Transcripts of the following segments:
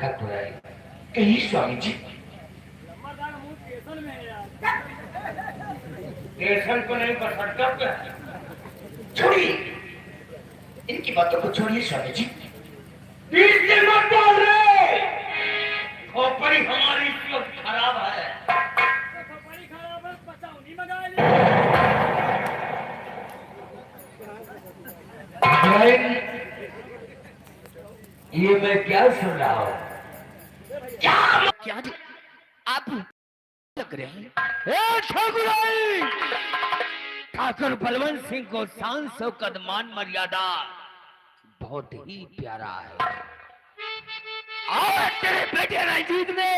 ठाकुराई कही स्वामी जी। स्टेशन को नहीं बसड़ता क्या? छोड़िए इनकी बातों को, छोड़िए स्वामी जी। बीच में मत बोल रहे, खोपड़ी हमारी इस वक्त खराब है। खोपड़ी खराब है, पचाउनी मंगा ले। ये मैं क्या सुन रहा हूँ? क्या आप लग रहे हैं? ठाकुर बलवंत सिंह को शान शौकत मान मर्यादा बहुत ही प्यारा है, और तेरे बेटे रंजीत ने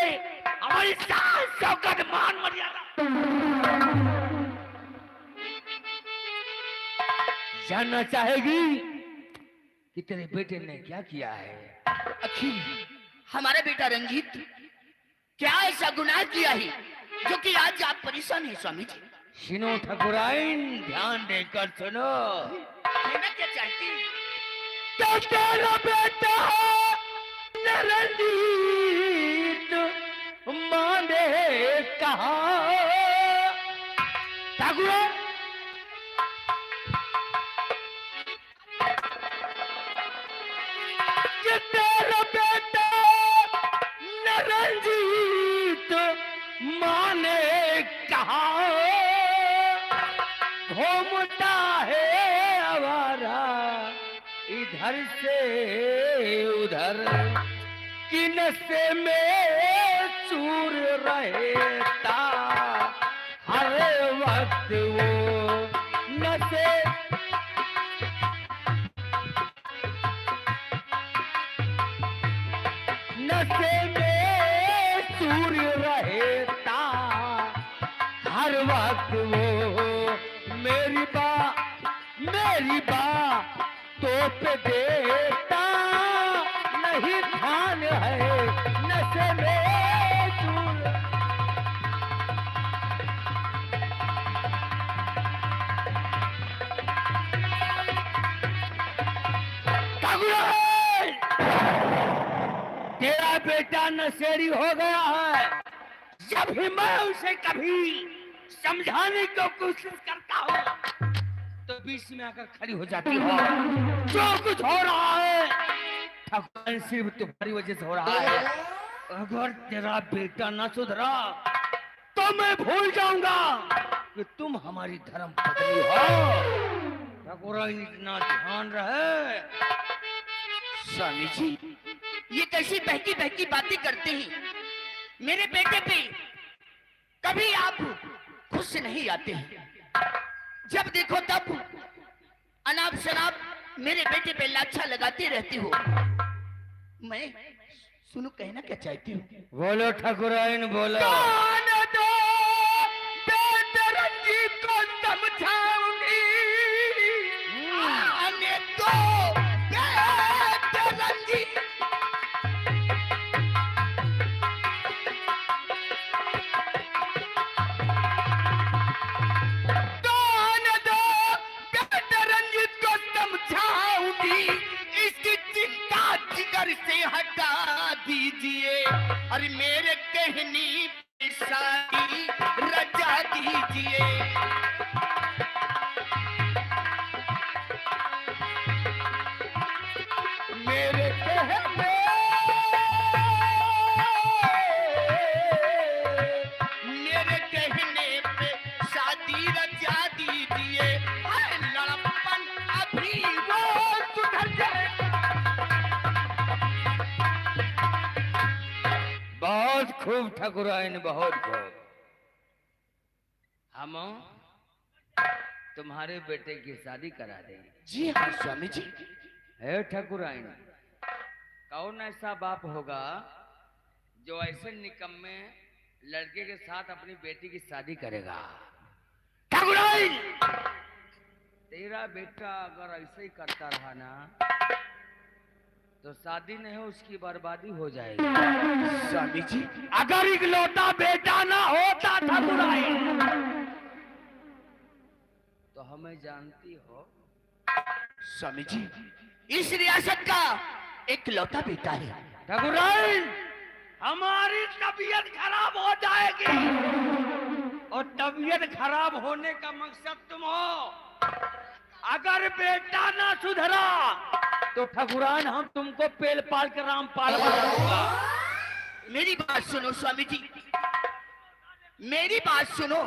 हमारी शान शौकत मान मर्यादा। जानना चाहेगी कि तेरे बेटे ने क्या किया है? आखिर हमारा बेटा रंजीत क्या ऐसा गुनाह किया है जो कि आज आप परेशान हैं स्वामी जी? सुनो ठाकुराइन, ध्यान देकर सुनो। कहना क्या चाहती हैं? तो तेरा बेटा रंजीत माने कहा ठाकुर, कि तेरा बेटा रंजीत माने कहा घूमता है आवारा इधर से उधर, कि नशे में चूर रहता हर वक्त वो नशे। नशे में चूर रहता हर वक्त वो, मेरी बा तो पे देता नहीं ध्यान है नशे में चूर। तेरा बेटा नशेड़ी हो गया है। जब भी मैं उसे कभी समझाने की कोशिश करता हूँ तो बीच में आकर खड़ी हो जाती हो। जो कुछ हो रहा है ठाकुर सिर्फ तुम्हारी वजह से हो रहा है। अगर तेरा बेटा न सुधरा तो मैं भूल जाऊंगा कि तुम हमारी धर्म पत्नी हो। ठाकुर इतना ध्यान रहे। स्वामी जी ये कैसी बहकी बहकी बातें करते हैं? मेरे बेटे पे कभी आप खुश नहीं आते हैं। जब देखो तब अनाप शनाप मेरे बेटे पे लाछा लगाते रहती हो। मैं सुनो कहना क्या चाहती हूँ? बोलो ठाकुराइन बोलो। दो बेटे रंजीत को समझाऊंगी। आने दो बेटे रंजीत। जिगर से हटा दीजिए और मेरे कहनी पे शादी रचा दीजिए। मेरे कहने मेरे कहने पे शादी रचा दीजिए। लड़पन अभी वो सुधर जाए। बहुत खूब ठाकुराइन, बहुत खूब। हम तुम्हारे बेटे की शादी करा देंगे। जी हाँ स्वामी जी। हे ठाकुराइन, कौन ऐसा बाप होगा जो ऐसे निकम्मे लड़के के साथ अपनी बेटी की शादी करेगा? ठाकुराइन, तेरा बेटा अगर ऐसे ही करता रहा ना तो शादी नहीं उसकी बर्बादी हो जाएगी। स्वामी जी अगर इकलौता बेटा ना होता ठाकुराइन तो हमें जानती हो। स्वामी जी इस रियासत का एक लौता बेटा है ठकुराइन, हमारी तबीयत खराब हो जाएगी, और तबीयत खराब होने का मकसद तुम हो। अगर बेटा ना सुधरा तो ठकुराइन हम तुमको पेल पाल कर रामपाल बना दूंगा। मेरी बात सुनो स्वामी जी, मेरी बात सुनो।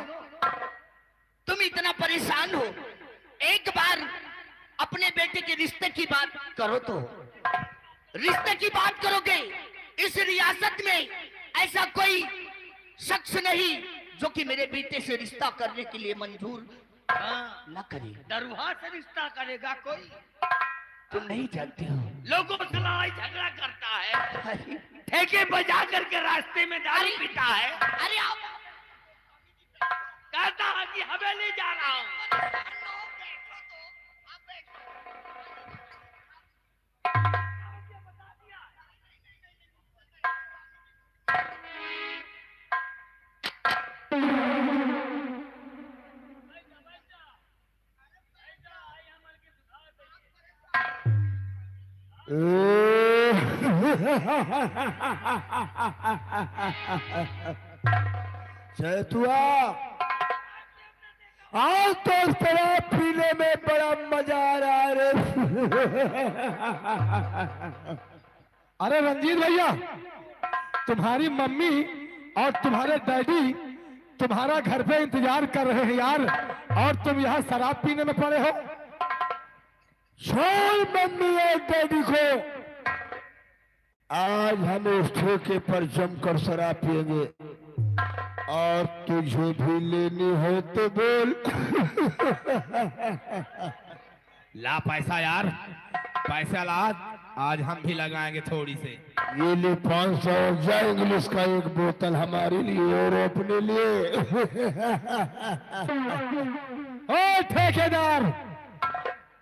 तुम इतना परेशान हो, एक बार अपने बेटे के रिश्ते की बात करो तो। रिश्ते की बात करोगे, इस रियासत में ऐसा कोई शख्स नहीं जो कि मेरे बेटे से रिश्ता करने के लिए मंजूर न करे। दरुहा से रिश्ता करेगा कोई? तुम नहीं जानते हो, लोगों से लड़ाई झगड़ा करता है, ठेके बजा करके रास्ते में दारू पीता है। अरे आप कहता है कि हवेली जा रहा हूँ। चैतुआ, आज तो शराब पीने में बड़ा मजा आ रहा है रे। अरे रंजीत भैया, तुम्हारी मम्मी और तुम्हारे डैडी तुम्हारा घर पे इंतजार कर रहे हैं यार, और तुम यहाँ शराब पीने में पड़े हो। छोड़ मम्मी और डैडी को, आज हम उस ठेके पर जमकर शराब पिएंगे, और तुझे भी लेनी हो तो बोल। ला पैसा यार, पैसा ला, आज हम भी लगाएंगे थोड़ी से। ये ले 500 जा इंग्लिश का एक बोतल हमारे लिए और अपने लिए। ओ ठेकेदार,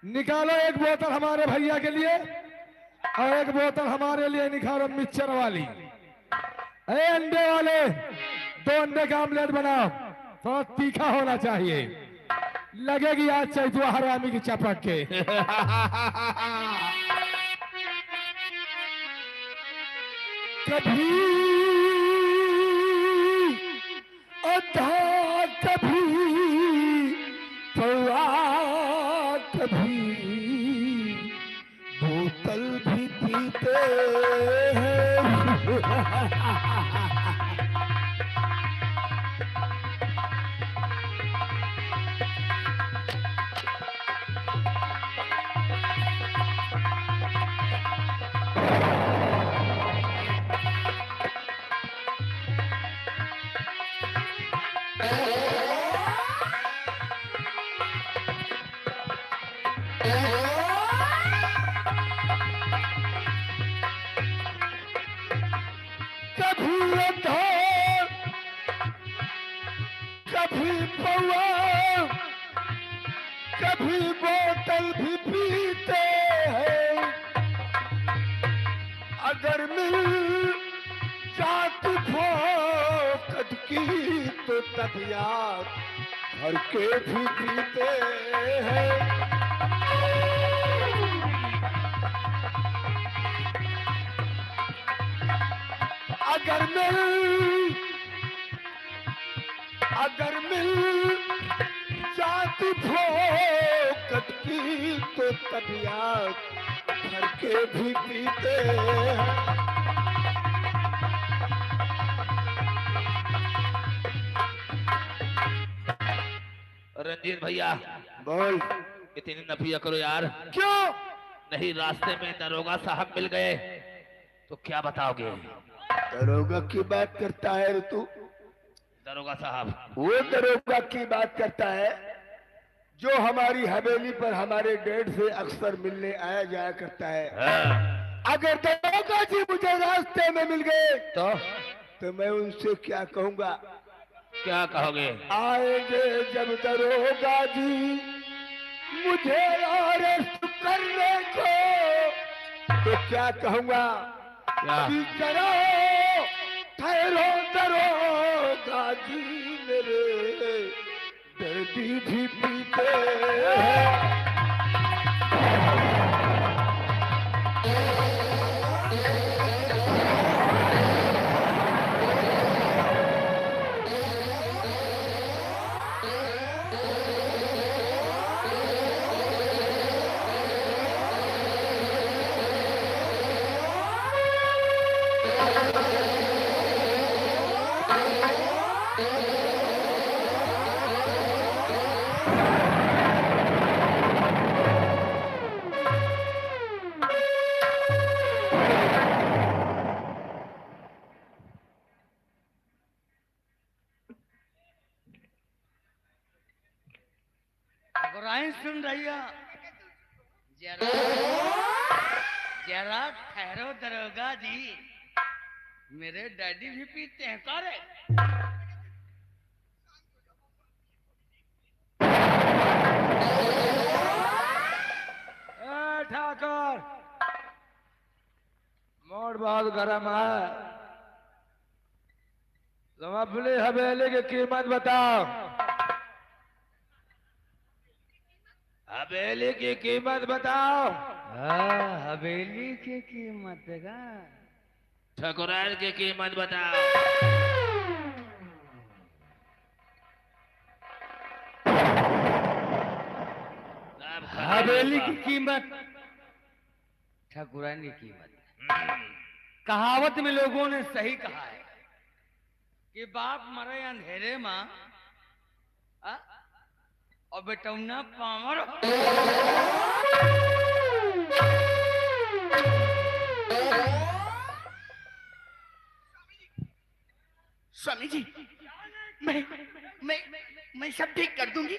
निकालो एक बोतल हमारे भैया के लिए और एक बोतल हमारे लिए निकालो मिक्सचर वाली। अरे अंडे वाले, 2 अंडे का आमलेट बनाओ, थोड़ा तीखा होना चाहिए, लगेगी आज चैतुआ हरामी की चपक के। कभी अधा, कभी पौआ, कभी बोतल भी पीते हैं। कभी अधा, कभी पौआ, कभी बोतल भी पीते हैं। अगर मिल जाती फोकट की तो तब याद भर के भी पीते हैं। अगर मिल जाती फोकट की तो तब याद भर के भी पीते हैं। रंजीत भैया, बोल। इतनी न पिया करो यार। क्यों? नहीं, रास्ते में दरोगा साहब मिल गए तो क्या बताओगे? दरोगा की बात करता है रे तू? दरोगा साहब, वो दरोगा की बात करता है जो हमारी हवेली पर हमारे डैड से अक्सर मिलने आया जाया करता है। हाँ। अगर दरोगा जी मुझे रास्ते में मिल गए तो मैं उनसे क्या कहूंगा? क्या कहोगे? आएंगे जब दरोगा जी मुझे अरेस्ट करने को तो क्या कहूंगा? क्या? कि जरा ठहरो दरोगा जी, मेरे डैडी भी पीते हैं। बुराई सुन रही है? जरा जरा ठहरो दरोगा जी, मेरे डैडी भी पीते हैं का रे? ठाकर मोड़ बहुत गर्म है, तुम अपनी हवेली की कीमत बताओ। हवेली की कीमत बताओ। हवेली की कीमत का ठकुराइन की कीमत बताओ। हवेली की कीमत, ठाकुराइन की कीमत। कहावत में लोगों ने सही कहा है कि बाप मरे अंधेरे माँ और बेटौना पामर। स्वामी जी, मैं सब ठीक कर दूंगी।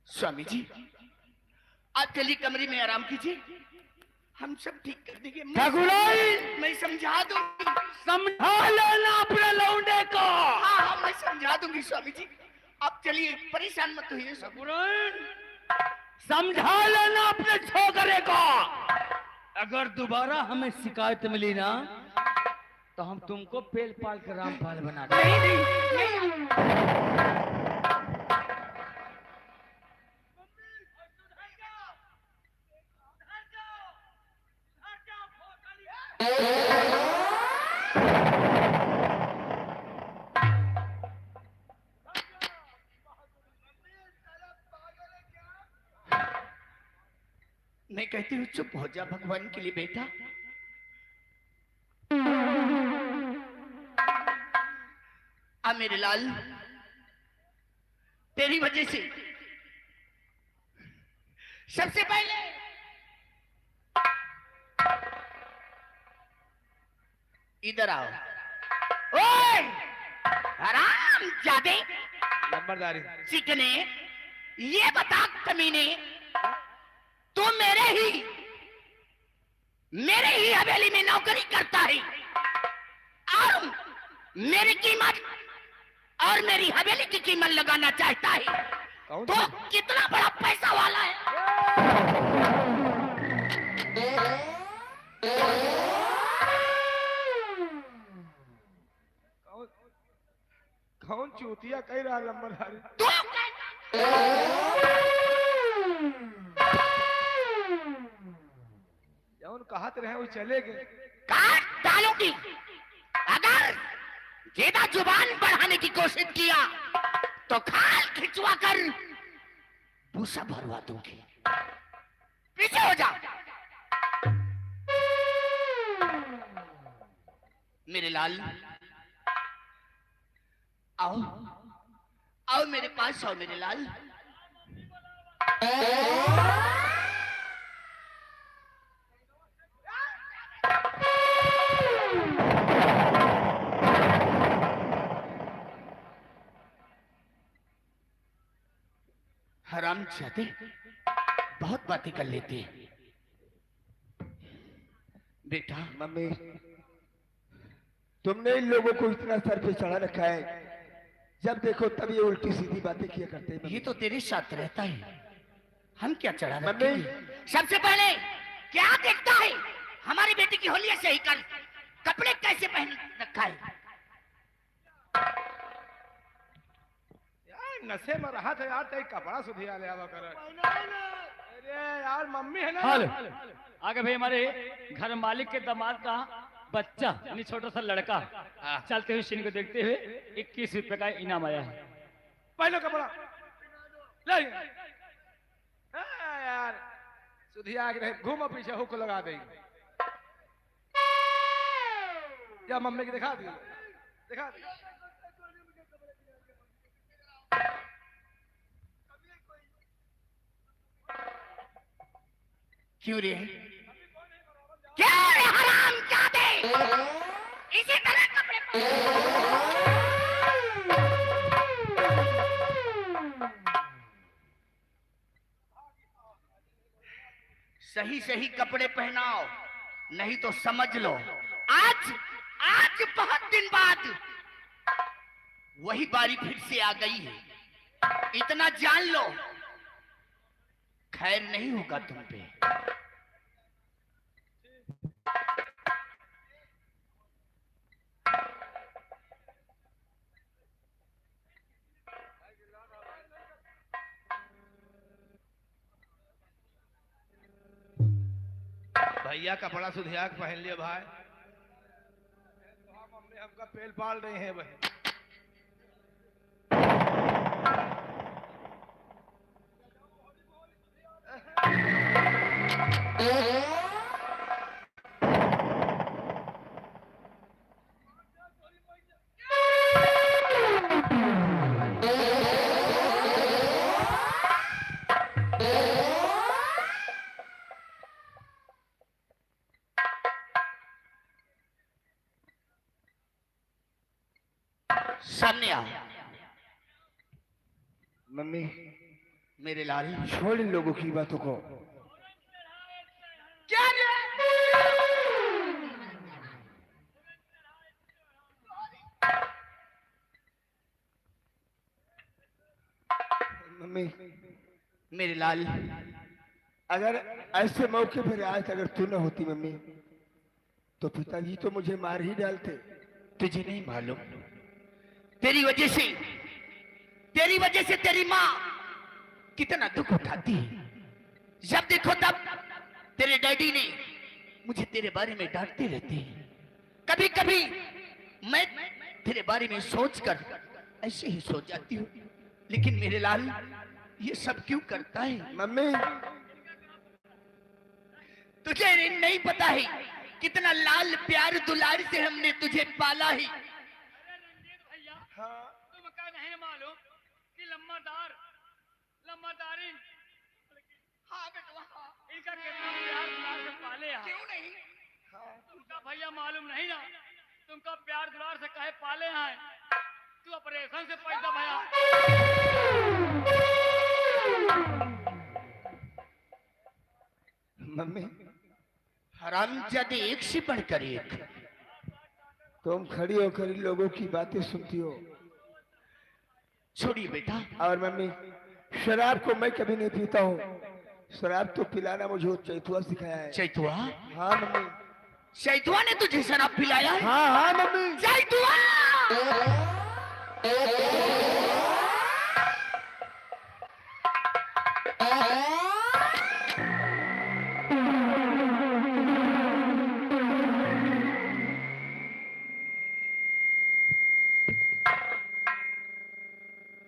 स्वामी जी, आप चलिए कमरे में आराम कीजिए, हम सब ठीक कर देंगे। ठाकुराइन, मैं समझा दूंगी। समझा लेना अपने लौंडे को। हाँ हाँ, मैं समझा दूंगी स्वामी जी, आप चलिए, परेशान मत होइए। ठाकुराइन, समझा लेना अपने छोकरे को। अगर दोबारा हमें शिकायत मिली ना तो हम तुमको पेल पाल के रामपाल बना देंगे। नहीं। मैं कहती हूँ चुप हो जा भगवान के लिए बेटा। आ मेरे लाल, तेरी वजह से सबसे पहले इधर आओ। ओए हराम जादे, नंबरदारी चिकने, ये बता कमीने, तू मेरे ही हवेली में नौकरी करता है और मेरी कीमत और मेरी हवेली की कीमत लगाना चाहता है, तो कितना बड़ा पैसा वाला है। कौन चूतिया कह रहा नंबरदारी? तू जौन कहत रहे वो चले गए। काट डालूंगी, अगर ज्यादा जुबान बढ़ाने की कोशिश किया तो खाल खिंचवा कर भूसा भरवा दूंगी। पीछे हो जा मेरे लाल, आओ आओ मेरे पास आओ मेरे लाल। हराम जाते बहुत बातें कर लेते हैं। बेटा, मम्मी, तुमने इन लोगों को इतना सर पे चढ़ा रखा है, जब देखो तब ये उल्टी सीधी बातें किया करते हैं। ये तो तेरे साथ रहता है, हम क्या चढ़ा मम्मी। रखेंगे? सबसे पहले क्या देखता है? हमारी बेटी की होली सही कर, कपड़े कैसे पहन रखा है? यार नशे में रहा था यार, तेरे कपड़ा सुधिया ले आवा कर। अरे यार मम्मी है ना। हाल आगे भाई, हमारे घर मालिक के दामाद का बच्चा यानी छोटा सा लड़का चलते हुए सीन को देखते हुए 21 रुपए का इनाम आया है। पहले कपड़ा ले यार सुधिया के रहे घूमो पीछे हुक लगा देंगे। या मम्मी की दिखा दी दिखा दी। क्यों रे क्या रे हराम जादे इसी तरह कपड़े सही सही कपड़े पहनाओ नहीं तो समझ लो आज आज बहुत दिन बाद वही बारी फिर से आ गई है। इतना जान लो खैर नहीं होगा तुम पे। भैया कपड़ा सुधिया के पहन लिया भाई। मम्मी हमका पेल पाल रहे हैं भाई। सामने आओ मम्मी मेरे लाल। छोड़ इन लोगों की बातों को। क्या मम्मी मेरे लाल अगर ऐसे मौके पर आज अगर तू न होती मम्मी तो पिताजी तो मुझे मार ही डालते। तुझे नहीं मालूम तेरी वजह से तेरी माँ कितना दुख उठाती है। जब देखो तब तेरे डैडी ने मुझे तेरे बारे में डांटते रहते हैं। कभी कभी मैं तेरे बारे में सोचकर ऐसे ही सो जाती हूँ। लेकिन मेरे लाल ये सब क्यों करता है? मम्मी तुझे नहीं पता है कितना लाल प्यार दुलार से हमने तुझे पाला है। तुमका नहीं मालूम कि लम्बादारिन हाँ बेटवा इनका कितना प्यार दुलार से पाले हैं। क्यों नहीं? तुमका भैया मालूम नहीं ना तुमका प्यार दुलार से कहे पाले हैं। तू ऑपरेशन से पैदा भया। मम्मी हरामजादे एक से बढ़कर एक। तुम खड़ी होकर इन लोगों की बातें सुनती हो। छोड़िए बेटा। और मम्मी शराब को मैं कभी नहीं पीता हूँ। शराब तो पिलाना मुझे चैतुआ सिखाया है। चैतुआ? हाँ मम्मी। चैतुआ ने तुझे शराब पिलाया? हाँ हाँ मम्मी। चैतुआ!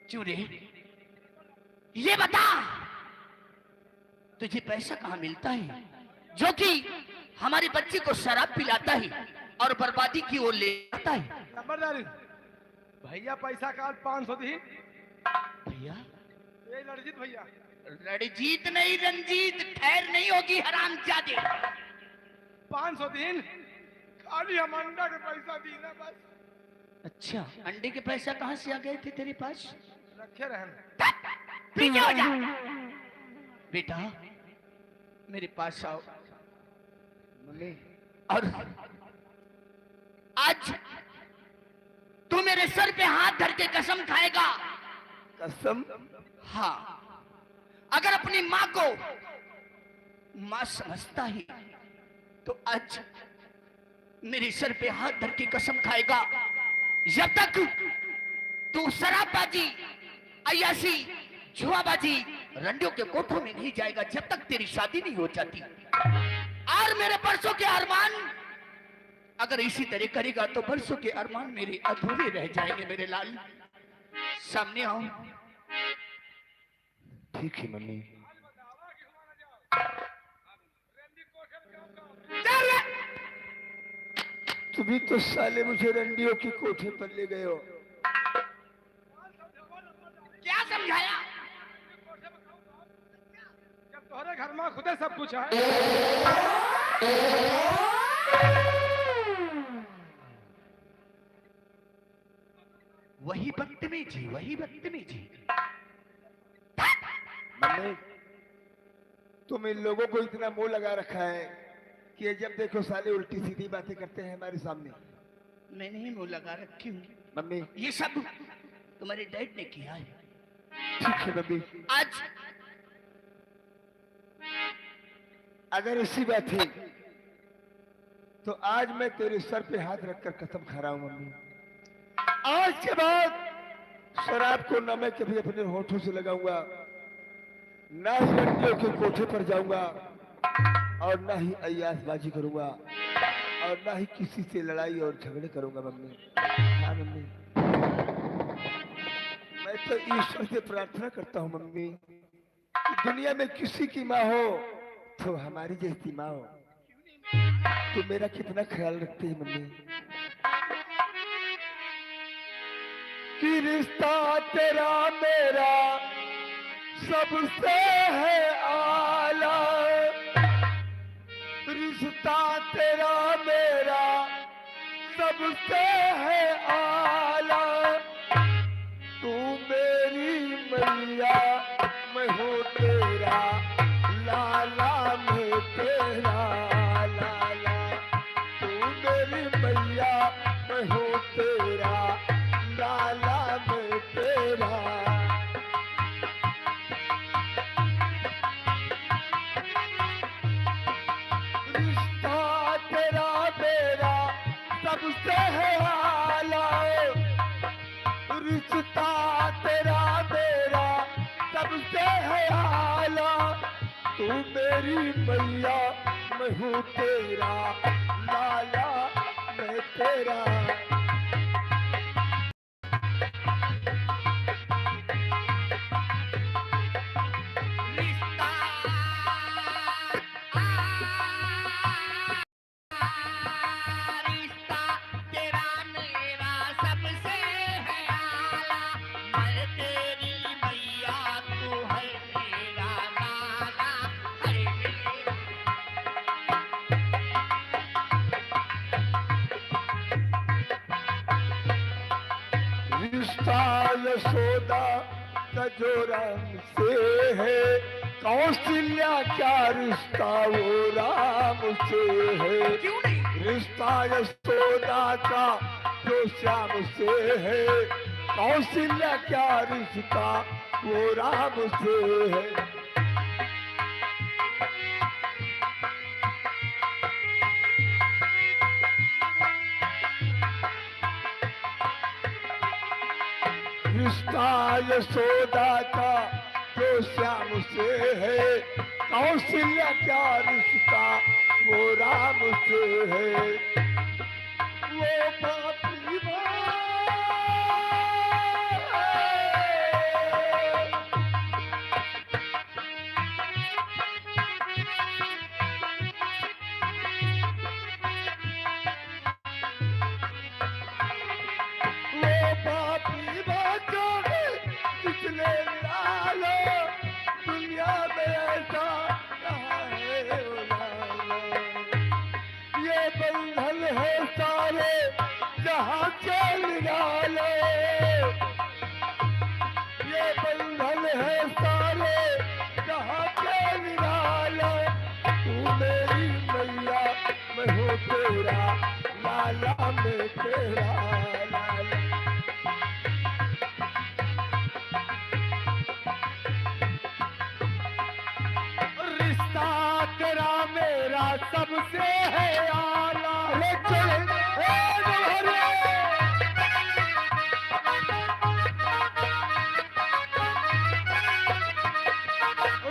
चूरे ये बता तुझे पैसा कहाँ मिलता है जो कि हमारे बच्चे को शराब पिलाता है और बर्बादी की ओर ले जाता है? नंबरदारी भैया पैसा का 500 दी। भैया ये लड़जीत भैया। रणजीत नहीं रंजीत ठहर नहीं होगी हरामजादे। 500 दिन खाली हम अंडा के पैसा दी ना बस। अच्छा अंडे के पैसा कहाँ से आ गए थे तेरे पास? रखे रहन। पीछे हो जा बेटा मेरे पास आओ। मम्मी और आज तू मेरे सर पे हाथ धर के कसम खाएगा? कसम? हाँ अगर अपनी माँ को माँ समझता है तो आज मेरे सर पे हाथ धर के कसम खाएगा जब तक तू शराबबाजी अय्याशी जुआबाजी रंडियों के कोठों में नहीं जाएगा, जब तक तेरी शादी नहीं हो जाती। और मेरे परसों के अरमान अगर इसी तरह करेगा तो बरसों के अरमान मेरे अधूरे रह जाएंगे मेरे लाल। सामने आओ। ठीक है मम्मी। तुम्ही तो साले मुझे रंडियों की कोठे पर ले गए हो। क्या समझाया? जब तुम्हारे घर में खुदे सब कुछ है। वही बदतमीजी, वही बदतमीजी। मम्मी, तुम इन लोगों को इतना मुंह लगा रखा है कि ये जब देखो साले उल्टी सीधी बातें करते हैं हमारे सामने। मैं नहीं मुंह लगा रखी हूँ, मम्मी ये सब तुम्हारे डैड ने किया है। ठीक है मम्मी, आज अगर ऐसी बात है तो आज मैं तेरे सर पे हाथ रखकर कसम खा रहा हूं मम्मी, आज के बाद शराब को न मैं कभी अपने होठों से लगाऊंगा, ना ही लड़कियों के कोठे पर जाऊंगा, और ना ही अय्यासबाजी करूंगा, और ना ही किसी से लड़ाई और झगड़े करूंगा मम्मी। हाँ मम्मी, मैं तो ईश्वर से प्रार्थना करता हूँ मम्मी कि दुनिया में किसी की माँ हो तो हमारी जैसी माँ हो। तो मेरा कितना ख्याल रखते हैं मम्मी। कि रिश्ता तेरा मेरा सबसे है आला, रिश्ता तेरा मेरा सबसे है आला, तू मेरी मैया मैं हूँ तेरा लाला, मैं तेरा लाला, तू मेरी मैया मैं हूँ तेरा लाला, मैं तेरा। रिश्ता तेरा मेरा सबसे है आला, रिश्ता तेरा मेरा सबसे है आला, तू मेरी मैया मैं हूँ तेरा लाला, मैं तेरा। रिश्ता तेरा मेरा सबसे है आला, मैं तेरी मैया तू है मेरा लाला, हरे मेरे। रिश्ता यशोदा का जो राम से है, कौशल्या क्या रिश्ता वो राम से है। क्यों नहीं? रिश्ता यशोदा का जो श्याम से है, कौशल्या क्या रिश्ता वो राम से है। रिश्ता यशोदा का जो श्याम से है, कौशल्या क्या रिश्ता वो राम से है। वो पापी कितने निरालो दुनिया में ऐसा कहा है ओ लालो। ये बंधन है सारे जहाँ के निरालो, ये बंधन है सारे जहाँ के निरालो, तू मेरी मैया मैं हूँ तेरा लाला, मैं तेरा लाला। रिश्ता तेरा मेरा सबसे है आला, ले चल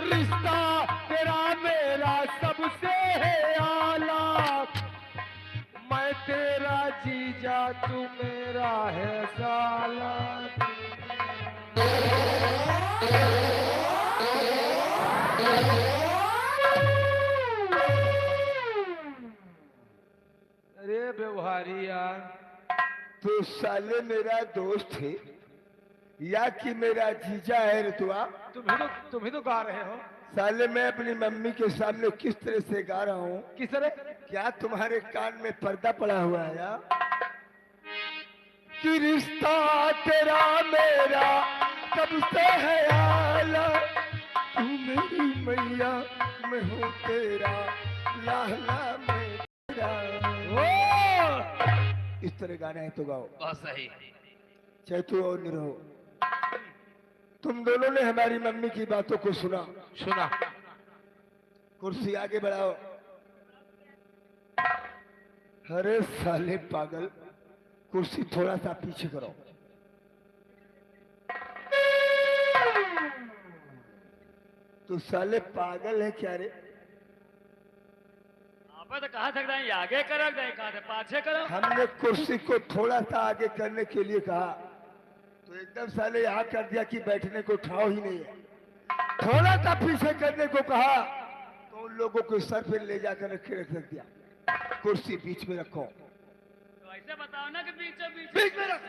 रिश्ता तेरा मेरा सबसे है आला, मैं तेरा जीजा तू मेरा है साला। अरे व्यवहारी यार, तो साले मेरा दोस्त है या कि मेरा जीजा है ऋतुआ? तुम ही तो गा रहे हो। साले मैं अपनी मम्मी के सामने किस तरह से गा रहा हूँ? किस तरह? क्या तुम्हारे कान में पर्दा पड़ा हुआ है या? कि रिश्ता तेरा मेरा कब से है आला, तू मेरी मैया मैं हूँ तेरा लाला मेरा। इस तरह गाना है तो गाओ। बहुत सही। चैतू और निरो, तुम दोनों ने हमारी मम्मी की बातों को सुना। सुना। कुर्सी आगे बढ़ाओ। अरे साले पागल, कुर्सी थोड़ा सा पीछे करो। तू साले पागल है क्या रे? आप तो कहा सकता है आगे करो, कहा था पाछे करो। हमने कुर्सी को थोड़ा सा आगे करने के लिए कहा तो एकदम साले यहाँ कर दिया कि बैठने को ठाव ही नहीं है। थोड़ा सा पीछे करने को कहा तो उन लोगों को सर पे ले जाकर रख दिया। कुर्सी बीच में रखो। तो ऐसे बताओ ना कि बीच बीच में रख।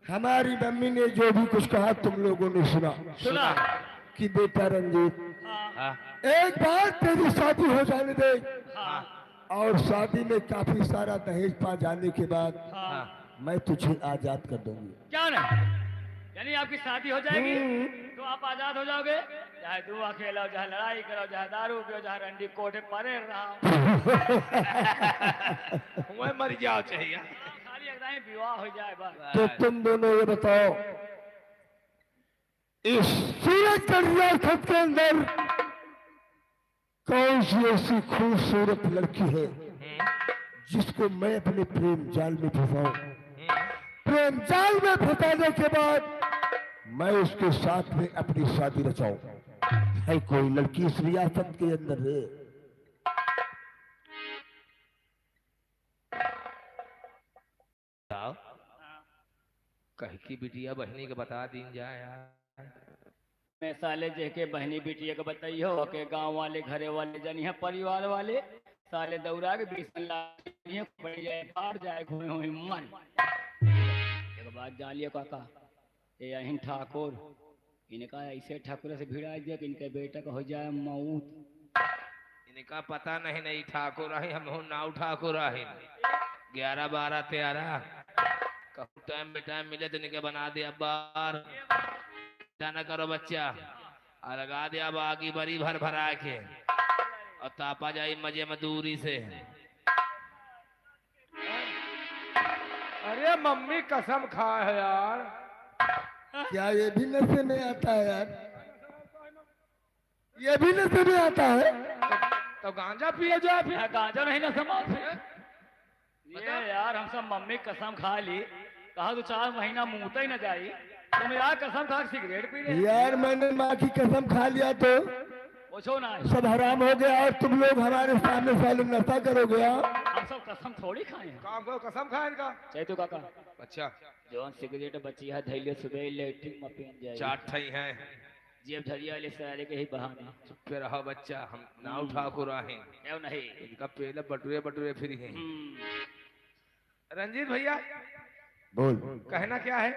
हमारी मम्मी ने जो भी कुछ कहा तुम लोगों ने सुना। सुना। कि बेटा रंजीत, हाँ। एक बार तेरी शादी हो जाने दे, हाँ। और शादी में काफी सारा दहेज पा जाने के बाद हाँ। मैं तुझे आजाद कर दूंगी। क्या नहीं? यानी आपकी शादी हो जाएगी तो आप आजाद हो जाओगे। चाहे जुआ खेलो, चाहे लड़ाई करो, चाहे दारू पियो, चाहे रंडी कोठे परे रहो, मैं मर जाओ चाहिए। खाली एकदम विवाह हो जाए बस। तो तुम दोनों ये बताओ, इस सूरज रियासत के अंदर कौन सी ऐसी खूबसूरत लड़की है जिसको मैं अपने प्रेम जाल में फंसाऊं? प्रेम जाल में फंसाने के बाद मैं उसके साथ में अपनी शादी रचाऊं? है कोई लड़की इस रियासत के अंदर है? कहीं की बिटिया बहनी के बता दीन जाए यार। मैं साले जेके बहनी बेटिया को बताइयो के गांव वाले घरे वाले जनिया परिवार वाले साले दौड़ा के 20 लाख पड़ जाए, फाड़ जाए, घूमे हुए मन। एक बात जानिए काका, ये अहिन ठाकुर इनका ऐसे ठाकुर से भिड़ा दिया कि इनके बेटा का हो जाए मौत। इनका पता नहीं ठाकुर रही, हम हो नाव ठाकुर रही। 11 12 13 कहूँ टाइम पे टाइम मिले तो इनके बना दिया बार। ना करो बच्चा, और लगा दिया बागी बड़ी भर भरा के, और तापा जाई मजे में दूरी से। अरे मम्मी कसम खा है यार। क्या ये भी नशे में आता है यार? ये भी नशे में आता है? तो गांजा पिए जाए फिर। गांजा नहीं ना समाज ये यार, हम सब मम्मी कसम खा ली, कहा तो 4 महीना मुंहता ही न जाई, तुम यार कसम खा के सिगरेट पी ले। यार मैंने माँ की कसम खा लिया तो पूछो ना, सब हराम हो गया, और तुम लोग हमारे सामने साले नशा करोगे? हम सब कसम थोड़ी खाए हैं। काम को कसम खाए इनका। चैतू काका अच्छा जौन सिगरेट बची है धैले सुबह इलेक्ट्रिक में पीन जाए, चाट थई है। जेब धरिया वाले सारे के ही बहाने। चुप रहो बच्चा, हम नाव ठाकुर रहे। क्यों नहीं? इनका पहले बटुरे बटुरे फ्री हैं। रंजीत भैया बोल। कहना क्या है?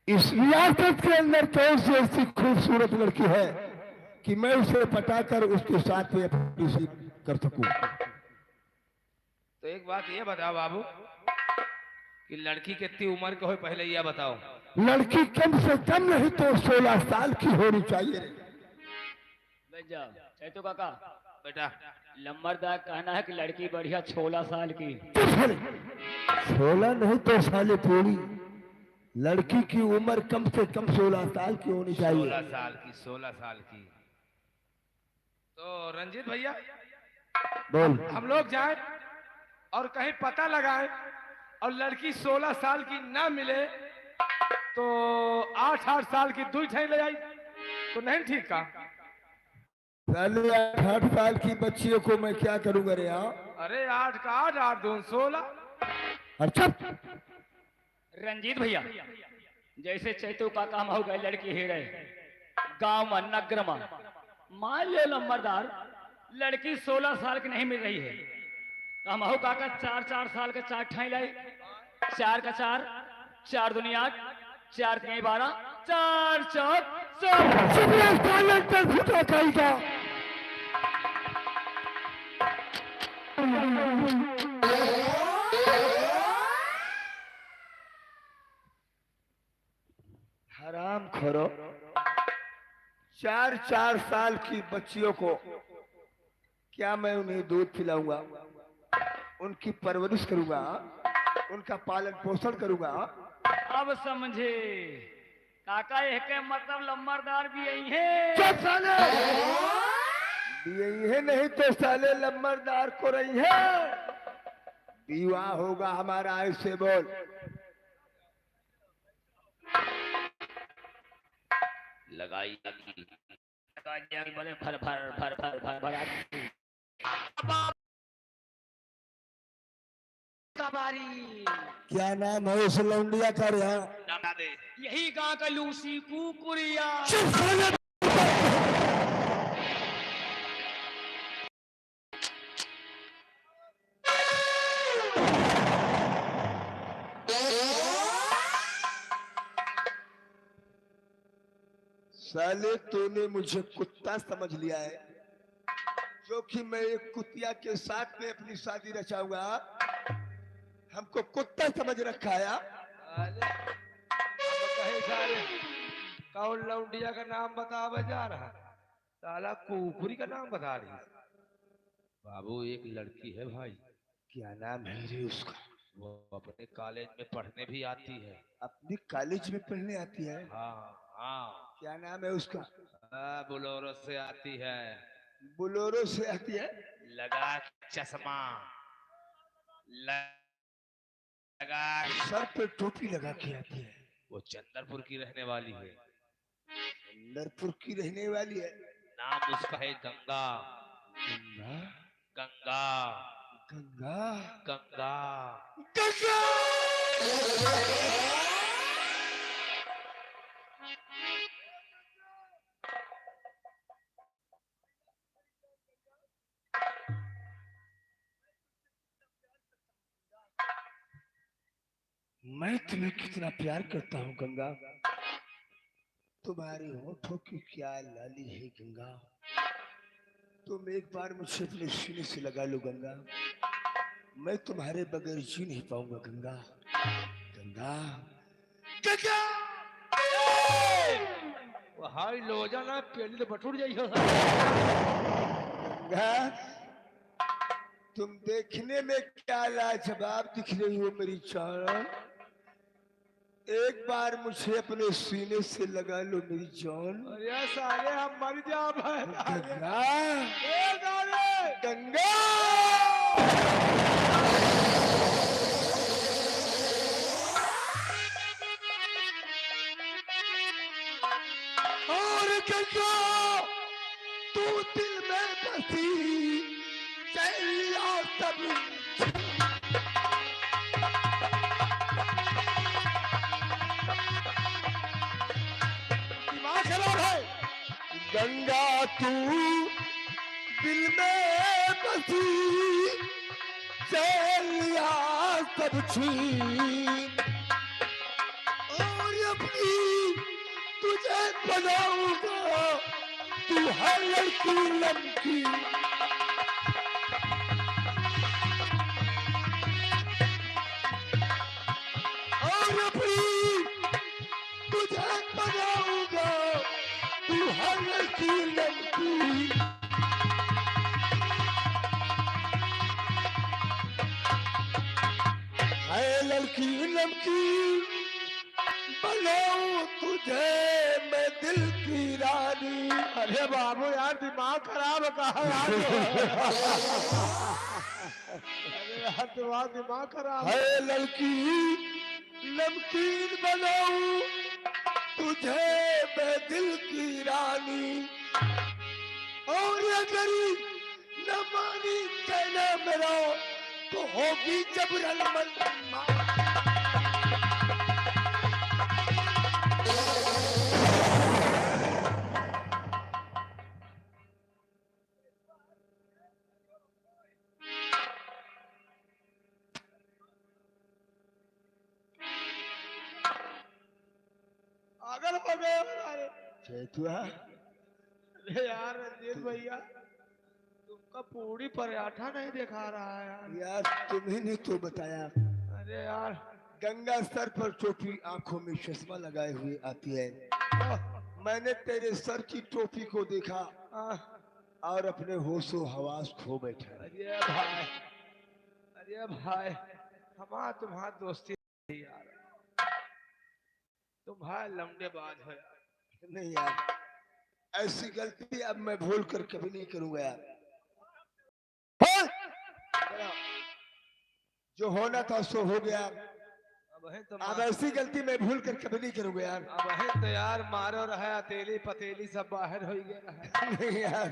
इस रियासत के अंदर कौन सी ऐसी खूबसूरत लड़की है कि मैं उसे पटाकर उसके साथ में अपनी शादी कर सकूं? तो एक बात ये बताओ बाबू कि लड़की कितनी उम्र के हो, पहले यह बताओ। लड़की कम से कम नहीं तो 16 साल की होनी चाहिए। बैठ जाओ चैतू काका। बेटा लंबरदार कहना है कि लड़की बढ़िया 16 साल की। 16 नहीं तो साले पूरी लड़की की उम्र कम से कम 16 साल की होनी चाहिए। 16 साल की, 16 साल की। तो रंजीत भैया बोल। हम लोग जाएं और कहीं पता लगाएं और लड़की 16 साल की ना मिले तो 8-8 साल की दुई ठे ले आई तो नहीं ठीक का? साले 8 साल की बच्चियों को मैं क्या करूंगा रे यहाँ? अरे 8 का 8, 8 दून 16। अच्छा रंजीत भैया, जैसे चैतू का काम हो गए लड़की ही रहे गांव में नगर में, मान लो नंबरदार लड़की 16 साल की नहीं मिल रही है तो हम काका 4-4 साल का 4 ठाई लाई, 4 का 4, 4 दुनिया 4 3 12, 4 4 हराम खोरो, 4-4 साल की बच्चियों को क्या मैं उन्हें दूध पिलाऊंगा, उनकी परवरिश करूंगा, उनका पालन पोषण करूंगा? अब समझे काका, यह के मतलब लम्बरदार भी यही है। चुप साले, यही है नहीं तो साले लम्बरदार को रही है। विवाह होगा हमारा, ऐसे बोल। लगाई लगी बोले फर फर फर फर फर फर क्या नाम है उस लौंडिया का रे? बता दे। यही गांव का लूसी कुकुरिया। साले तूने मुझे कुत्ता समझ लिया है, जो कि मैं एक कुतिया के साथ में अपनी शादी रचाऊंगा। हमको कुत्ता समझ रखा है। कहे सारे कौन लौंडिया का नाम बता जा रहा, साला कुकुरी का नाम बता रही। बाबू एक लड़की है भाई। क्या नाम है रे उसका? वो अपने कॉलेज में पढ़ने भी आती है। अपने कॉलेज में पढ़ने आती है? हाँ हाँ। क्या नाम है उसका? बोलोरो से आती है। बोलोरो से आती है? लगा चश्मा, लगा सर पे टोपी लगा के आती है। वो चंदरपुर की रहने वाली है। चंदरपुर की रहने वाली है। नाम उसका है गंगा। गंगा गंगा गंगा गंगा गंगा। मैं तुम्हें कितना प्यार करता हूँ गंगा। तुम्हारे होठों की क्या लाली है गंगा। तुम एक बार मुझे अपने सीने से लगा लो गंगा, मैं तुम्हारे बगैर जी नहीं पाऊंगा गंगा। गंगा गंगा। हाय लो जाना पेली तो बटूर जाइए। गंगा तुम देखने में क्या लाजवाब दिख रही हो मेरी जान। एक बार मुझे अपने सीने से लगा लो मेरी जान। अरे साले हम मर जा भाई। गंगा गंगा गंगा। और गंगा तू दिल में बसी चलिया तब। दिमाग खराब है। गंगा तू दिल में बसी चलिया सब छीन, और अपनी तुझे बनाऊंगा तू हर लड़की लड़की। और अपनी तुझे बनाऊंगा तू हर लड़की लड़की। है लड़की लड़की बनाऊं तुझे मैं दिल की रानी। अरे बाबू यार दिमाग खराब है कहा यार। अरे यार दिमाग खराब है। है लड़की नमकीन बनाऊं करी न मानी कहना मेरा तो होगी जबरन मन। अगर हो गए हमारे। चैतुआ अरे यार रंजीत भैया, तुमका पूरी पराठा नहीं दिखा रहा है यार। यार तुम्हें ने तो बताया अरे यार गंगा सर पर टोपी आंखों में चश्मा लगाए हुए आती है। मैंने तेरे सर की टोपी को देखा और अपने होशो हवास खो बैठा। अरे भाई हमारा तुम्हारा दोस्ती नहीं यार, तुम भाई लंबेबाज हो यार। नहीं यार, ऐसी गलती अब मैं भूल कर कभी नहीं करूंगा यार। हाँ? जो होना था सो हो गया। अब ऐसी गलती मैं भूल कर कभी नहीं करूंगा यार। अब है तो यार मारो रहा अतेली पतेली सब बाहर हो गया है। नहीं यार,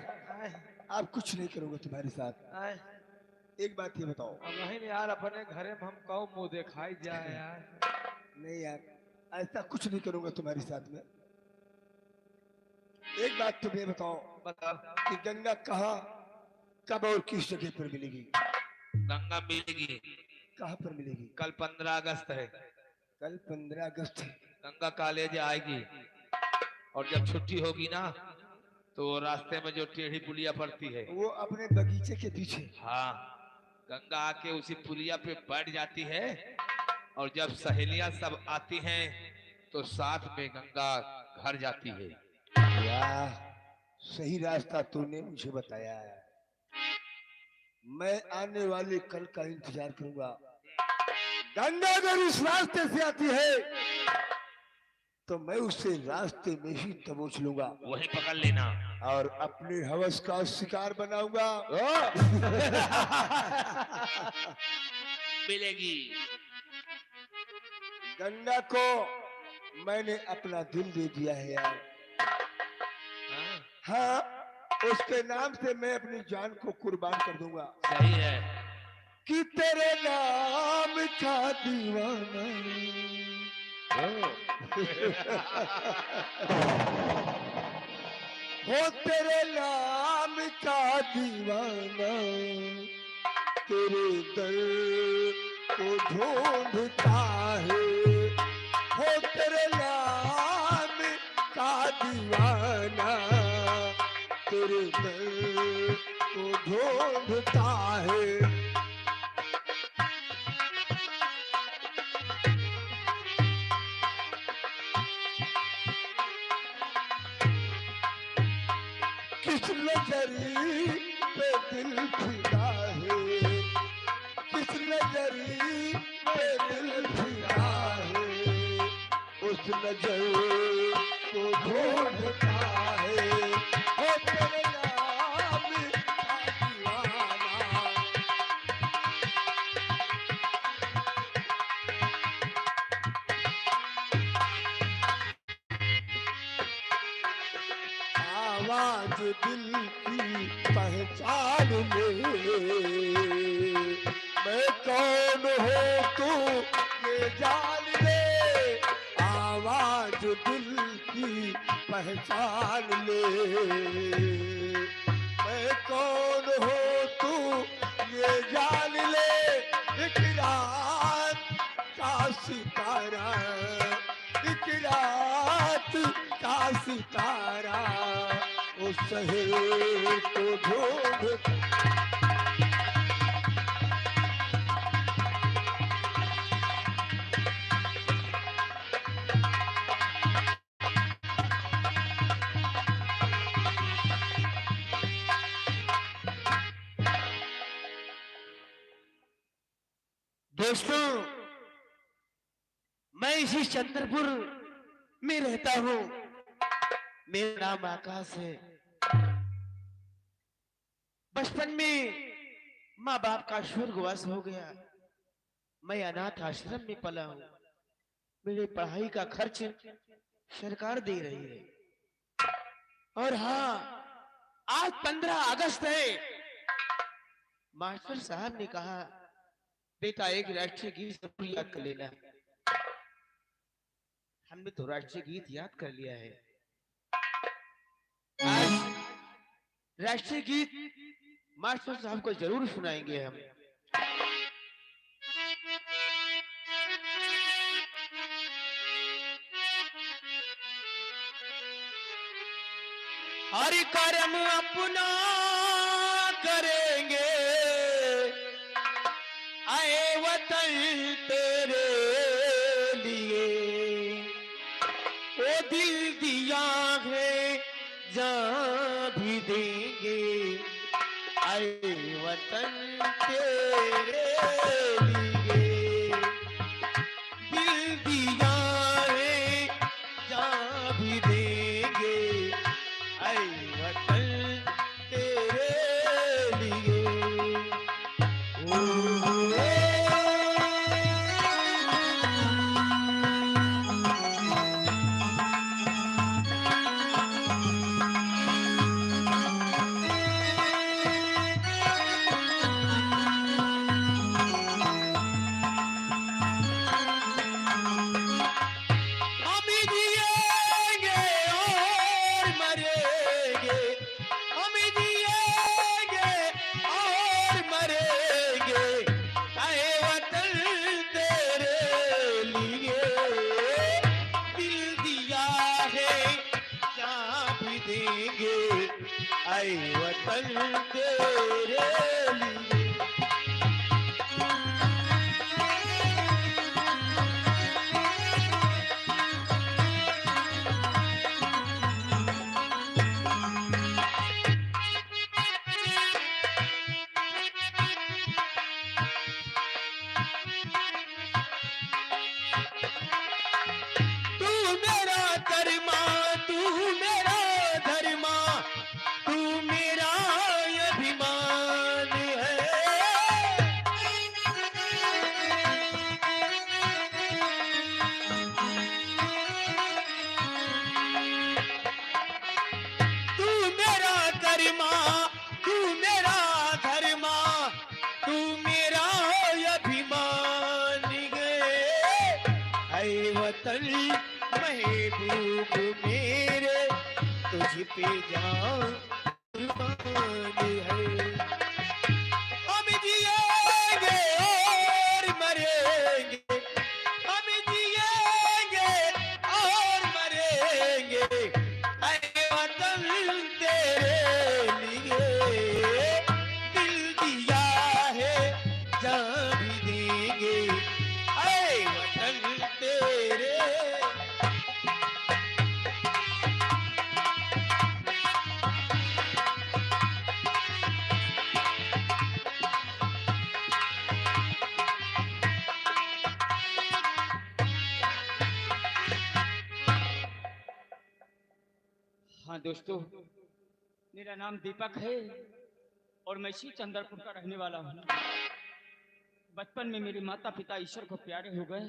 अब कुछ नहीं करूंगा तुम्हारे साथ। एक बात ये बताओ। अब वही यार अपने घरे में हम कहो मुंह दिखाई जाए यार। नहीं यार, ऐसा कुछ नहीं करूंगा तुम्हारे साथ में। एक बात तुम्हें बताओ कि गंगा कहाँ कब और किस जगह पर मिलेगी? गंगा मिलेगी। कहाँ पर मिलेगी? कल 15 अगस्त है। कल 15 अगस्त है। गंगा कॉलेज आएगी और जब छुट्टी होगी ना तो रास्ते में जो टेढ़ी पुलिया पड़ती है वो अपने बगीचे के पीछे। हाँ, गंगा आके उसी पुलिया पे बैठ जाती है और जब सहेलियां सब आती हैं तो साथ में गंगा घर जाती है। वाह, सही रास्ता तूने मुझे बताया है। मैं आने वाले कल का इंतजार करूंगा। गंगा अगर इस रास्ते से आती है तो मैं उसे रास्ते में ही दबोच लूंगा, वही पकड़ लेना और अपने हवस का शिकार बनाऊंगा। मिलेगी। गंगा को मैंने अपना दिल दे दिया है यार। हाँ, उसके नाम से मैं अपनी जान को कुर्बान कर दूंगा। सही है। कि तेरे नाम का दीवाना हो, तेरे नाम का दीवाना तेरे दर को ढूंढता है। हो तेरे नाम का दीवाना तेरे दर को ढूंढता है। किस नजरी पे दिल फिदा है, किस नजरी पे दिल फिदा है, उस नजर को ढूंढता है। ओ तेरे नाम का दीवाना। आवाज दिल की पहचान ले, मैं कौन हूँ तू ये जान ले। आवाज दिल की पहचान ले, मैं कौन हूँ तू ये जान ले। एक रात का सितारा, एक रात का सितारा उस शहर को ढूंढ। दोस्तों, मैं इसी चंद्रपुर में रहता हूँ। मेरा नाम आकाश है। बचपन में माँ बाप का स्वर्गवास हो गया। मैं अनाथ आश्रम में पला हूँ। मेरी पढ़ाई का खर्च सरकार दे रही है। और हाँ, आज 15 अगस्त है। मास्टर साहब ने कहा बेटा एक राष्ट्रीय गीत जरूर याद कर लेना। हमने तो राष्ट्रीय गीत याद कर लिया है। आज राष्ट्रीय गीत मास्टर साहब को जरूर सुनाएंगे हम। हरि कर्म अपना करेंगे, आए वतन तेरे लिए। ओ दिल दिया है जान भी देंगे, आए वतन तेरे लिए। दिल दिया है जान भी देंगे, आए वतन तेरे लिए। आए वतन तेरे लिए। तू मेरा कर्मा, तू मेरा धर्मा, तू मेरा अभिमान है। तू मेरा कर्मा, तू मेरा धर्मा, तू मेरा अभिमान है। ऐ वतन महबूब मेरे, तुझ पे जान कुर्बान है। हम जिएंगे और मरेंगे, हम जिएंगे और मरेंगे, ऐ वतन तेरे लिए। दिल दिया है जान भी देंगे, ऐ वतन तेरे। हाँ दोस्तों, मेरा नाम दीपक है और मैं इसी चंद्रपुर का रहने वाला हूँ। बचपन में मेरे माता पिता ईश्वर को प्यारे हो गए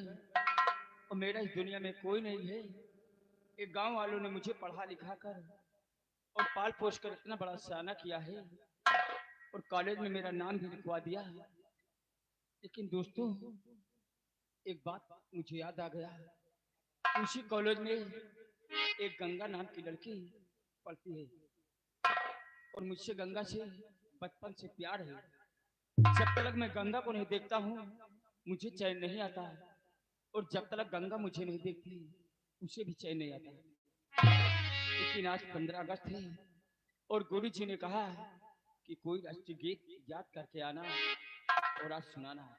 और मेरा इस दुनिया में कोई नहीं है। एक गांव वालों ने मुझे पढ़ा लिखा कर और पाल पोस कर इतना बड़ा सयाना किया है और कॉलेज में मेरा नाम भी लिखवा दिया है। लेकिन दोस्तों, एक बात मुझे याद आ गया। उसी कॉलेज में एक गंगा नाम की लड़की पढ़ती है और मुझसे गंगा से बचपन से प्यार है। जब तक मैं गंगा को नहीं देखता हूँ मुझे चैन नहीं आता, और जब तक गंगा मुझे नहीं देखती उसे भी चैन नहीं आता। लेकिन आज 15 अगस्त है और गुरु जी ने कहा कि कोई राष्ट्रीय गीत याद करके आना और आज सुनाना है।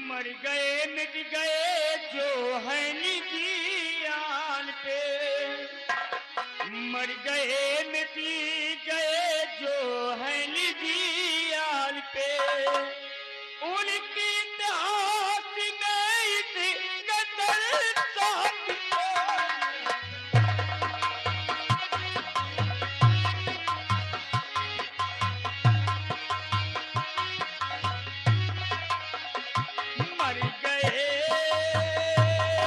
मर गए मिट गए जो है निधियान पे, मर गए मिट गए जो है निधियान पे। उनकी इतिहास में इस कदर साथ मर गए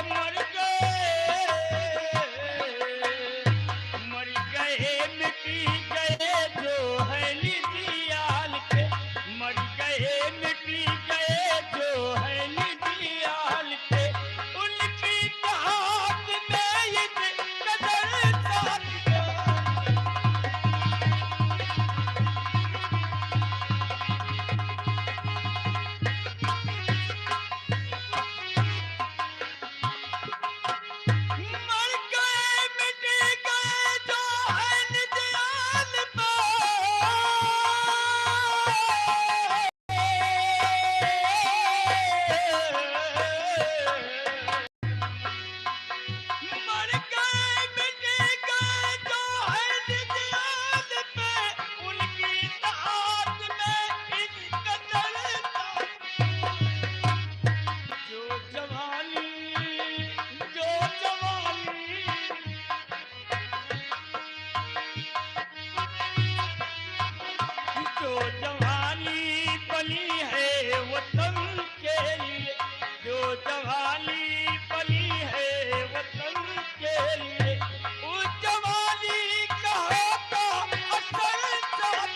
मर गए मिटी गए जो है निदियाल के मर गए मिटी गए जो है निदियाल के उनकी बात में ये कदर साथ मर गए मिट गए जो है निदियाल मर गए मिट गए जो है निदियाल पे उनकी इत्तेहाद में इस कदर जो जवानी जो जवानी पली है वतन के लिए जो जवानी पली है वतन के लिए उस जवानी का होता असर साथ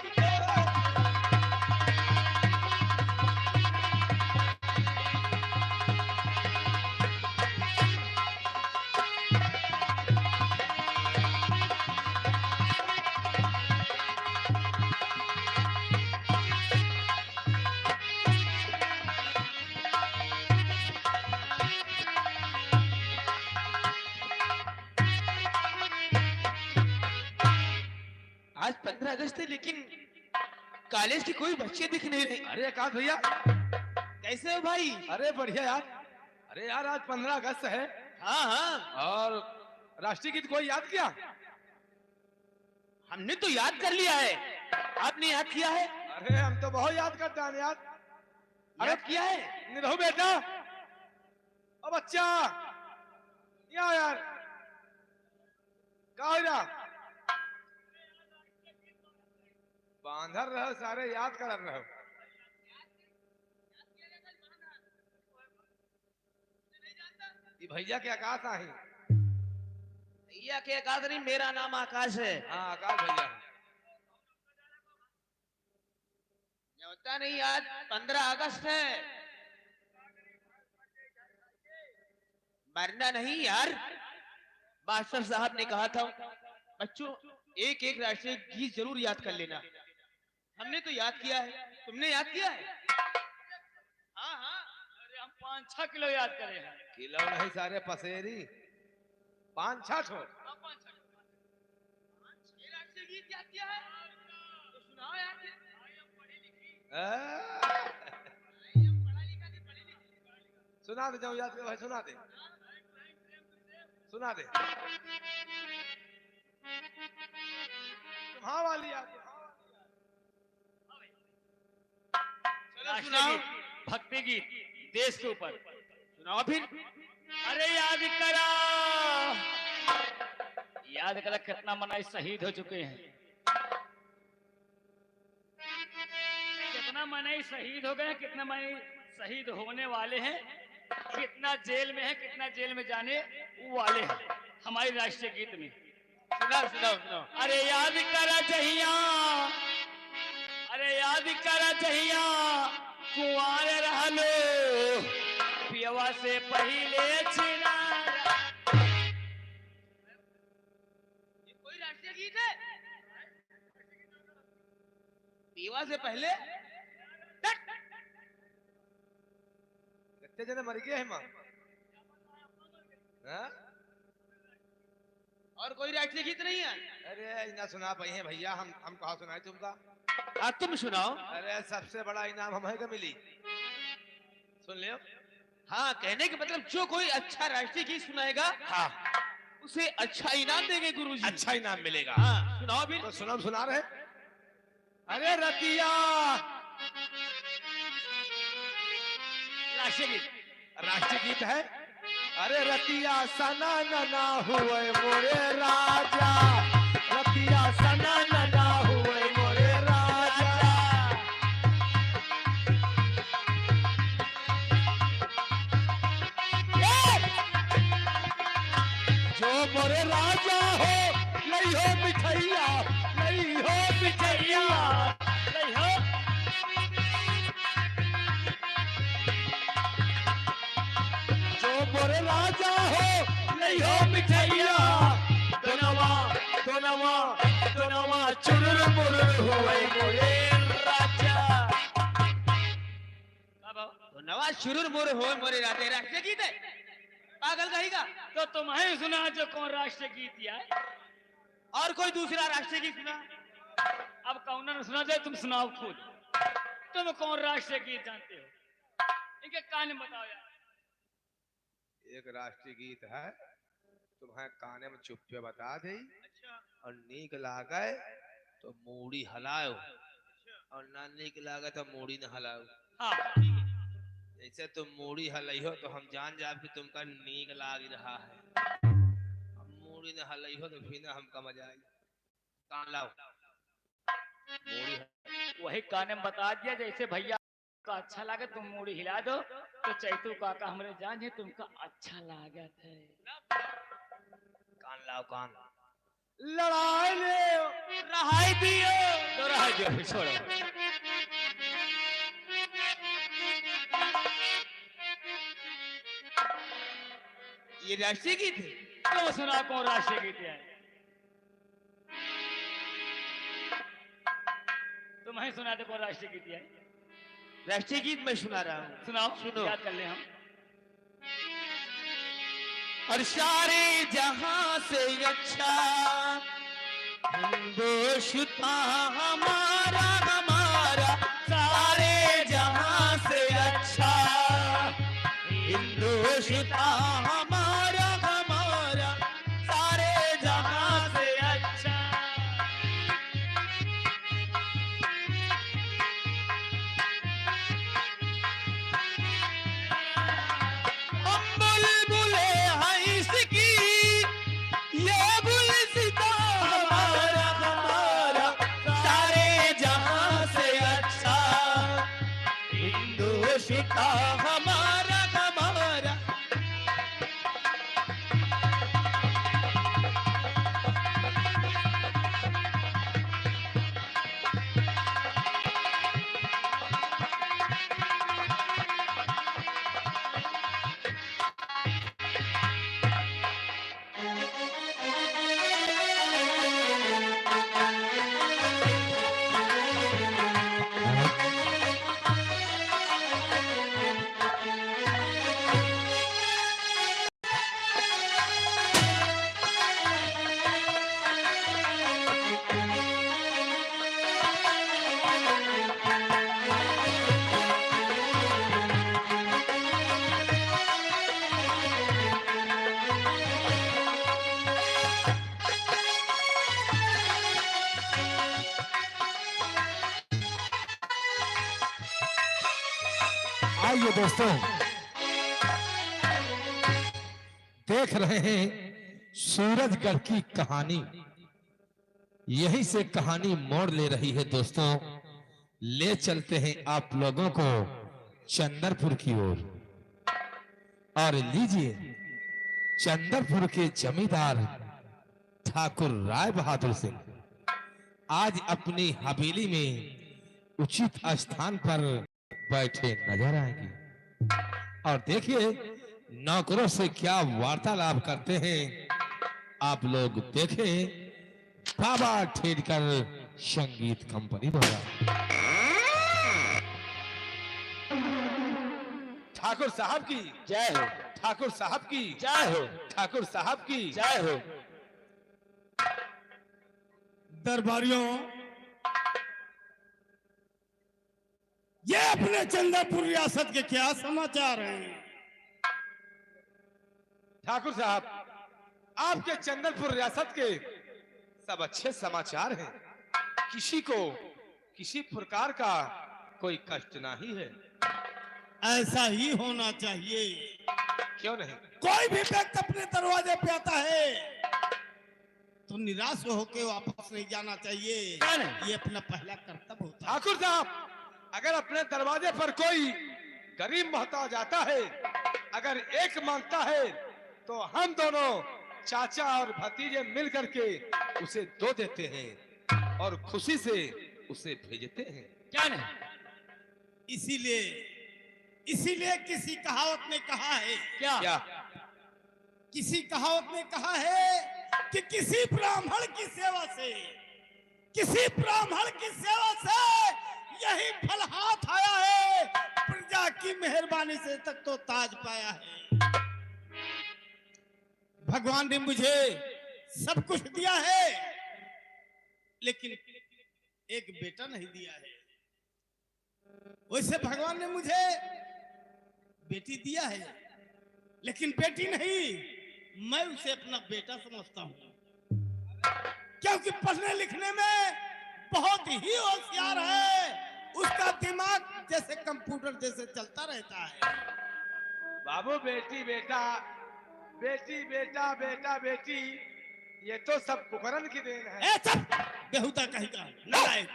आज 15 अगस्त है लेकिन कॉलेज के कोई बच्चे दिख नहीं रहे। अरे आकाश भैया, कैसे हो भाई? अरे बढ़िया यार। अरे यार आज 15 अगस्त है हाँ हाँ, और राष्ट्रीय गीत कोई याद किया? हमने तो याद कर लिया है, आपने याद किया है? अरे हम तो बहुत याद करते हैं यार। याद किया है? निरहु बेटा, ओ बच्चा, या यार का हो रहा? बांधर रहो सारे, याद कर रहो। ये भैया के आकाश आही। भैया के आकाश नहीं, मेरा नाम आकाश है। हाँ आकाश भैया। होता नहीं, आज 15 अगस्त है। मरना नहीं यार, मास्टर साहब ने कहा था बच्चों एक एक राष्ट्रीय गीत जरूर याद कर लेना। हमने तो याद किया है, तुमने याद किया है? हाँ हाँ, अरे हम 5-6 किलो याद करे हैं। किलो नहीं सारे पसेरी, 5-6 ठो। राष्ट्रीय गीत याद किया है तो सुनाओ यार। सुना दे, जाओ याद करो भाई, सुना दे, सुना दे। हाँ वाली याद। चलो सुनाओ। भक्ति गीत देश के ऊपर सुनाओ फिर। अरे याद करा कितना मनाई शहीद हो चुके हैं, कितना मनाई शहीद हो गए, कितना मनाई शहीद होने वाले हैं, कितना जेल में है, कितना जेल में जाने वाले हैं हमारे राष्ट्रीय गीत में। सुनाओ सुनाओ सुनाओ। अरे याद करा जहिया, अरे याद करा जहिया कुंवार रहलो पियवा से पहले छिना। ये कोई राष्ट्रीय गीत है? पीवा से पहले कितने जने मर गए हैं मां? हाँ? और कोई राष्ट्रीय गीत नहीं है? अरे ना सुना पाई है भैया, हम कहा सुनाए तुमका। तुम सुनाओ। अरे सबसे बड़ा इनाम हमें को मिली, सुन लियो। हाँ, कहने के मतलब जो कोई अच्छा राष्ट्रीय गीत सुनाएगा हाँ उसे अच्छा इनाम देंगे गुरुजी। अच्छा इनाम मिलेगा। हाँ सुनाओ फिर। तो सुना रहे। अरे रतिया, राष्ट्रीय गीत, राष्ट्रीय गीत है। अरे रतिया सना ना हुए मोरे राजा, रतिया सना ना हुए मोरे राजा। मोरे राजा हो नहीं हो मिठैया, नहीं हो मिठैया, नहीं हो। जो मोरे राजा हो नहीं हो मिठैया, दोनवा दोनवा दोनवा चुरुर मुरुर होए मोरे राजा। तो नवाज शुरू मोर हो मोरे राधे राष्ट्रीय गीत है, पागल कहेगा। तो तुम्हें सुना जो कौन राष्ट्रीय गीत है? और कोई दूसरा राष्ट्रीय गीत सुना? अब कौन न सुना दे, तुम सुनाओ खुद। तुम कौन राष्ट्रीय गीत जानते हो? इनके कान में बताओ यार। एक राष्ट्रीय गीत है, तुम्हें काने में चुप्पे बता दे। और नीक लागे तो मूड़ी हलाओ, और ना नीक लागे तो मूड़ी न हलाओ। हाँ, जैसे तुम मूड़ी हलई हो तो हम जान जाब कि तुमका नीक लाग रहा है। अब मूड़ी न हलई हो तो फिर ना हमका मजा आई। कान लाओ मूड़ी वही कान में बता दिया। जैसे भैया का अच्छा लगे तुम मूड़ी हिला दो, तो चैतू काका हमरे जान है तुमका अच्छा लागत है। कान लाओ कान। लड़ाई ले रहाई दियो। तो रह जाओ, छोड़ो। ये राष्ट्रीय गीत है। तो सुना कौन राष्ट्रीय गीत है? तुम्हें सुना दे कौन राष्ट्रीय गीत है? राष्ट्रीय गीत मैं सुना रहा हूँ, सुनाओ, सुनो। याद कर ले हम। और सारे जहां से अच्छा हिंदुस्ता हमारा हमारा, सारे जहां से अच्छा हिंदुस्ता हमारा हमारा, सारे जहां से अच्छा। हम बुलबुले हैं इसकी, ये गुलसिता हमारा हमारा, सारे जहां से अच्छा हिंदुस्ता हमारा हमारा। आइए दोस्तों, देख रहे हैं सूरजगढ़ की कहानी। यहीं से कहानी मोड़ ले रही है दोस्तों। ले चलते हैं आप लोगों को चंदरपुर की ओर। और लीजिए, चंदरपुर के जमींदार ठाकुर राय बहादुर सिंह आज अपनी हवेली में उचित स्थान पर बैठे नजर आएंगे। और देखिए नौकरों से क्या वार्तालाप करते हैं, आप लोग देखें। बाबा ठेरकर संगीत कंपनी द्वारा। ठाकुर साहब की जय हो, ठाकुर साहब की जय हो, ठाकुर साहब की जय हो। दरबारियों, ये अपने चंद्रपुर रियासत के क्या समाचार हैं? ठाकुर साहब, आपके चंदनपुर रियासत के सब अच्छे समाचार हैं। किसी को किसी प्रकार का कोई कष्ट नहीं है। ऐसा ही होना चाहिए। क्यों नहीं? कोई भी व्यक्ति अपने दरवाजे पे आता है तो निराश होकर वापस नहीं जाना चाहिए। ये अपना पहला कर्तव्य होता है। ठाकुर साहब, अगर अपने दरवाजे पर कोई गरीब मोहताज आता है, अगर एक मांगता है तो हम दोनों चाचा और भतीजे मिल करके उसे दो देते हैं और खुशी से उसे भेजते हैं। क्या नहीं? इसीलिए इसीलिए किसी कहावत ने कहा है, क्या? किसी कहावत ने कहा है कि किसी ब्राह्मण की सेवा से, किसी ब्राह्मण की सेवा से यही फल हाथ आया है, प्रजा की मेहरबानी से तक तो ताज पाया है। भगवान ने मुझे सब कुछ दिया है, लेकिन एक बेटा नहीं दिया है। वैसे भगवान ने मुझे बेटी दिया है, लेकिन बेटी नहीं, मैं उसे अपना बेटा समझता हूं, क्योंकि पढ़ने लिखने में बहुत ही होशियार है। उसका दिमाग जैसे कंप्यूटर जैसे चलता रहता है। बाबू बेटी बेटा, बेटी बेटा, बेटा बेटी, ये तो सब कुकरन की देन है। ए चुप, बेहुदा कहीं का नालायक।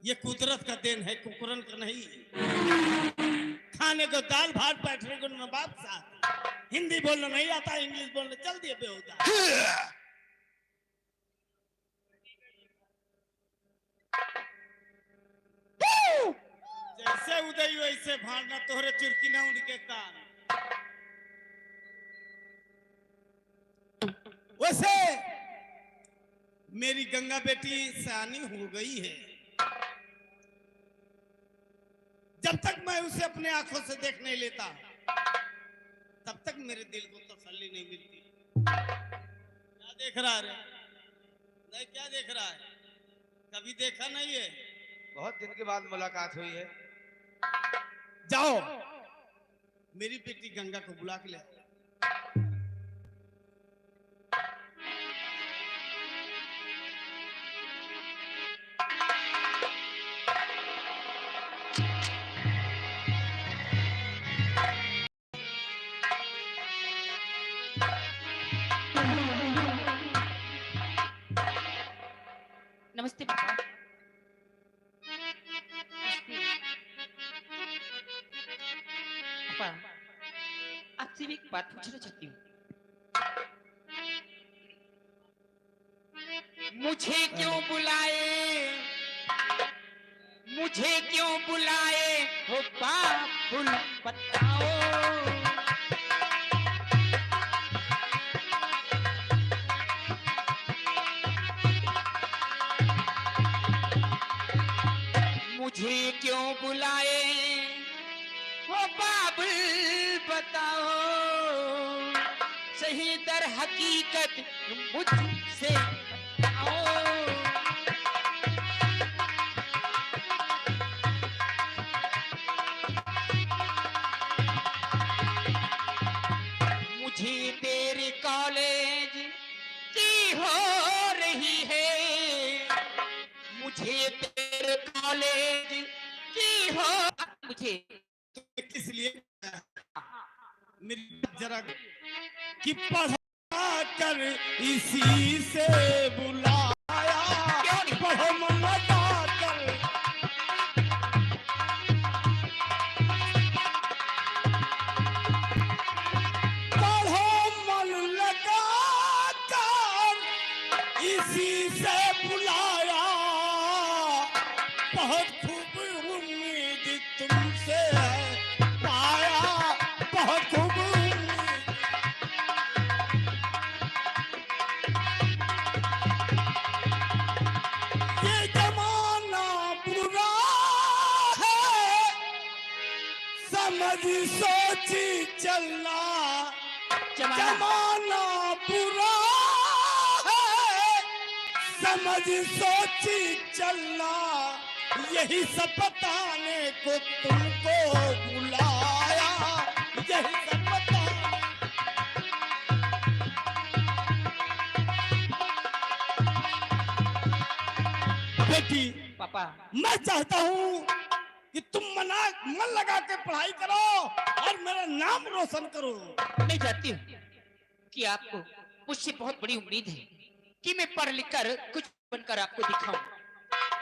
ये कुदरत का देन है, कुकरन का नहीं। खाने को दाल भात, बैठने को नवाब साहब। हिंदी बोलना नहीं आता, इंग्लिश बोलना चल दिए बेहुदा। जैसे उदय वैसे भाड़ना, तोहरे चुरकी ना उनके कान। वैसे मेरी गंगा बेटी सयानी हो गई है। जब तक मैं उसे अपने आंखों से देख नहीं लेता, तब तक मेरे दिल को तसल्ली नहीं मिलती। क्या देख रहा है रे? नहीं, क्या देख रहा है? कभी देखा नहीं है? बहुत दिन के बाद मुलाकात हुई है। जाओ, मेरी बेटी गंगा को बुला के ले आओ। नमस्ते पापा। पापा, आपसे भी एक बात पूछना चाहती हूँ। मुझे क्यों बुलाए, मुझे क्यों बुलाए हो बाबुल, बताओ। मुझे क्यों बुलाए हो बाबुल, बताओ। सही दर हकीकत मुझसे बताओ। मुझे तेरे कॉलेज की हो रही है, मुझे तेरे कॉलेज की हो, मुझे किस लिए मेरी जरा कि पढ़ा कर इसी से बुलाया, पढ़ो मन लगा कर। पढ़ो मन लगा कर इसी से बुलाया, बहुत खूब उम्मीद तुमसे है पाया, बहुत खूब उम्मीद। ये जमाना बुरा है, समझ सोची चलना। जमाना बुरा है, समझ सोची चलना। यही सब बताने को तुमको बुलाया, यही सब बताने। बेटी, पापा, मैं चाहता हूँ कि तुम मन लगा के पढ़ाई करो और मेरा नाम रोशन करो। मैं जानती हूँ कि आपको मुझसे बहुत बड़ी उम्मीद है कि मैं पढ़ लिख कर कुछ बनकर आपको दिखाऊं।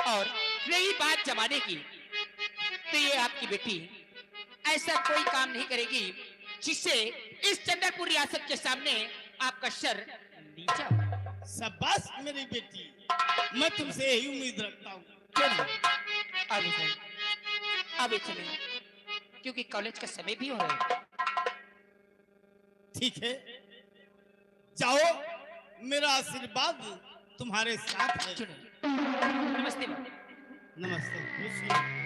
और रही बात जमाने की, तो ये आपकी बेटी ऐसा कोई काम नहीं करेगी जिससे इस चंद्रपुर रियासत के सामने आपका सर नीचा हो। शाबाश मेरी बेटी, मैं तुमसे यही उम्मीद रखता हूँ। चलिए आगे चलिए, आगे चलिए, क्योंकि कॉलेज का समय भी हो रहा है। ठीक है, जाओ, मेरा आशीर्वाद तुम्हारे साथ है। चलिए, नमस्ते बाबू। नमस्ते। खुश रहो।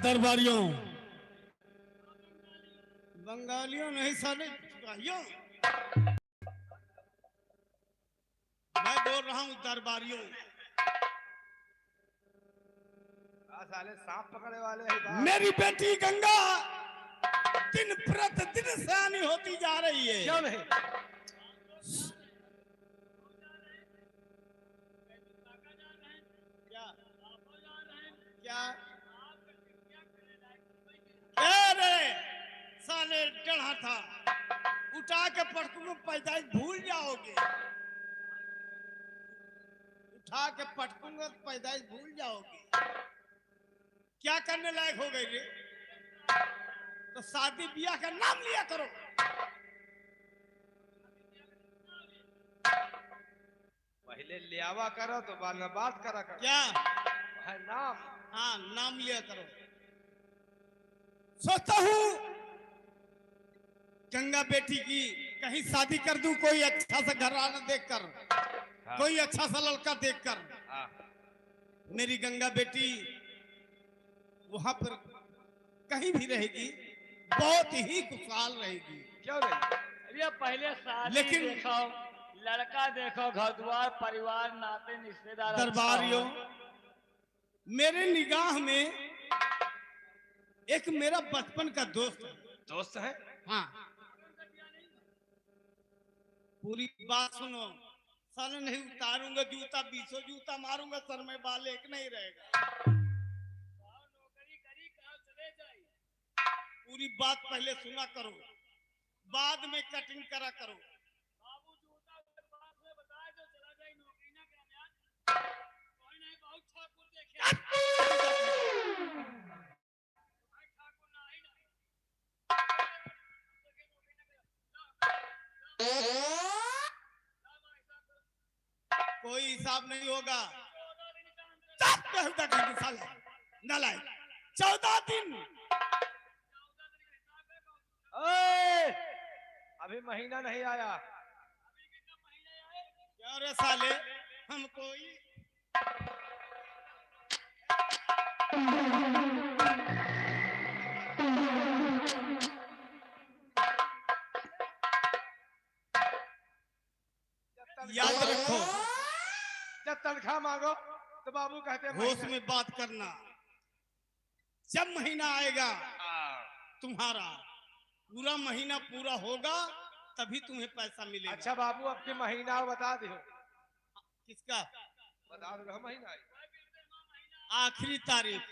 दरबारियों, बंगालियों नहीं साले सिपाहियों, मैं बोल रहा हूँ दरबारियों। साले सांप पकड़ने वाले हैं बाप। मेरी बेटी गंगा दिन प्रतिदिन सयानी होती जा रही है। क्यों नहीं? क्या क्या अरे साले डढ़ा था, उठा के पटकूंगा, पैदाइश भूल जाओगे। उठा के पटकूंगा, पैदाइश भूल जाओगे। क्या करने लायक हो गई रे? तो शादी ब्याह का नाम लिया करो। पहले लियावा करो तो बाद में बात करा करो। क्या है नाम? हाँ, नाम लिया करो। सोचता हूँ गंगा बेटी की कहीं शादी कर दूं, कोई अच्छा सा घराना देखकर, कोई अच्छा सा लड़का देखकर। मेरी गंगा बेटी वहां पर कहीं भी रहेगी, बहुत ही खुशहाल रहेगी। क्यों नहीं? अरे पहले शादी लेकिन- देखो, लड़का देखो, घर द्वार, परिवार, नाते रिश्तेदार। दरबारियों, मेरे निगाह में एक मेरा बचपन का दोस्त है। दोस्त है? हाँ, पूरी बात सुनो। साले नहीं उतारूंगा जूता, 20 जूता मारूंगा, सर में बाल एक नहीं रहेगा। पूरी बात पहले सुना करो, बाद में कटिंग करा करो। कोई हिसाब नहीं होगा। 14 दिन। ओए, अभी महीना नहीं आया। क्या रे साले, हम कोई याद रखो, जब तनख्वाह मांगो तो बाबू कहते हैं होश में बात करना। जब महीना आएगा तुम्हारा, पूरा महीना पूरा होगा, तभी तुम्हें पैसा मिलेगा। अच्छा बाबू, अब के महीना बता दो। किसका? बता दो महीना। आखिरी तारीख।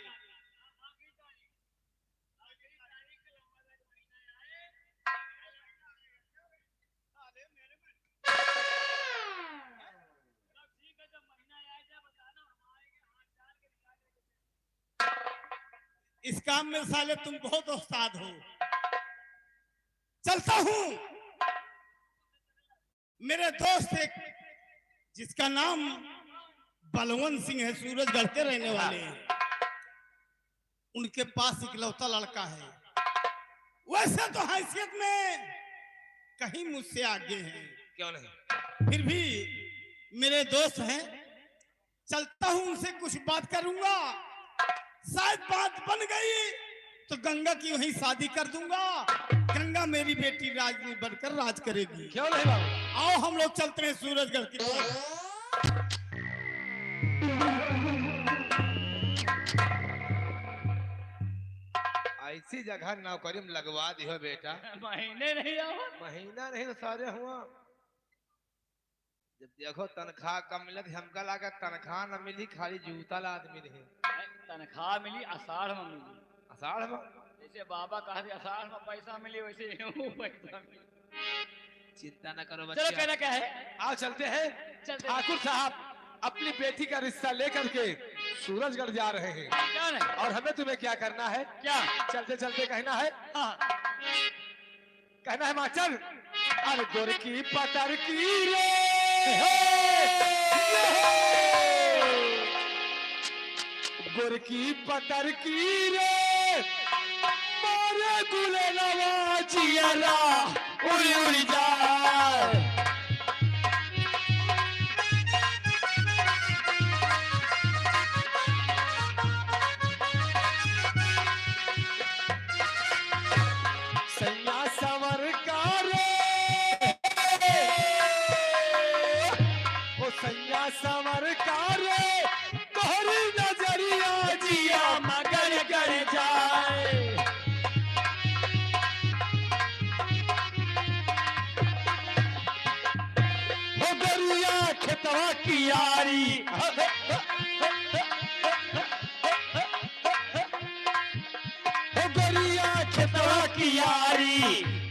इस काम में साले तुम बहुत उस्ताद हो। चलता हूं। मेरे दोस्त एक जिसका नाम बलवंत सिंह है, सूरजगढ़ के रहने वाले हैं, उनके पास इकलौता लड़का है। वैसे तो हैसियत में कहीं मुझसे आगे हैं, क्यों नहीं? फिर भी मेरे दोस्त हैं। चलता हूं, उनसे कुछ बात करूंगा। शायद बात बन गई तो गंगा की वहीं शादी कर दूंगा। गंगा मेरी बेटी राजनी बनकर राज करेगी। क्यों नहीं बाबू? आओ हम लोग चलते हैं सूरजगढ़ की तरफ। ऐसी जगह नौकरी में लगवा दियो बेटा। महीने नहीं आओ। महीना नहीं तो सारे हुआ। जब देखो तनख्वाह कम मिलत, हमका लगा तनख्वाह न मिली, खाली जूता ला आदमी रहे। तनख्वाह मिली आषाढ़ में मिली। आषाढ़ में? जैसे बाबा कहा थे आषाढ़ में पैसा मिली, वैसे यूं पैसा मिली। चिंता न करो चलो, बच्चा। कहना क्या है? आओ चलते हैं। चलते हैं। ठाकुर साहब अपनी बेटी का रिश्ता लेकर के सूरजगढ़ जा रहे हैं क्या नहीं और हमें तुम्हें क्या करना है? क्या चलते चलते कहना है, हाँ कहना है मास्टर, अरे गोर की पतर की रे गोर की पतर की रे मारे गुले नवाजियाला उड़ी उड़ी जाए। सैया सवर रे ओ सैया सवर रे तोहरी नजरिया जिया मगर कर जाए। ओ गरिया खेतवा की यारी गरिया खेतवा की यारी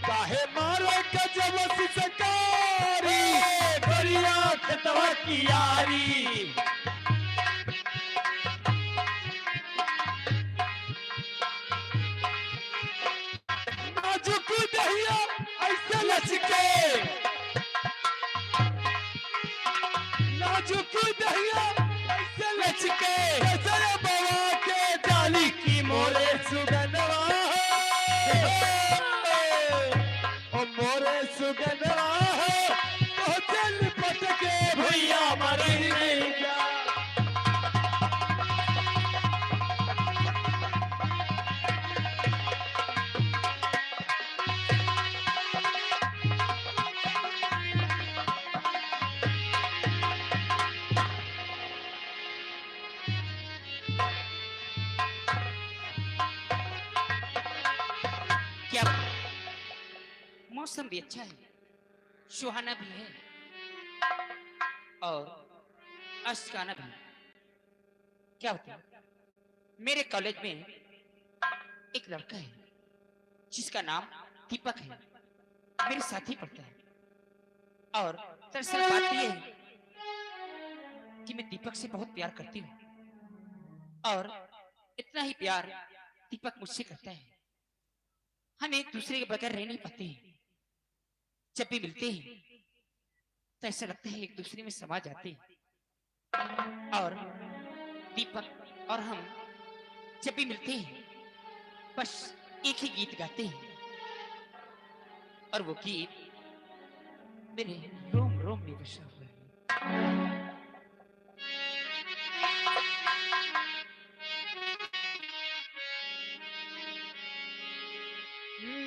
काहे मारे गजब सिसकारी गरिया खेतवा की यारी। नाजुक दहिया ऐसे लचके नाजुक दहिया ऐसे लचके जैसे बाबा के डाली की मोरे सुगनवा ओ मोरे सुगनवा तो चल पटके भैया मरी नहीं जा। क्या मौसम भी अच्छा है, सुहाना भी है और अश्काना भी। क्या होता है, मेरे कॉलेज में एक लड़का है जिसका नाम दीपक है, मेरे साथ ही पढ़ता है। और दरअसल बात यह है कि मैं दीपक से बहुत प्यार करती हूँ और इतना ही प्यार दीपक मुझसे करता है। हम एक दूसरे के बगैर रह नहीं पाते हैं। जब भी मिलते हैं तो ऐसा लगता है एक दूसरे में समा जाते हैं। और दीपक और हम जब भी मिलते हैं बस एक ही गीत गाते हैं और वो गीत मेरे रोम रोम में बसा हुआ है।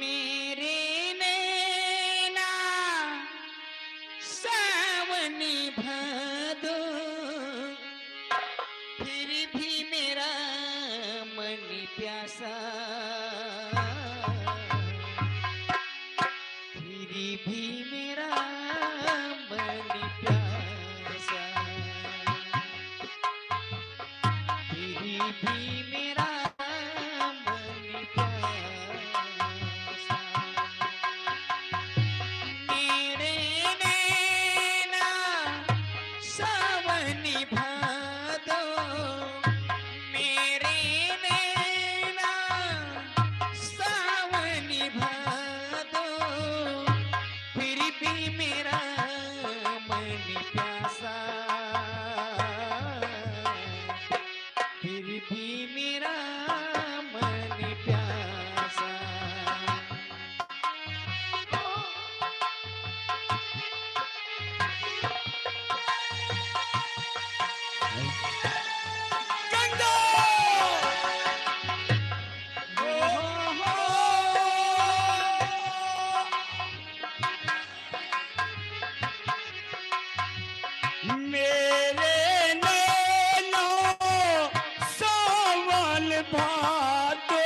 मेरे नैना सावनी भादो फिर भी मेरा मन प्यासा फिर भी मेरा मन प्यासा फिर भी मेरा मन प्यासा। मेरे नैना सावनी भादो मेरे नैना सावनी भादो फिर भी मेरा मन प्यासा फिर भी मेरा मन प्यासा। गंगा मेरे नैनो सावन भादो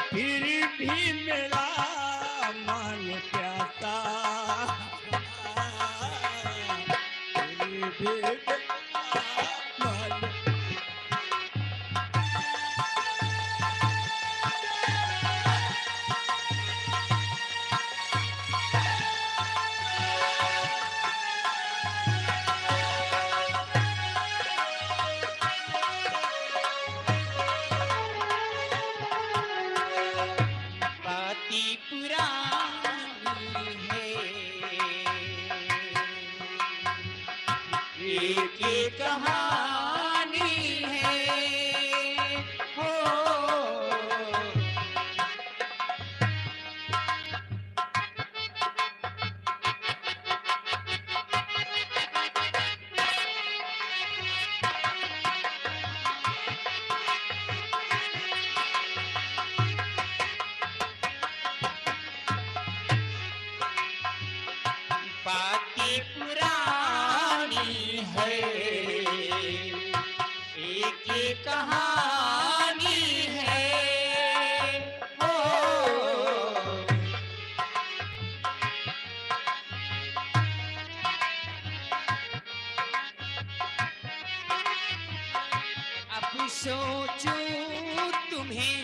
फिर भी मेरा मन प्यासा फिर भी मेरा मन एक ही कहानी है हो। बातें पुरानी है, एक ही कहानी है हो। अब सोचूं तुम्हें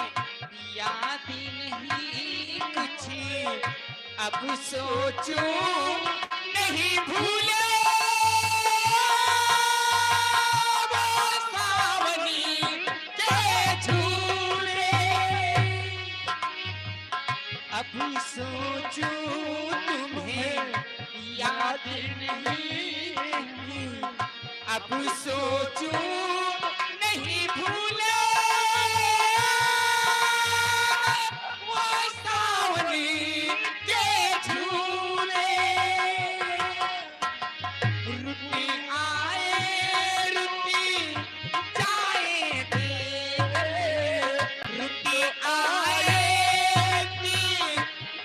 याद नहीं कुछ, अब सोचूं नहीं भूले वो सावनी के झूले। अब सोचूं तुम्हें याद नहीं, अब सोचूं नहीं भूले वो सावनी के झूले। रुती आए रुती जाए देख, रुती आए रुती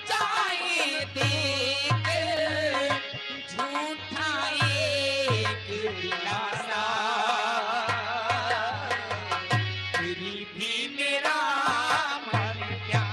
जाए देख, झूठा एक दिलासा फिर भी मेरा मन प्यार।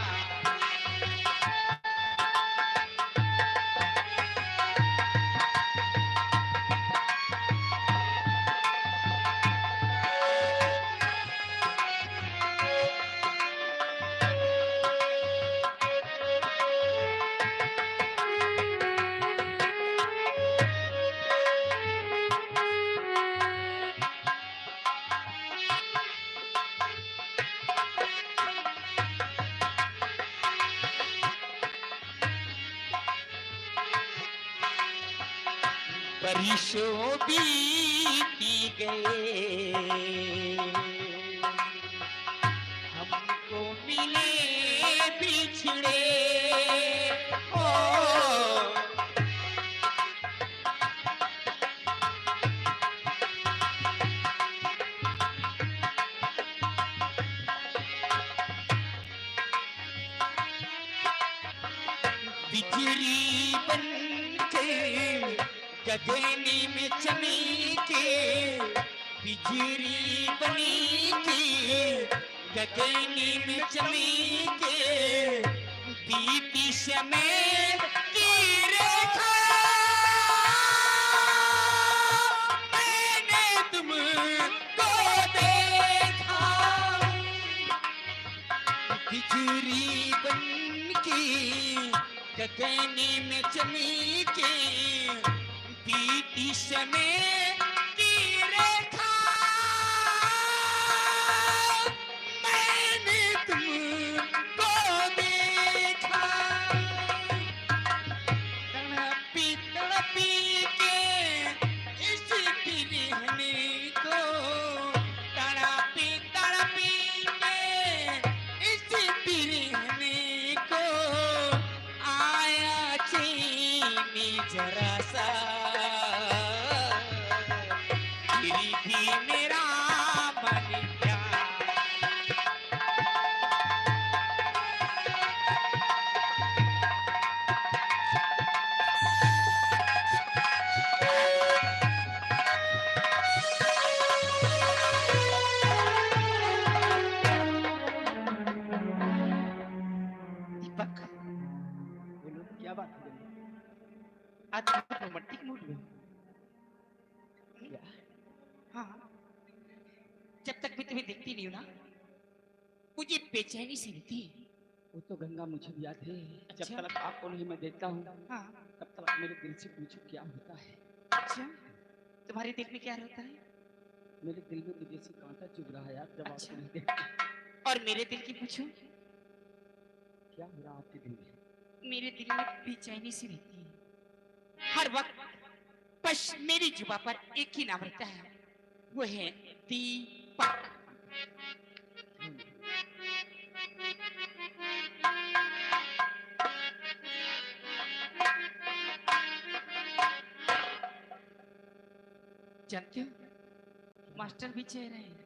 बरिशों बीती गए, हमको मिले बिछड़े ओ। बिजली बन के गगनी में चमके, बिजली बनी के गगनी में चमके, बीती समय की रेखा मैंने तुमको देखा। बिजली बन के गगनी में चमके, बीती समय की रेखा मैंने तुमको देखा। तड़पी तड़पी के इस बिरहनी को, तड़पी तड़पी के इस बिरहनी को, आया चैनी जरा सा फिर भी मेरा मन प्यार। दीपक, बोलो क्या बात है? आज रोमांटिक मूड में हाँ, जब तक मैं तुम्हें देखती नहीं हूँ ना, मुझे बेचैनी सी रहती है। वो तो गंगा मुझे भी याद है। अच्छा। जब तक आपको नहीं मैं देखता हूँ हाँ, तब तक मेरे दिल से पूछो क्या होता है। अच्छा, तुम्हारे दिल में क्या होता है? मेरे दिल में तो जैसे कांटा चुभ रहा है यार, जब अच्छा। आपको नहीं देखता। और मेरे दिल की पूछूं, क्या हो रहा आपके दिल में? मेरे दिल में बेचैनी सी रहती है। हर वक्त बस मेरी जुबा पर एक ही नाम रहता है, वो है दीपक। जानते हो मास्टर भी चेहरे हैं।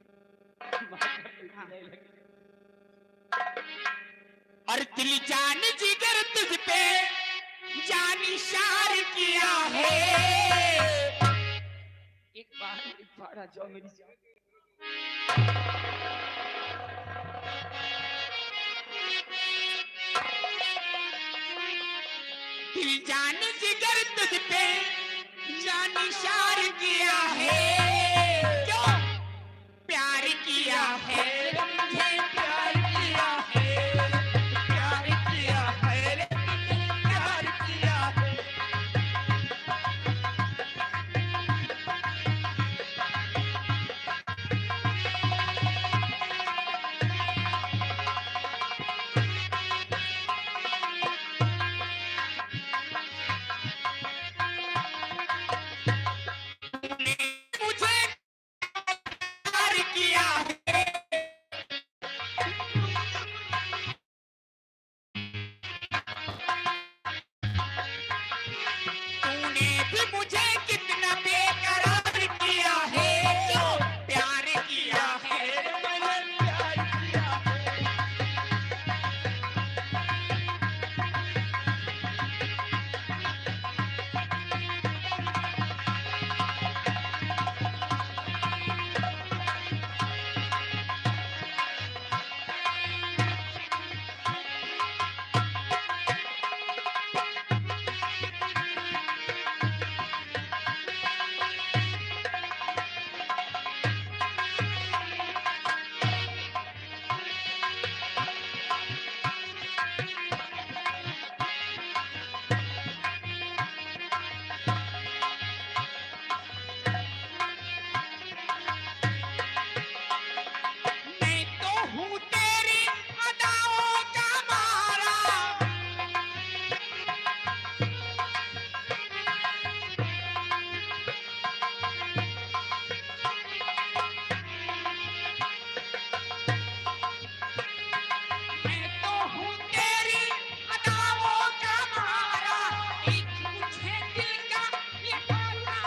और दिल जान जिगर तुझ पे जान इशार किया है। एक बार आ जाओ मेरी जान। दिल जान जिगर तुझ पे जान इशार किया है। क्यों प्यार किया है, मुझे प्यार किया है, प्यार किया है, प्यार किया है। मुझे प्यार किया है। तूने भी मुझे कितना बेकरार किया है। क्यों प्यार किया है, मैंने प्यार किया है। मैं तो हूँ तेरी अदाओं का मारा। मैं तो हूँ तेरी अदाओं का मारा। एक मुझे दिल का ये पाला।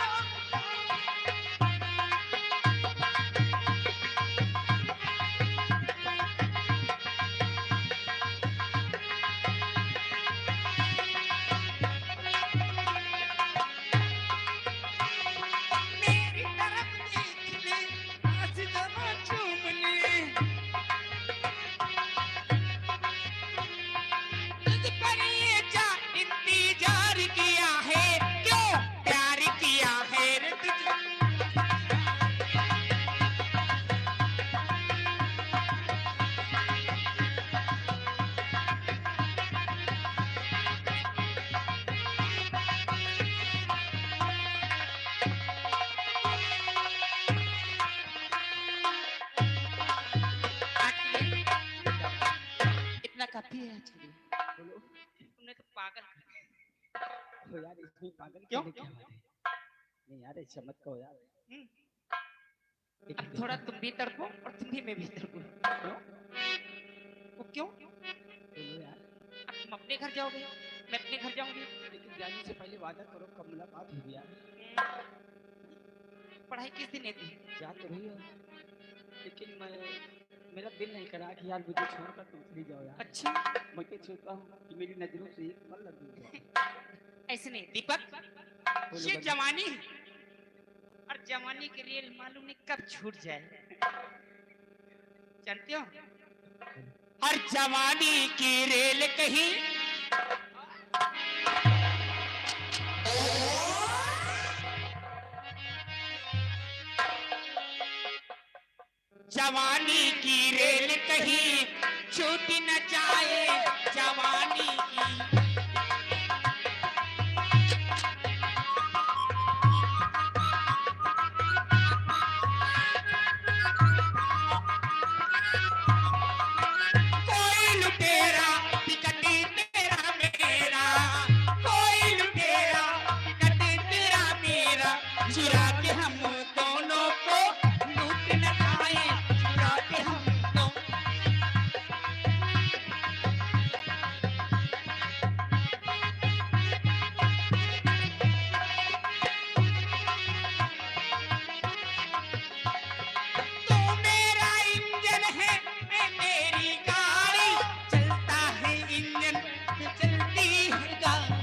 मेरी तरफ देख ले, आज जरा चूम ले। तुझ पर ये जा इंतजार किया है। क्यों प्यार किया है रे तुझे। इतना काफी है आज के लिए। बोलो तुमने तो पागल कर दिया। तो यार इसमें पागल क्यों? करने क्या बात है? नहीं यार ऐसा मत कहो यार। अब थोड़ा तुम भी तड़पो और तुम भी मैं भी तड़पू। वो क्यों? बोलो यार। अब तुम अपने घर जाओगे, मैं अपने घर जाऊंगी। लेकिन जाने से पहले वादा करो कब मुलाकात होगी यार। पढ़ाई किस दिन है थी? जा तो रही हो लेकिन मैं मेरा दिल नहीं करा कि यार मुझे छोड़कर तुम चली जाओ यार। अच्छा मैं क्या सोचता हूँ कि मेरी नजरों से एक पल लग जाए। ऐसे नहीं दीपक, ये जवानी है और जवानी के रेल मालूम नहीं कब छूट जाए। जानते हो हर जवानी की रेल कहीं जवानी की रेल कहीं छूट न जाए। जवानी की कोई लुटेरा टिकट तेरा मेरा, कोई लुटेरा टिकट तेरा मेरा। चुरा के हम दोनों को लूट न खाए, चुरा के हम दोनों। तू मेरा इंजन है, मैं तेरी गाड़ी, चलता है इंजन तो चलती है गाड़ी।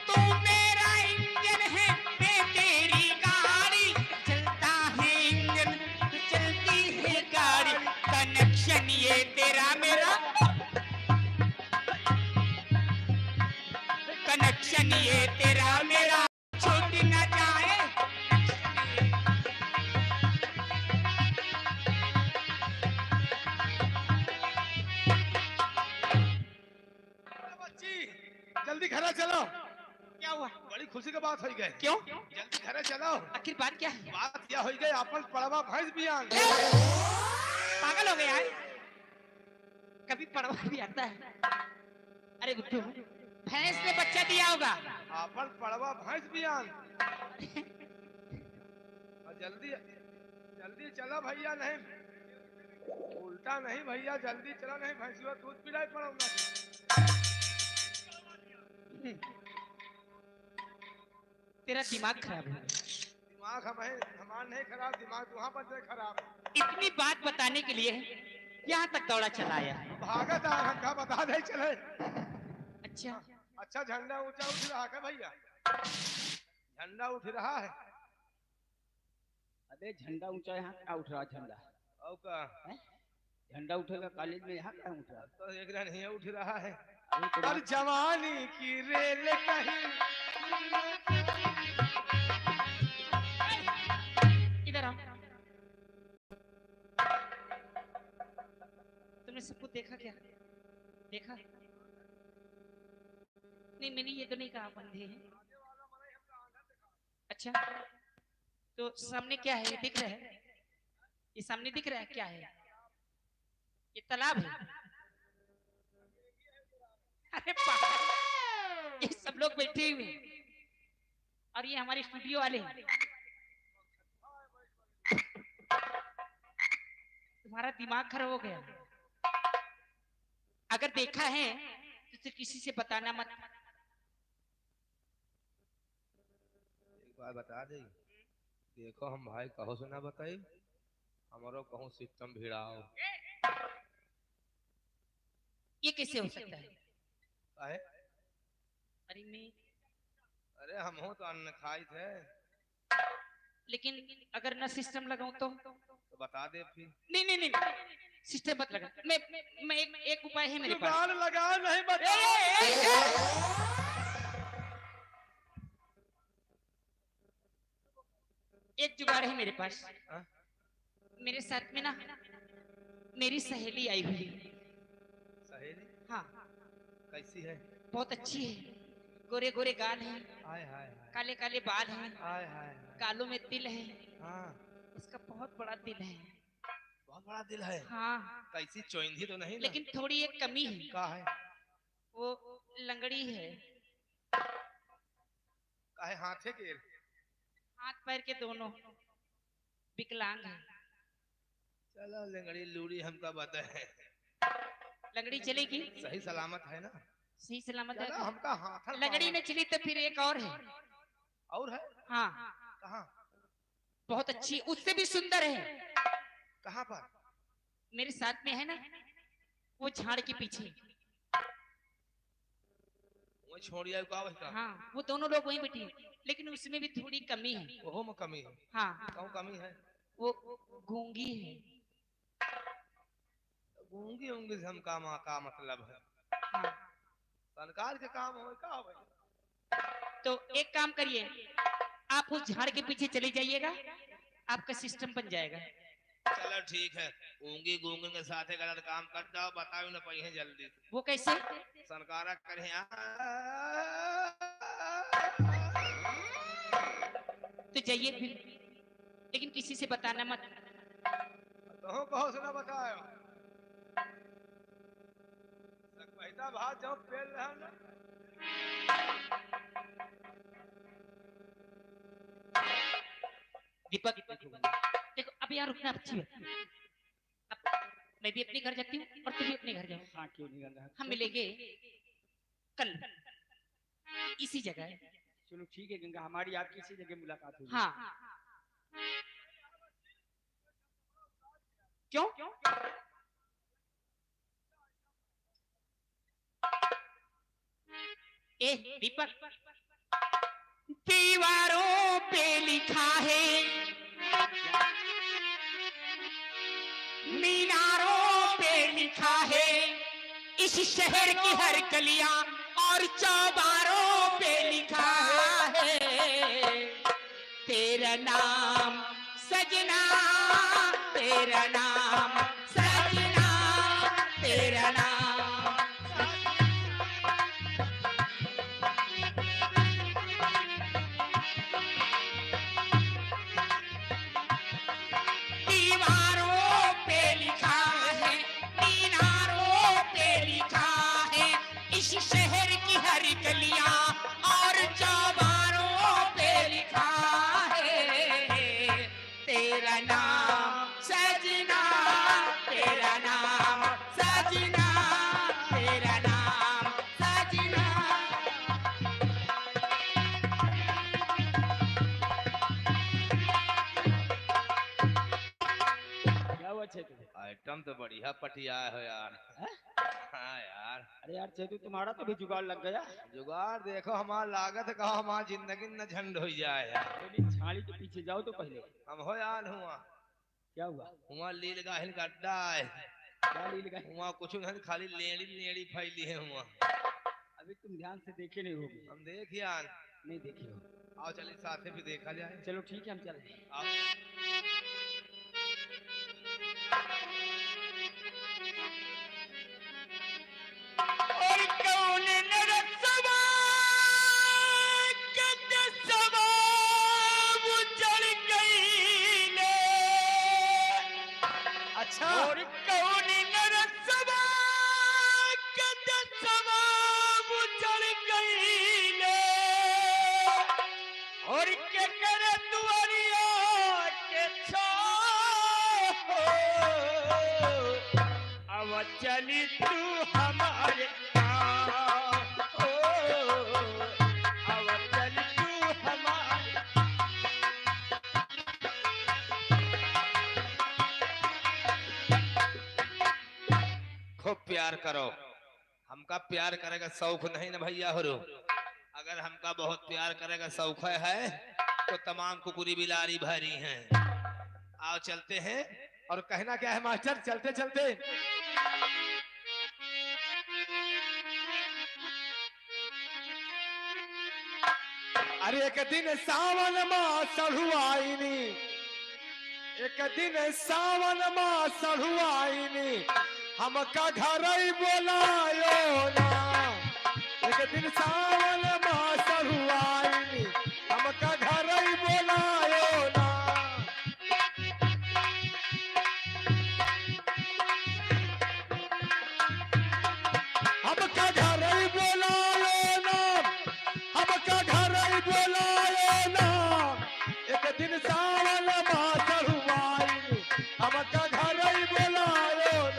तू मेरा इंजन है, मैं तेरी गाड़ी, चलता है इंजन तो चलती है गाड़ी। कनेक्शन ये तेरा मेरा, कनेक्शन ये तेरा मेरा छूट न जाए। बच्ची जल्दी घरे चलो। क्या हुआ? बड़ी खुशी की बात हो गई। क्यों? जल्दी घरे चलो। आखिर बात क्या है? बात यह हो गई अपन पड़वा भैंस बियान। पागल हो गए यार, कभी पड़वा भी आता है? अरे बुद्धू, भैंस ने बच्चा दिया होगा। अपन पड़वा भैंस बियान। और जल्दी जल्दी चलो भैया, नहीं उल्टा नहीं भैया, जल्दी चलो नहीं भैंसियों दूध पिलाई पड़ोगा। तेरा दिमाग खराब है। दिमाग हमारा नहीं खराब, दिमाग वहाँ पर से खराब। इतनी बात बताने के लिए यहाँ तक दौड़ा चलाया। भागत आ रखा, बता दे चले। अच्छा, अच्छा झंडा ऊंचा उठ रहा है भैया, झंडा उठ रहा है। अरे झंडा ऊंचा यहाँ क्या उठ रहा? झंडा और का झंडा उठेगा कॉलेज में, यहाँ क्या उठ रहा? तो एक नहीं उठ रहा है। अरे तो और जवानी की रेल कहीं। इधर आओ। तुमने सबको देखा क्या? देखा नहीं, मैंने ये तो नहीं कहा बंधे हैं। अच्छा, तो सामने क्या है? ये दिख रहा है? ये सामने दिख रहा है क्या है? ये तालाब है। अरे ये सब लोग बैठे हुए हैं और ये हमारे स्टूडियो वाले हैं। तुम्हारा दिमाग खराब हो गया। अगर देखा है तो सिर्फ किसी से बताना मत। एक बात बता दे, देखो हम भाई कहो से ना बताई, हमारो कहूँ सिस्टम भिड़ाओ। ये कैसे हो सकता है? काहे? अरे मैं, अरे हम हो तो अन्न खाई थे। लेकिन अगर ना सिस्टम लगाऊं तो बता दे फिर। नहीं नहीं नहीं, सिस्टम मत लगा। मैं एक उपाय है मेरे पास। जुगाड़ लगा नहीं बता। एक जुगाड़ है मेरे पास। हाँ? मेरे साथ में ना मेरी सहेली आई हुई है। सहेली? हाँ, कैसी है? बहुत अच्छी है। गोरे गोरे गाल हैं, हाय हाय हाय काले काले बाल हैं, हाय हाय। गालों में तिल है। हाँ, उसका बहुत बड़ा दिल है। बहुत बड़ा दिल है। हाँ, कैसी चोइंधी तो नहीं ना? लेकिन थोड़ी एक कमी है। का है? वो लंगड़ी है। काहे हाथे के? हाथ पैर के दोनों विकलांग है। चलो लंगड़ी लूड़ी हमका बता है। लंगड़ी चलेगी? सही सलामत है ना? सही सलामत है। चलो हमका हाथ लंगड़ी ने चली तो फिर एक और है। और है? हाँ, कहाँ? बहुत अच्छी, उससे भी सुंदर है। कहाँ पर? मेरे साथ में है ना, वो झाड़ के पीछे। वो छोड़िया का वही। हाँ, वो दोनों लोग वहीं बैठे हैं, लेकिन उसमें भी थोड़ी कमी है। ओहो में कमी है। हाँ, कहूँ कमी है? वो गूंगी है। गूंगी होंगी से हम का मतलब है? हाँ, सरकार के काम हो का हो? तो एक काम करिए, आप उस झाड़ के पीछे चले जाइएगा, आपका सिस्टम बन जाएगा। चलो ठीक है, गूंगी गूंगी के साथ गलत काम कर जाओ, बताओ ना पहिए जल्दी से। वो कैसे? सरकार करे तो जाइए फिर, लेकिन किसी से बताना मत। तो कहो सुना बतायो पैदा भात जो पेल रहा ना दीपक देखो अब यहाँ रुकना अच्छी बात। अब मैं भी अपने घर जाती हूँ और तू भी अपने घर जाओ। हाँ क्यों नहीं करना। हम मिलेंगे कल इसी जगह। चलो ठीक है गंगा, हमारी आपकी इसी जगह मुलाकात होगी। हाँ क्यों? ए दीपक, दीवारों पे लिखा है, मीनारों पे लिखा है, इस शहर की हर गलियां और चौबारों पे लिखा है तेरा नाम सजना, तेरा नाम सजना, तेरा नाम। दीवारों पे लिखा है, मीनारों पे लिखा है, इस शहर की हर गलियां और चौबारों पे लिखा है तेरा नाम सजना, तेरा नाम सजना, तेरा नाम सजना। क्या हुआ चेतू? आइटम तो बढ़िया पटिया है यार। हाँ यार, अरे यार चेतू तुम्हारा तो भी जुगाड़ लग गया। जुगाड़ देखो हमारा लागत कहा हमारा जिंदगी न झंड हो जाए यार। थोड़ी छाड़ी के पीछे जाओ तो पहले। हम हो यार हुआ क्या हुआ? हुआ लील गाहिल गड्ढा है, क्या लील गए? हुआ कुछ नहीं खाली लेड़ी लेड़ी फैली है हुआ। अभी तुम ध्यान से देखे नहीं होगे। हम देख यार, नहीं देखे हो। आओ चलिए साथ में भी देखा जाए। चलो ठीक है हम चल रहे हैं। आओ। और कौन नरसवा कद सवाब चढ़ गई ले। अच्छा और कौन नरसवा कद सवाब चढ़ गई ले। और के करे दुआरिया के छो अब चली तू हमारे गाँव, ओ, अब चली तू हमारे। खूब प्यार करो, हमका प्यार करेगा शौक नहीं ना भैया हो। अगर हमका बहुत प्यार करेगा शौक है तो तमाम कुकुरी बिलारी भरी हैं। आओ चलते हैं। और कहना क्या है मास्टर चलते चलते अरे एक दिन सावन माँ सढ़ुआईनी, एक दिन सावन माँ सढ़ुआईनी, हमका घर ही बोलायो ना। एक दिन सावन माँ सढ़ुआईनी, हमका घर ही बोलायो ना। हमका घर ही बोलायो ना, हमका घर ही बोलायो ना। एक दिन सावन माँ सढ़ुआईनी, हमका घर ही बोलायो ना।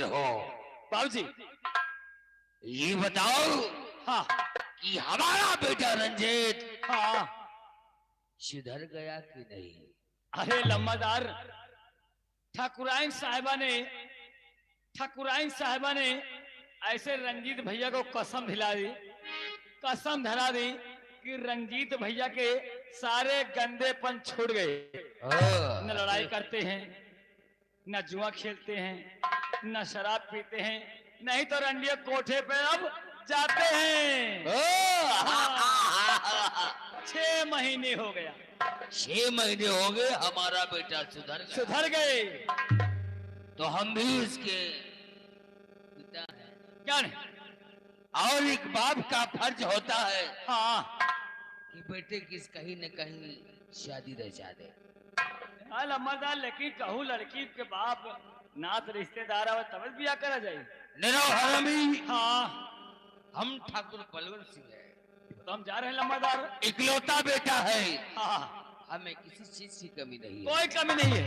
हो बाबूजी। ये बताओ हाँ कि हमारा बेटा रंजीत हाँ। सुधर गया कि नहीं? अरे लम्बादार, ठाकुराइन साहिबा ने ऐसे रंजीत भैया को कसम दिला दी, कसम धरा दी कि रंजीत भैया के सारे गंदेपन छूट गए। न लड़ाई करते हैं, न जुआ खेलते हैं, न शराब पीते हैं, नहीं तो रंडिया कोठे पे अब जाते हैं। 6 महीने हो गया। 6 महीने हो गए, हमारा बेटा सुधर गए। तो हम भी इसके पिता हैं। क्या नहीं? और एक बाप का फर्ज होता है हाँ, कि बेटे किस कहीं न कहीं शादी रचा दे। लम्बादार, लेकिन कहूँ लड़की के बाप नात रिश्तेदार और तब बिया करा जाए। हरामी, हाँ, हम ठाकुर बलवंत सिंह है, तो हम जा रहे हैं लम्बादार। इकलौता बेटा है, हाँ, हमें किसी चीज की कमी नहीं है। कोई कमी नहीं है।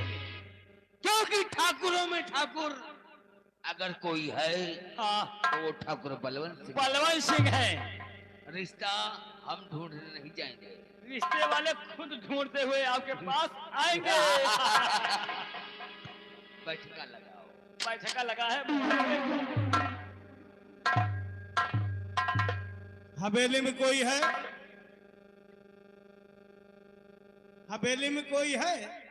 क्योंकि ठाकुरों में ठाकुर अगर कोई है, हाँ, तो वो ठाकुर बलवंत सिंह। बलवंत सिंह है। रिश्ता हम ढूंढने नहीं जाएंगे, रिश्ते वाले खुद ढूंढते हुए आपके पास आएंगे। बैठका लगाओ। बैठका लगा है। हवेली में कोई है? हवेली में कोई है?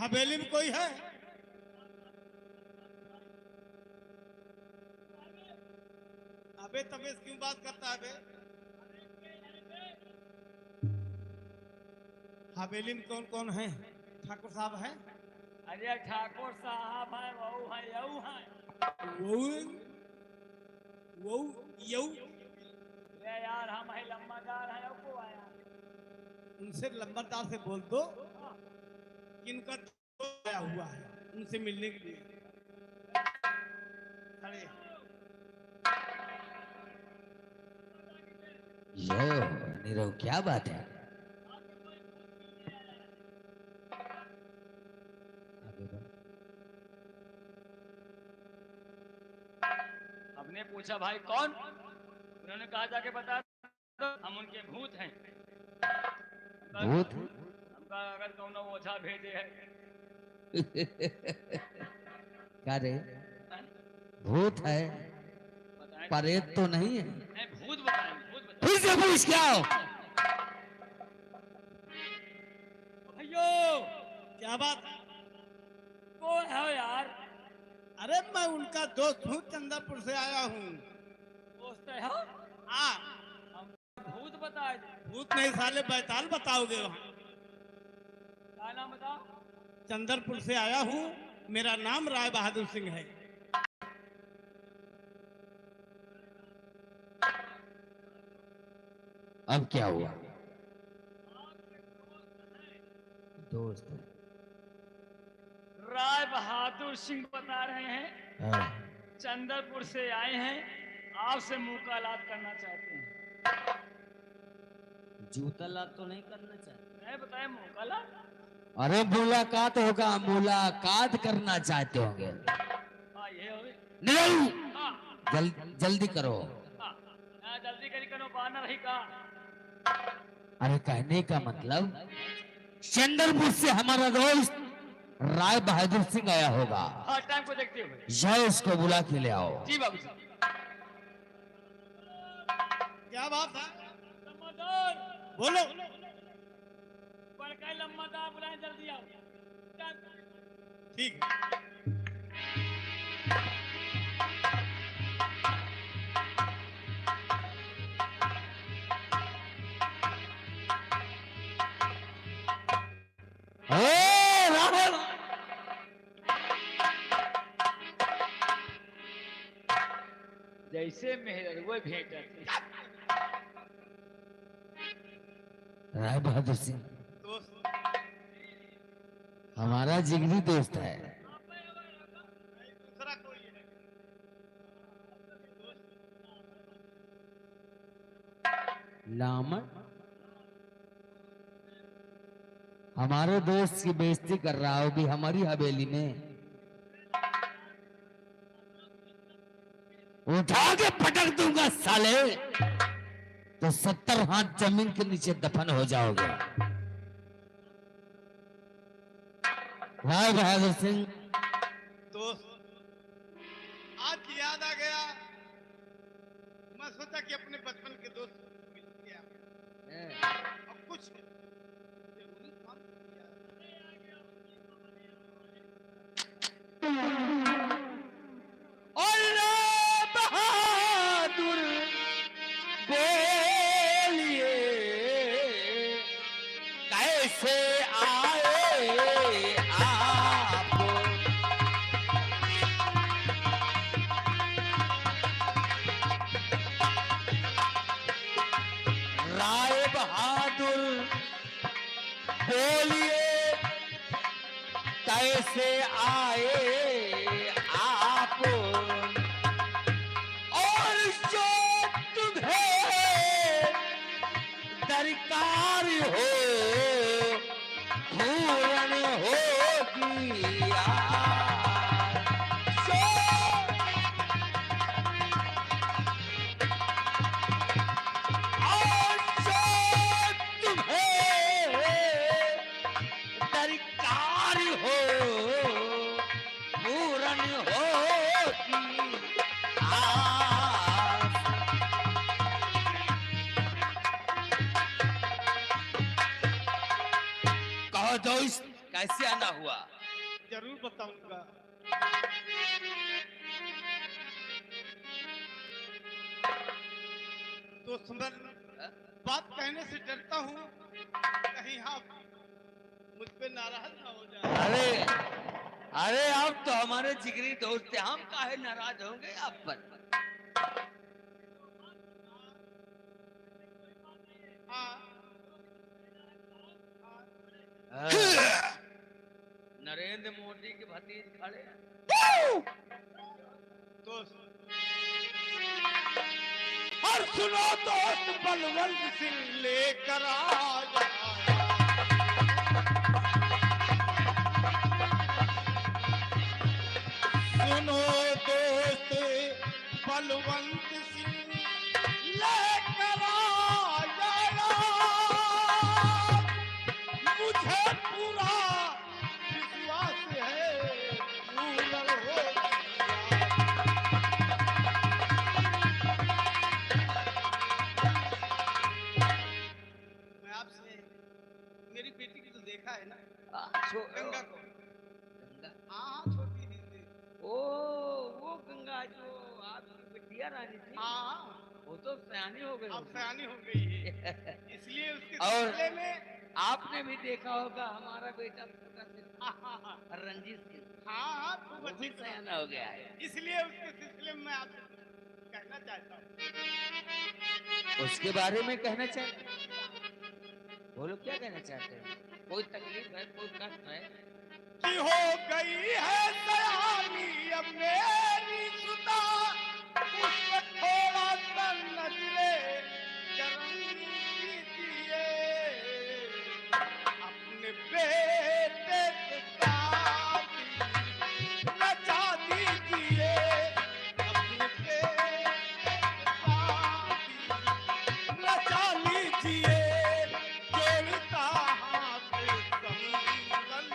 हवेली में कोई है? अबे तबेस क्यों बात करता है बे? हवेली में कौन कौन है? ठाकुर साहब है? अरे ठाकुर साहब है, वो है, यऊ है। वो यऊ अरे यार, हम है लम्बादार है, को आया। उनसे लंबरदार से बोल दो कि इनका दोस्त आया हुआ है उनसे मिलने के लिए। अरे यो नीरव, क्या बात है? हमने पूछा भाई कौन? उन्होंने कहा जाके बता दो, हम उनके भूत हैं। भूत? हमका अगर कौन ओझा भेजे है। क्या रे, भूत है? बताएं। परेत तो नहीं है? नहीं, भूत बताएं, भूत बताएं। फिर से पूछ क्या हो? भैयो, क्या बात? कौन है यार? अरे मैं उनका दोस्त हूँ, चंद्रपुर से आया हूँ। दोस्त है? हम भूत बताए। भूत नहीं साले, बैताल बताओगे वहाँ। क्या नाम बताओ? चंद्रपुर से आया हूँ, मेरा नाम राय बहादुर सिंह है। अब क्या हुआ? दोस्त राय बहादुर सिंह बता रहे हैं, हाँ। चंद्रपुर से आए हैं, आपसे मुलाकात करना चाहते हैं। जूता लात तो नहीं करना चाहते? नहीं बताए, मुलाकात। अरे मुलाकात होगा, मुलाकात करना चाहते होंगे। हाँ, ये हो गई। नहीं, हाँ, जल्दी करो। हाँ, जल्दी करी करो, बाना रही का। अरे कहने का मतलब, चंद्रपुर से हमारा दोस्त राय बहादुर सिंह आया होगा। हाँ, टाइम को देखते हुए। जाओ, उसको बुला के ले आओ। जी बाबू जी। क्या बात है? लम्बादार, बोलो। बड़का लम्बादार बुलाए, जल्दी आओ। ठीक है। जैसे मेहरगो भेंट। राय बहादुर सिंह दोस्त हमारा जिगरी दोस्त है। दूसरा कोई है? लामन हमारे दोस्त की बेइज्जती कर रहा हो भी हमारी हवेली में। उठा के पटक दूंगा साले, तो 70 हाथ जमीन के नीचे दफन हो जाओगे। राय बहादुर सिंह। दोस्त, आज याद आ गया, मैं सोचा कि अपने बचपन के दोस्त मिल गया अब कुछ जरूरी काम और राय बहादुर बोलिए कैसे आए आप। राय बहादुर बोलिए कैसे आए आप, और जो तुम्हें दरकार हो पूर्ण होगी आज। और जो तुम्हें दरकार हो पूर्ण होगी आज। कहो दोस्त कैसे आना हुआ? जरूर बताऊंगा। तो सुंदर, बात कहने से डरता हूँ कहीं आप मुझ पे नाराज ना हो जाए। अरे आप तो हमारे जिगरी दोस्त हैं, हम काहे नाराज होंगे आप पर? हाँ, नरेंद्र मोदी के भतीज खड़े हैं। दोस्त, और सुनो दोस्त, बलवंत सिंह लेकर आया। सुनो दोस्त, बलवंत सिंह लेकर आया। मुझे पूरा विश्वास है पूर्ण होगा। मैं आपसे मेरी बेटी की तो देखा है ना, गंगा को। हाँ, छोटी सी। वो गंगा जो आपकी बिटिया रानी थी, हाँ, वो तो सयानी हो गई। अब सयानी हो गई है, इसलिए उसके और सिलसिले में आपने भी देखा होगा हमारा बेटा छोटा सिंह रंजीत सिंह, हाँ, वो भी सयाना हो गया है। इसलिए उसके सिलसिले में मैं आपसे कहना चाहता हूँ। उसके बारे में कहना चाहते हैं? बोलो क्या कहना चाहते हैं? कोई तकलीफ है, कोई कष्ट है? कि हो गई है सयानी अब मेरी सुता, उसको थोड़ा सा नजरे करम कीजिए। अपने बेटे के साथ नचा दीजिए। अपने बेटे के साथ नचा लीजिए। जोड़ता हाथ संगल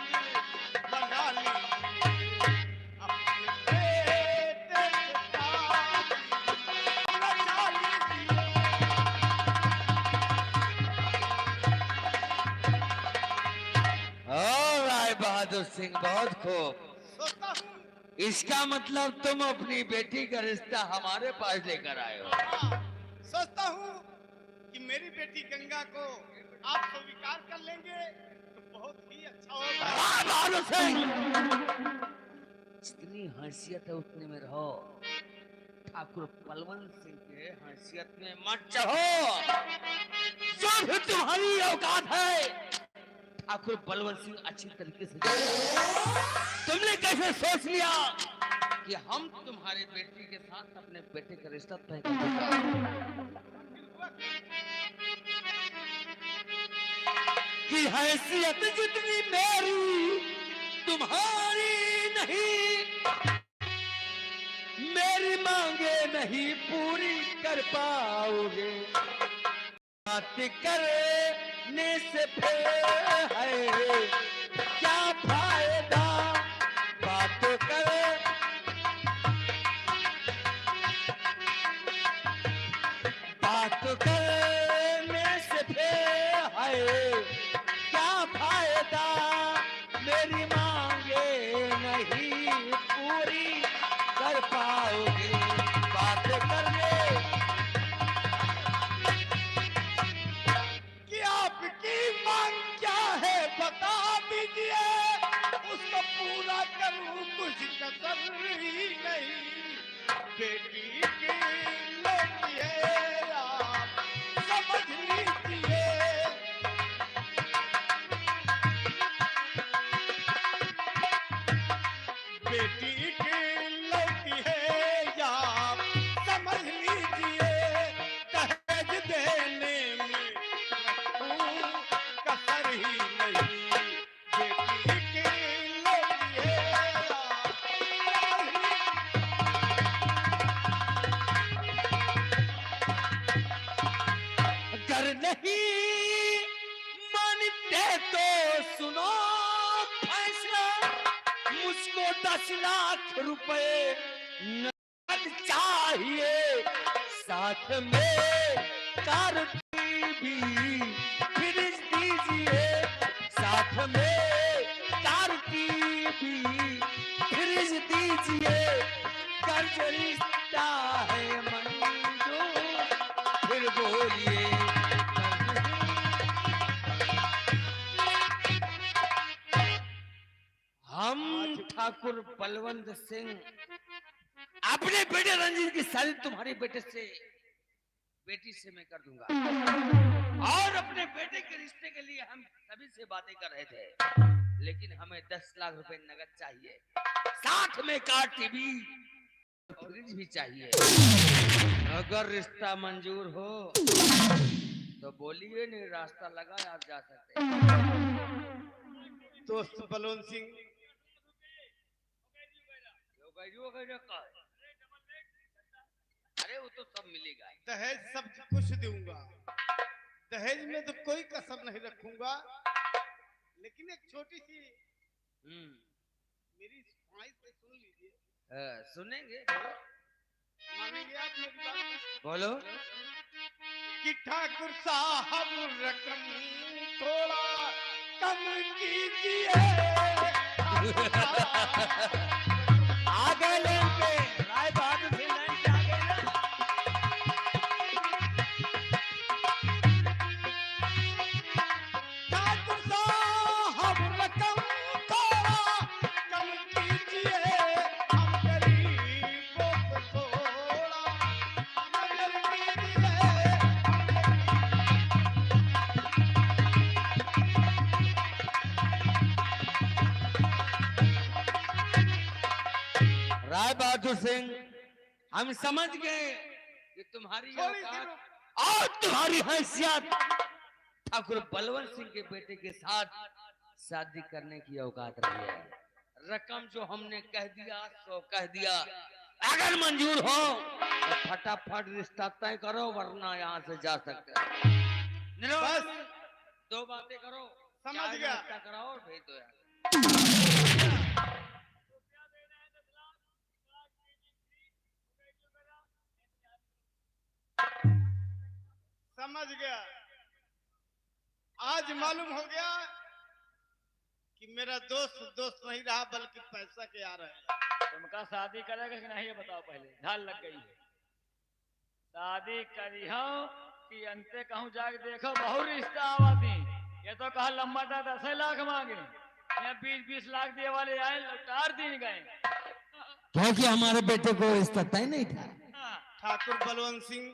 बना लीजिए। अपने बेटे के साथ नचा लीजिए। ओ राय बहादुर सिंह, बहुत खूब। सोचता हूँ, इसका मतलब तुम अपनी बेटी का रिश्ता हमारे पास लेकर आए हो। हाँ, सोचता हूँ कि मेरी बेटी गंगा को आप स्वीकार कर लेंगे तो बहुत ही अच्छा होगा। राय बहादुर सिंह, जितनी हैसियत है उतने में रहो। ठाकुर बलवंत सिंह के हैसियत में मत चढ़ो। जो भी तुम्हारी औकात है ठाकुर बलवंत सिंह अच्छी तरीके से तुमने कैसे सोच लिया कि हम तुम्हारे बेटी के साथ अपने बेटे का रिश्ता तय कर देंगे? कि हैसियत जितनी मेरी तुम्हारी नहीं, मेरी मांगे नहीं पूरी कर पाओगे। बात करने से फिर है क्या फायदा? बेटी की लौटी है या समझ लीजिए दहेज देने में कोई कसर ही नहीं। बेटी की लौटी है या समझ अगर नहीं मानते तो सुनो फैसला, मुझको 10 लाख रुपए नकद चाहिए, साथ में कार की भी फ्रिज दीजिए, साथ में कार की भी फ्रिज दीजिए, कर्ज रिश्ता है मंजूर, फिर बोलिए हम ठाकुर बलवंत सिंह अपने बेटे रंजीत की शादी तुम्हारे बेटे से बेटी से मैं कर दूंगा, और अपने बेटे के रिश्ते के लिए हम सभी से बातें कर रहे थे, लेकिन हमें 10 लाख रुपए नगद चाहिए, साथ में कार टीवी फ्रिज भी चाहिए। अगर रिश्ता मंजूर हो तो बोलिए, नहीं रास्ता लगा है, आप जा सकते हैं। दोस्त बलवंत सिंह अरे वो तो सब मिलेगा। दहेज सब कुछ दूंगा, दहेज में तो कोई कसर नहीं रखूंगा, लेकिन एक छोटी सी मेरी ख्वाहिश से सुन लीजिए। सुनेंगे, मानेंगे आप मेरी बात? बोलो। कि ठाकुर साहब रकम थोड़ा कम कीजिए। आगे लेके राय बहादुर से लाइन पे आ गए ना। ठाकुर साहब रकम थोड़ा कम कीजिए, हम गरीबों को थोड़ा नजर कीजिए। राय बहादुर सिंह, हम समझ गए कि तुम्हारी थोड़ी सी औकात और तुम्हारी हैसियत ठाकुर बलवंत सिंह के बेटे के साथ शादी करने की औकात रही है। रकम जो हमने कह दिया सो कह दिया, अगर मंजूर हो तो फटाफट रिश्ता तय करो, वरना यहाँ से जा सकते हो। बस 2 बातें करो, समझ चाय गया। नाश्ता कराओ और भेज दो यार। समझ गया। आज मालूम हो गया कि मेरा दोस्त दोस्त नहीं रहा, बल्कि पैसा के आ रहा है। तुमका शादी करेगा कि नहीं ये बताओ पहले, ढाल लग गई है। शादी करी हो कि अंते कहूँ जाके देखो बहुत रिश्ता आवा थी। ये तो कहा लंबा था 10 लाख मांगे, यहाँ 20-20 लाख दिए वाले आए, लौटार दिन गए। क्योंकि हमारे बेटे को रिश्ता तय नहीं था। ठाकुर बलवंत सिंह,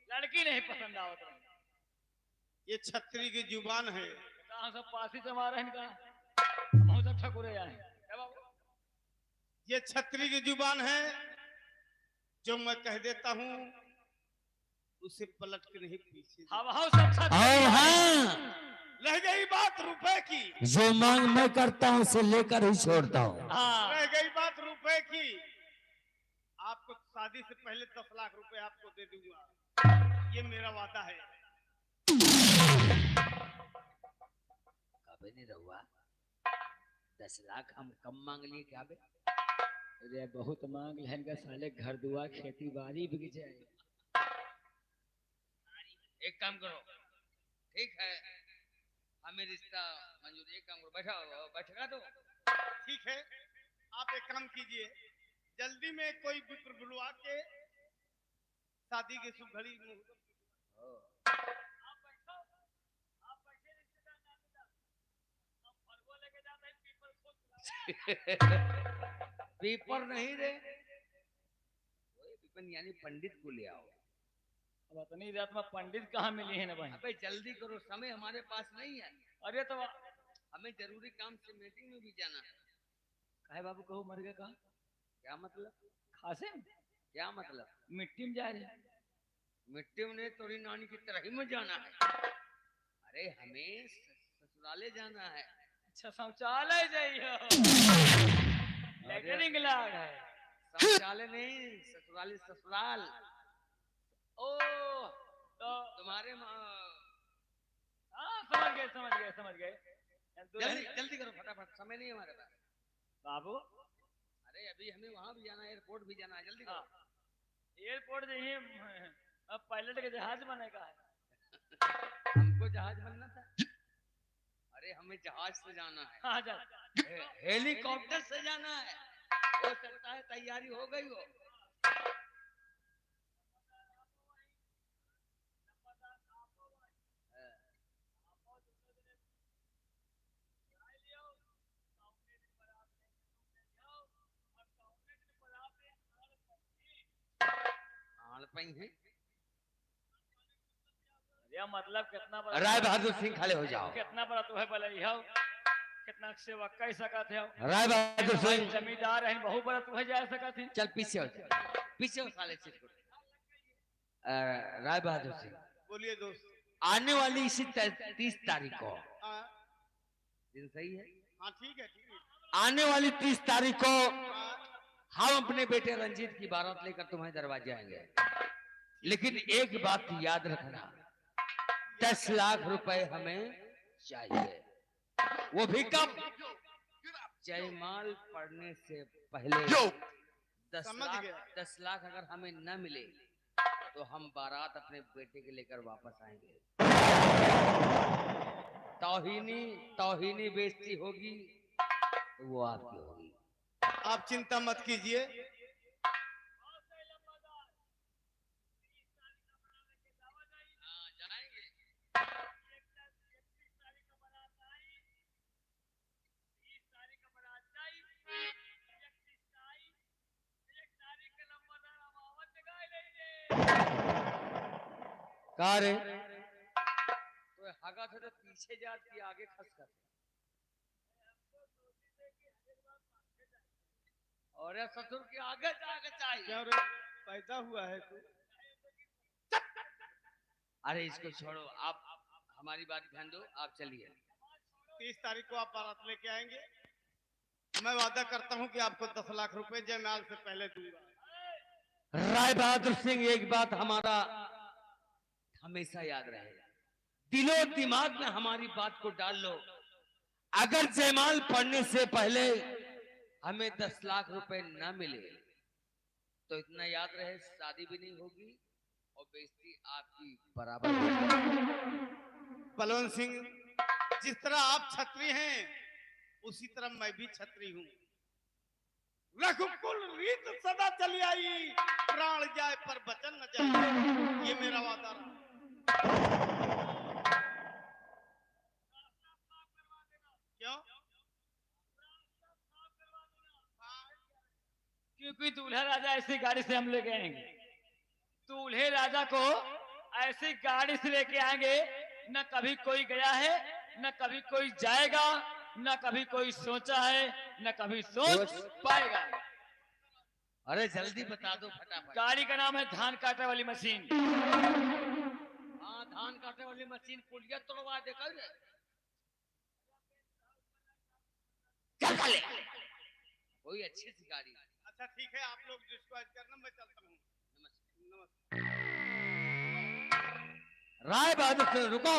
लड़की नहीं पसंद आवत रही। ये छतरी की जुबान है। कहाँ सब पासी से मारे इनका, हम सब ठकुरे आए। क्या बाबू? ये छतरी की जुबान है, जो मैं कह देता हूँ उसे पलट के नहीं पीछे। हम सब छत और हाँ, रह गई बात रुपए की, जो मांग मैं करता हूँ उसे लेकर ही छोड़ता हूँ। हाँ रह गई बात रुपए की। आपको शादी से पहले 10 लाख रुपए आपको दे दूंगा, ये मेरा वादा है। कभी नहीं रहुआ, 10 लाख हम कम मांग लिए क्या बे? अरे बहुत मांग लेन का साले, घर दुआ खेती बाड़ी बिक जाए। एक काम करो, ठीक है, हमें रिश्ता मंजूर। एक काम करो, बैठेगा तो ठीक है, आप एक काम कीजिए, जल्दी में कोई विप्र बुलवा के शादी की शुभ घड़ी पेपर नहीं रे, यानी पंडित को ले आओ। अब इतनी रात में पंडित कहाँ मिली है ना भाई? अबे जल्दी करो, समय हमारे पास नहीं है। अरे तो हमें जरूरी काम से मीटिंग में भी जाना है। काहे बाबू कहू मर गए कहा? क्या मतलब? खासे में? क्या मतलब? मिट्टी में जा रहे हैं। मिट्टी में नहीं, तोरी नानी की तरह में जाना है। अरे हमें ससुराले जाना है। अच्छा शौचालय जाइयो। लेटरिंग लाग है। शौचालय नहीं, ससुराले, ससुराल। ओ तो तुम्हारे हाँ समझ गए समझ गए समझ गए। जल्दी जल्दी करो फटाफट, समय नहीं है हमारे पास। बाबू अरे अभी हमें वहां भी जाना है, एयरपोर्ट भी जाना है, जल्दी करो। एयरपोर्ट जाइए, अब पायलट के जहाज बनेगा है। हमको जहाज बनना था। अरे हमें जहाज से जाना है। हाँ जा हेलीकॉप्टर से जाना है। हो सकता है तैयारी हो गई हो। पई है। मतलब कितना बड़ा राय बहादुर सिंह खड़े हो जाओ। कितना बड़ा तो है भले कितना सेवा कह सकत है। राय बहादुर सिंह जमींदार है, बहुत बड़ा तू है जा सकत है। चल पीछे हो जा, पीछे हो साले से। राय बहादुर सिंह बोलिए दोस्त। आने वाली इसी 30 तारीख को, हाँ दिन सही है? हाँ ठीक है ठीक है। आने वाली 30 तारीख को हम अपने बेटे रंजीत की बारात लेकर तुम्हारे दरवाजे आएंगे। लेकिन एक बात याद रखना, 10 लाख रुपए हमें चाहिए। वो भी कब? जयमाल पढ़ने से पहले। 10 लाख अगर हमें न मिले तो हम बारात अपने बेटे के लेकर वापस आएंगे। तौहीनी बेइज्जती होगी तो वो आपकी होगी। आप चिंता मत कीजिए। रे तो हगा थे तो पीछे जात की आगे खस कर। और ससुर के आगे जाके चाहिए। क्या रे पैदा हुआ है तू? अरे इसको छोड़ो, आप हमारी बात ध्यान दो, आप चलिए। 30 तारीख को आप बारात लेके आएंगे। मैं वादा करता हूं कि आपको 10 लाख रुपए जयमाल से पहले दूंगा। राय बहादुर सिंह, एक बात हमारा हमेशा याद रहेगा, दिलो दिमाग में हमारी बात को डाल लो। अगर जयमाल पढ़ने से पहले हमें 10 लाख रुपए ना मिले तो इतना याद रहे, शादी भी नहीं होगी और बेइज्जती आपकी बराबर होगी। बलवंत सिंह, जिस तरह आप छत्री हैं उसी तरह मैं भी छत्री हूँ। रघुकुल रीत सदा चली आई, प्राण जाए पर वचन न जाए, ये मेरा वादा रहा। क्यों? क्योंकि दूल्हा राजा ऐसी गाड़ी से हम लेके आएंगे। दूल्हे राजा को ऐसी गाड़ी से लेके आएंगे, न कभी कोई गया है, न कभी कोई जाएगा, न कभी कोई सोचा है, न कभी सोच पाएगा। अरे जल्दी बता दो फटाफट। गाड़ी का नाम है धान काटने वाली मशीन। हाँ, धान काटने वाली मशीन पुलिया तोड़वा दे कर। चल ले कोई अच्छी सी गाड़ी। अच्छा ठीक है, आप लोग डिस्कस करना, मैं चलता हूँ। नमस्कार। राय बहादुर से रुको,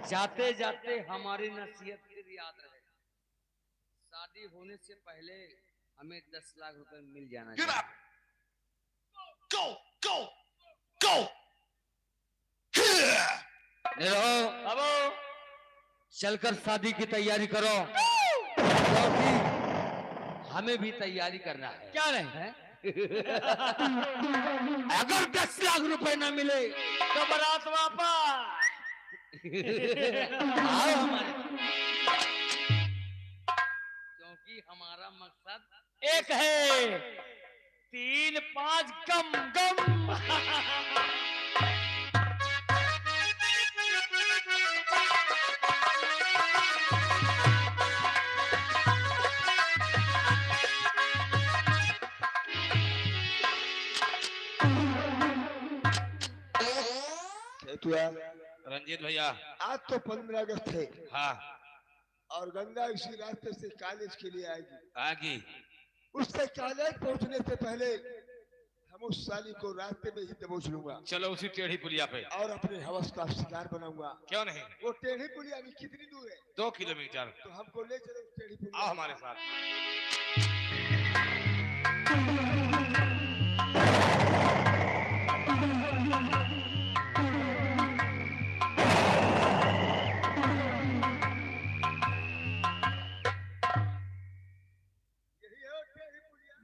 जाते जाते हमारी नसीहत फिर याद रहे, शादी होने से पहले हमें 10 लाख रुपए मिल जाना चाहिए। Go, go, go. अब चलकर शादी की तैयारी करो, क्योंकि हमें भी तैयारी करना है। क्या नहीं है? अगर 10 लाख रुपए ना मिले तो बारात वापस। आओ हमारे, क्योंकि हमारा मकसद एक है, 3-5 गम गम। चैतुआ रंजीत भैया। आज तो 15 अगस्त है हाँ और गंगा इसी रास्ते से कॉलेज के लिए आएगी। आगे उससे कॉलेज पहुंचने से पहले हम उस साली को रास्ते में ही दबोच लूंगा। चलो उसी टेढ़ी पुलिया पे। और अपने हवस का शिकार बनाऊंगा। क्यों नहीं? वो टेढ़ी पुलिया अभी कितनी दूर है? 2 किलोमीटर। तो हमको ले चलो उस टेढ़ी पुलिया। आओ हमारे साथ।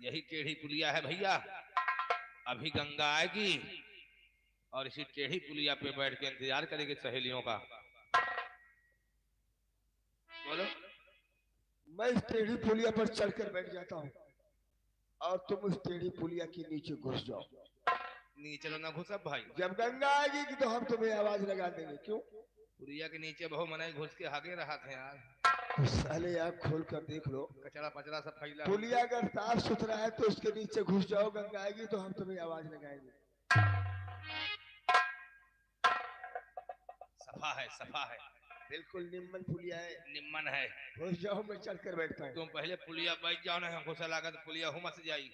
यही टेढ़ी पुलिया है भैया। अभी गंगा आएगी और इसी टेढ़ी पुलिया पे बैठ के इंतजार करेगी सहेलियों का। बोलो। मैं इस टेढ़ी पुलिया पर चढ़कर बैठ जाता हूँ और तुम उस टेढ़ी पुलिया के नीचे घुस जाओ। नीचे तो ना घुसब भाई। जब गंगा आएगी कि तो हम तुम्हें आवाज लगा देंगे। क्यों? पुलिया के नीचे बहु मनाई घुस के हागे रहा थे यार। साले आँख खोल कर देख लो। कचरा पचरा सब फैला। पुलिया अगर साफ सुथरा है तो उसके नीचे घुस जाओ। गंगा आएगी तो हम तुम्हें आवाज लगाएंगे। सफा है सफा है। बिल्कुल निम्मन पुलिया है। निम्मन है। घुस जाओ मैं चढ़कर बैठता हूँ। तुम पहले पुलिया बैठ जाओ ना, घुसा लगा तो पुलिया हुमस जाएगी।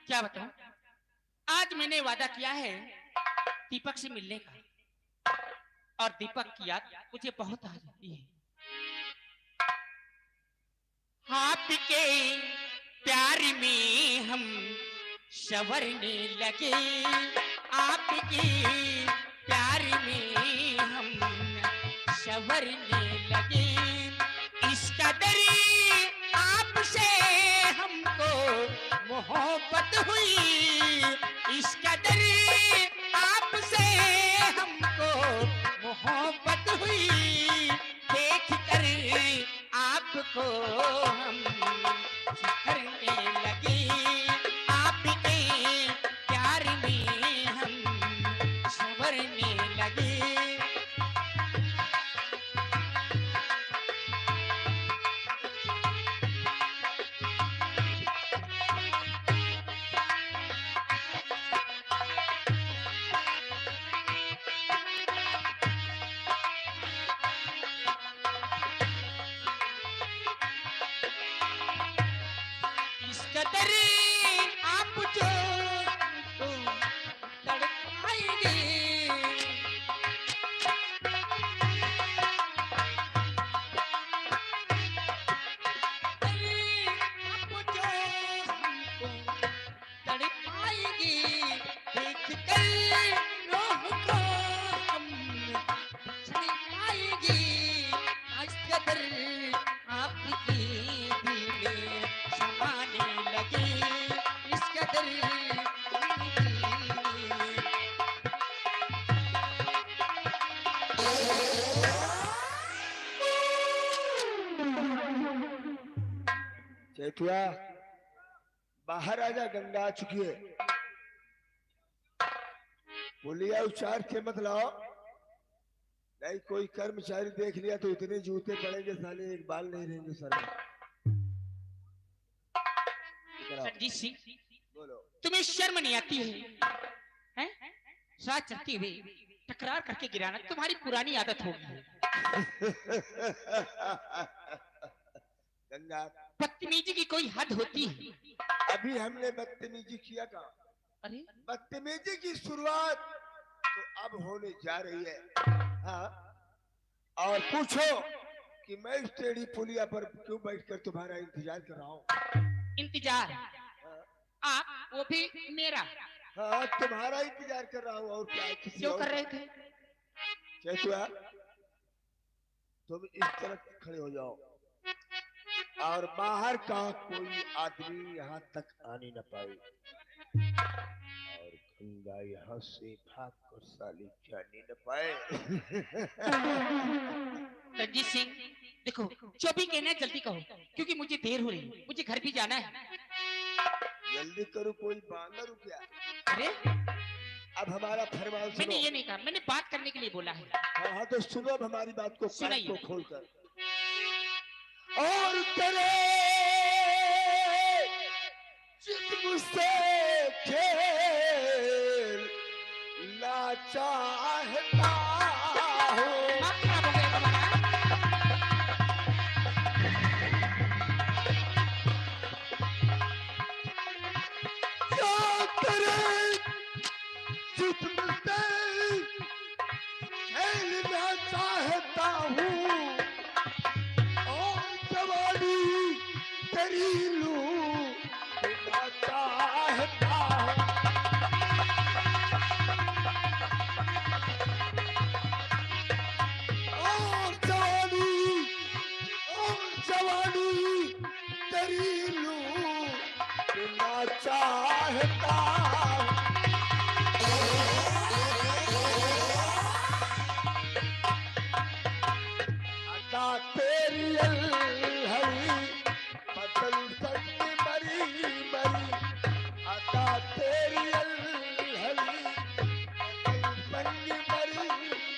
क्या बताऊं, आज मैंने वादा किया है दीपक से मिलने का, और दीपक की याद मुझे बहुत आ जाती है। आपके प्यार में हम संवरने लगे, आपके प्यार में हम संवरने लगे। इस कदर आपसे हमको मोहब्बत हुई, इस कदर आपसे हमको मोहब्बत हुई। देख कर आपको हम करने लगे, आपके प्यार में हम संवरने लगे। इस कदर आप जो तड़पाएंगे, आप जो हमको तड़पाएंगे, देख कर रोह को हम छड़ाएंगे। इस कदर आपकी दिल में समाने लगे, इस कदर चैतुआ बाहर आजा। गंगा आ चुकी है। पुलिया उचार के मत लाओ, नहीं कोई कर्मचारी देख लिया तो इतने जूते पड़ेंगे साले, एक बाल नहीं रहेंगे सर में। रणजीत सिंह, बोलो। तुम्हें शर्म नहीं आती है? साथ चलते हुए टकरार करके गिराना तुम्हारी पुरानी आदत होगी। गंगा, बदतमीजी की कोई हद होती है? अभी हमने बदतमीजी किया कहाँ? अरे बदतमीजी की शुरुआत तो अब होने जा रही है। हाँ, और पूछो कि मैं इस टेढ़ी पुलिया पर क्यों बैठकर तुम्हारा इंतजार कर रहा हूँ। इंतजार? आप, वो भी मेरा? हाँ, तुम्हारा इंतजार कर रहा हूँ और क्या, किसी क्यों और कर रहे थे? चैतुआ, तुम इस तरफ खड़े हो जाओ और बाहर का कोई आदमी यहाँ तक आने न पाए, और गंगा यहाँ से भाग कर साली जाने न पाए। रणजीत सिंह, देखो जो भी कहना है जल्दी कहो, क्योंकि मुझे देर हो रही है, मुझे घर भी जाना है। जल्दी करो, कोई बांधा रुक गया। अरे अब हमारा फरमान मैंने सुनो। ये नहीं कहा, मैंने बात करने के लिए बोला है। हाँ हाँ, तो सुनो अब हमारी बात को, कान सुनाइए। को खोलकर। और तेरे चित मुझसे खेलना चाहता हूँ। दिमाग खराब हो गया तुम्हारा? या तेरे चित मुझसे खेलना चाहता हूँ, और जवानी तेरी लूटना चाहता हूँ। और जवानी तेरी लूटना चाहता हूँ। अदा तेरी अलहरी बदल सकती मरी मरी। अदा तेरी अलहरी बदल सकती मरी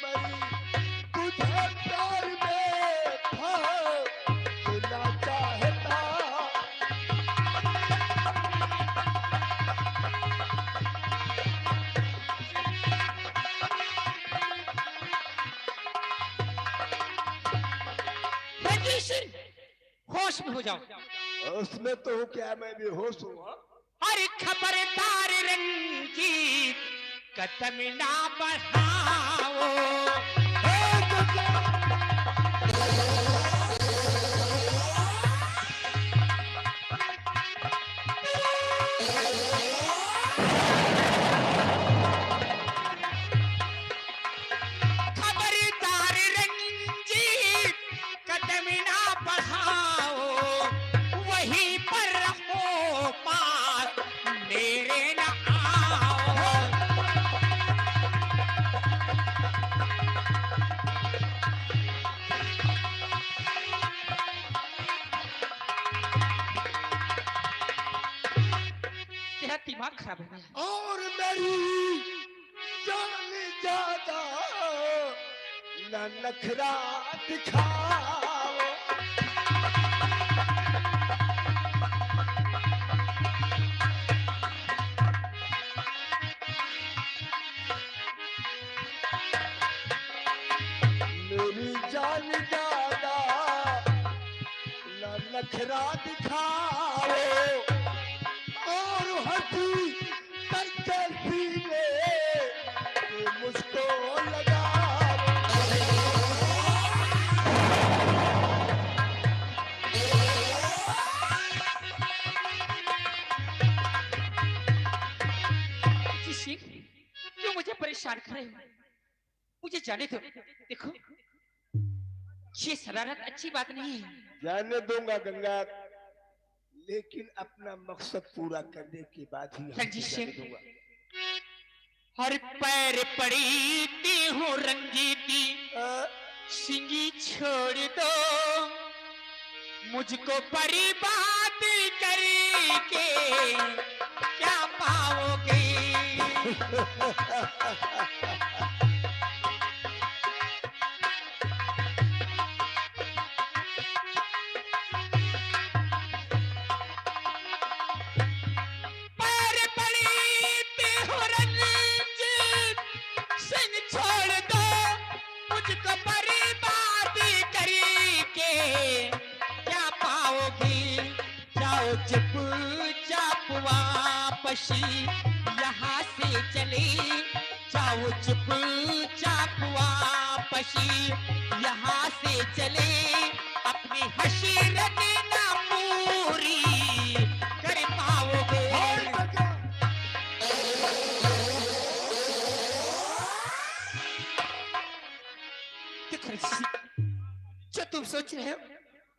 मरी। तुझे प्यार में फंसना चाहता। रणजीत सिंह, होश में हो जाओ। उसमें तो हूँ क्या, मैं भी होश हूँ। हाँ? अरे खबरदार रंजीत, कदम ना बढ़ाओ। खबरदार रंजीत, कदम ना बढ़ाओ। वहीं पर रहो पास, मेरे न आओ। तेरा दिमाग खराब हो गया। और मेरी जान ज्यादा न नखरा दिखाओ। मेरी जान ज्यादा न नखरा दिखाओ। और हंसी करके सीने पे मुझको लगाओ। जी सिंह, क्यों मुझे परेशान कर रहे हो? मुझे जाने दो। देखो, ये शरारत अच्छी बात नहीं है। जाने दूंगा गंगा, लेकिन अपना मकसद पूरा करने के बाद ही हमको रंजीत जाने सिंह। दूंगा। हर पैर पड़ी ती हूँ रंगीती, हाँ? सिंगी छोड़ दो। मुझको बर्बाद करके क्या पाओगे? पैर पड़ी ती हूँ रंजीत, सिंह छोड़ दो। मुझको बर्बाद करके क्या पाओगी? जाओ चुपचाप वापसी यहाँ से चले। जाओ चुपचाप वापसी यहाँ से चले। अपनी हसीरत ना पूरी कर पाओगे। देखो ऋषि सिंह, जो तुम सोच रहे हो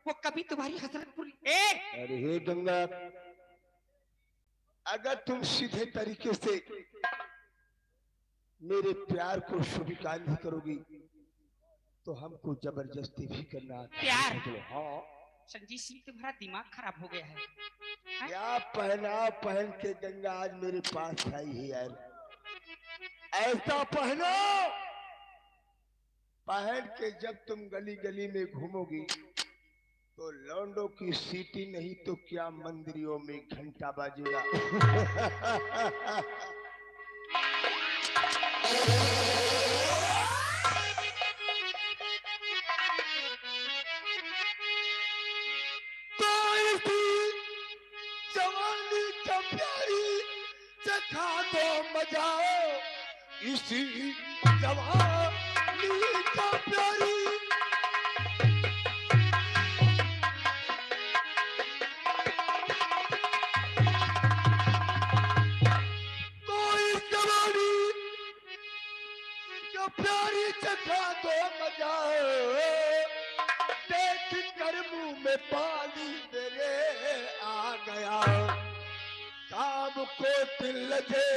वो कभी तुम्हारी हसरत पूरी। अरे हे गंगा, अगर तुम सीधे तरीके से मेरे प्यार को स्वीकार नहीं करोगी तो हमको जबरदस्ती भी करना आता है। प्यार? समझ लो। हाँ, संजीत सिंह, तुम्हारा दिमाग खराब हो गया है। क्या पहनाव पहन के गंगा आज मेरे पास आई है यार। ऐसा पहनो पहन के जब तुम गली गली में घूमोगी तो लौंडों की सीटी नहीं तो क्या मंदिरों में घंटा बाजेगा। तो इसी जवानी का प्यारी चखा दो मजा, इसी जवानी का प्यारी प्यारी चखा दो मजा, देख कर मुंह में पानी मेरे आ गया। काम को दिल लगे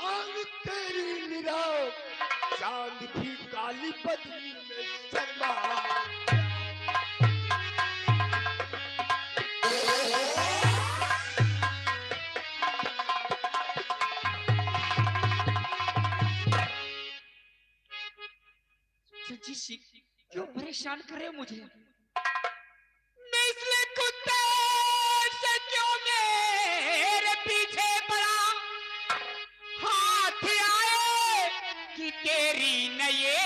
आंग तेरी निरा, चांद भी काली बदली में शर्मा। जी क्यों परेशान कर रहे हो मुझे? मैं इसलिए कुत्ते से क्यों मेरे पीछे पड़ा, हाथ आए कि तेरी नए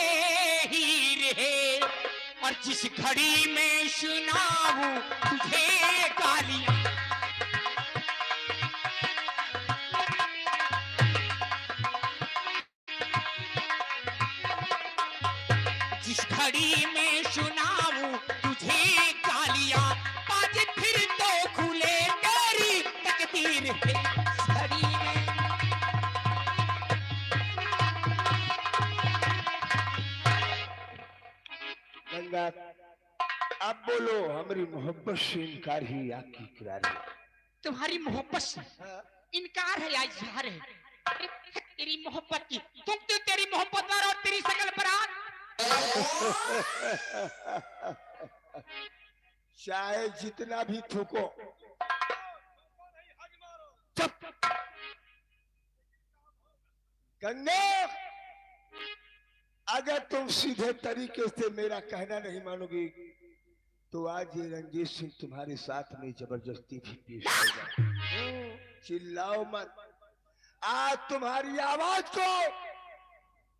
ही रहे, और जिस घड़ी में सुनाऊं तुझे गालियां, घड़ी में सुनाऊं तुझे गालियां, आज फिर तो खुले तेरी तकदीर है घड़ी में। गंगा अब बोलो, हमारी मोहब्बत से इनकार ही आपकी किरारी। तुम्हारी मोहब्बत से इनकार है या इजहार है? तेरी मोहब्बत की तुम तो तेरी मोहब्बत और तेरी शकल बरात। चाहे जितना भी थूको, चुप। गंगा अगर तुम सीधे तरीके से मेरा कहना नहीं मानोगी तो आज ये रंजीत सिंह तुम्हारे साथ में जबरदस्ती भी पेश होगा। चिल्लाओ मत, आज तुम्हारी आवाज को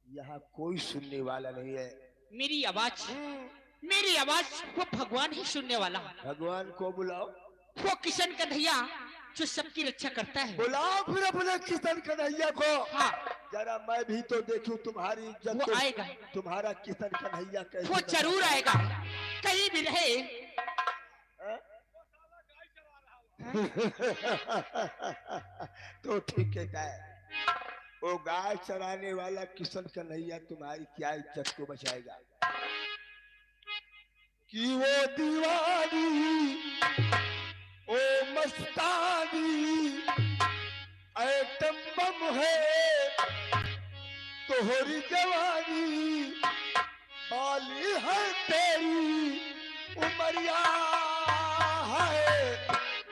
यहाँ कोई सुनने वाला नहीं है। मेरी आवाज वो भगवान ही सुनने वाला। भगवान को बुलाओ। वो किशन कन्हैया जो सबकी रक्षा करता है। बुलाओ फिर अपने किशन कन्हैया को। हाँ। जरा मैं भी तो देखूं तुम्हारी इज्जत। वो आएगा। तुम्हारा किशन कन्हैया कैसे? वो जरूर आएगा, कहीं भी रहे। तो ठीक है, वो गाय चराने वाला किशन कन्हैया तुम्हारी क्या इज्जत को बचाएगा? कि वो दीवानी ओ मस्तानी ऐटम बम है तोहरी जवानी, बाली है तेरी उमरिया है,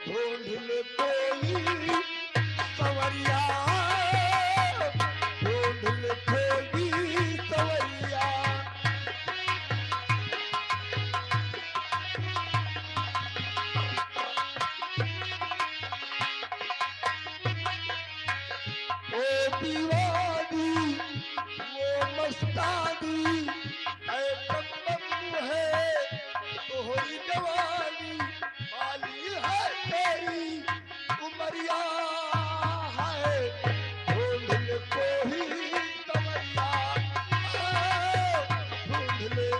ढूंढ ले कोई सवरिया, ढूंढ ले कोई सवरिया। ओ दीवानी वो मस्तानी ऐटम बम है तोहरी जवानी, बाली है तेरी उमरिया है, ढूंढ ले कोई सवरिया, ढूंढ ले।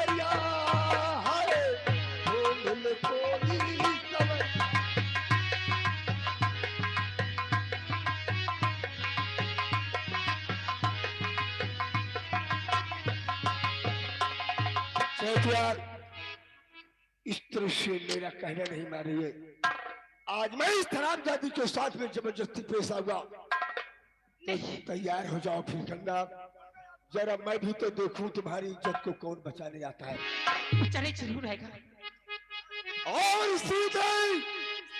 नगरिया हाय ढोल कोली कवरिया। सेठियार, इस तरह से मेरा कहना नहीं मान रही है। आज मैं इस हरामजादी के साथ में जबरदस्ती पेश आऊंगा तो तैयार हो जाओ फिर गंगा, जरा मैं भी तो देखूं तुम्हारी इज्जत को कौन बचाने आता है। चले जरूर आएगा। और सीधे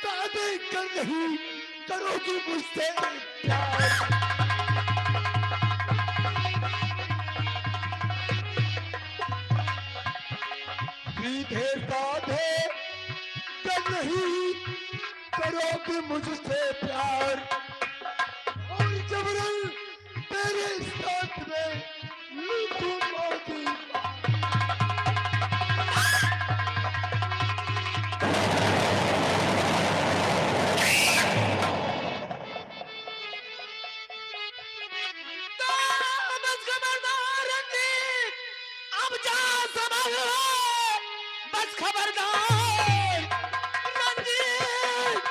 शादी कर नहीं करोगी मुझसे प्यार। सीधे साधे कर नहीं करोगी मुझसे प्यार, और जबरन तेरे साथ में लूटूंगी। अब जा संभल, बस खबरदार रंजीत।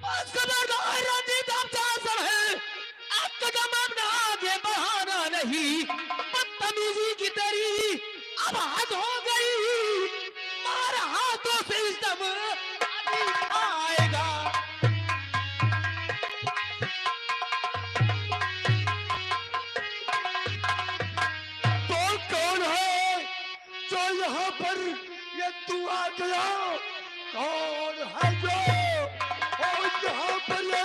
बस खबरदार रंजीत, अब जा संभल, अब तो जमाना आगे बढ़ाना नहीं। बदतमीजी की तेरी अब हद हो गई, मार हाथों से इस दम अभी आएगा। तो कौन है जो यहाँ पर ये तू आ गया? कौन है जो यहाँ पर ये?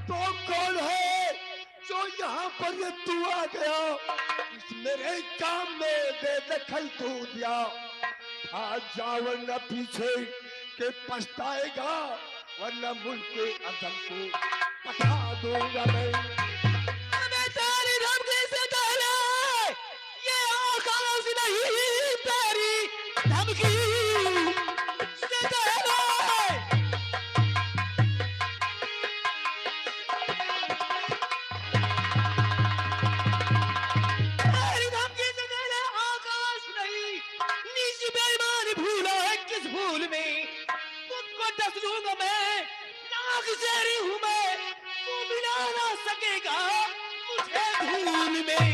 तो कौन है जो यहाँ पर ये तू आ गया? इस मेरे काम में बेदखल तू दिया। आज जा वरना पीछे के पछताएगा, वरना मुल्क के अदम को पता दूंगा मैं। मैं तेरी धमकी से कहले, ये आकाश नहीं तेरी धमकी से कहले। तेरी धमकी से कहले, आकाश नहीं नीच बेईमान भूला है किस भूल में। तुझको डस लूंगा मैं, नाक शेरी हूं मैं, तू मिला ना सकेगा मुझे धूल में।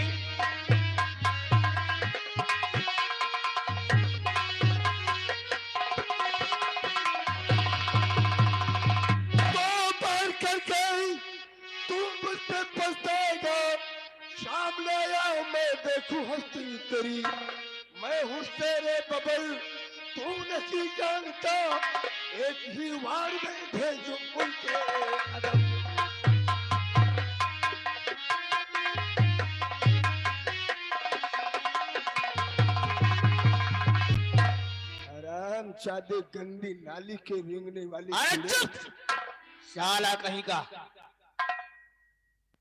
तो पार करके तू मुझ पे पछताएगा। शाम ले आओ मैं देखूं हस्ती तेरी, मैं हूँ तेरे बबल तू नहीं जानता। एक ही वार में भेजूं उनके कदम। आराम चादे गंदी नाली के रेंगने वाली अरे कीड़े। चुप साला कहीं का,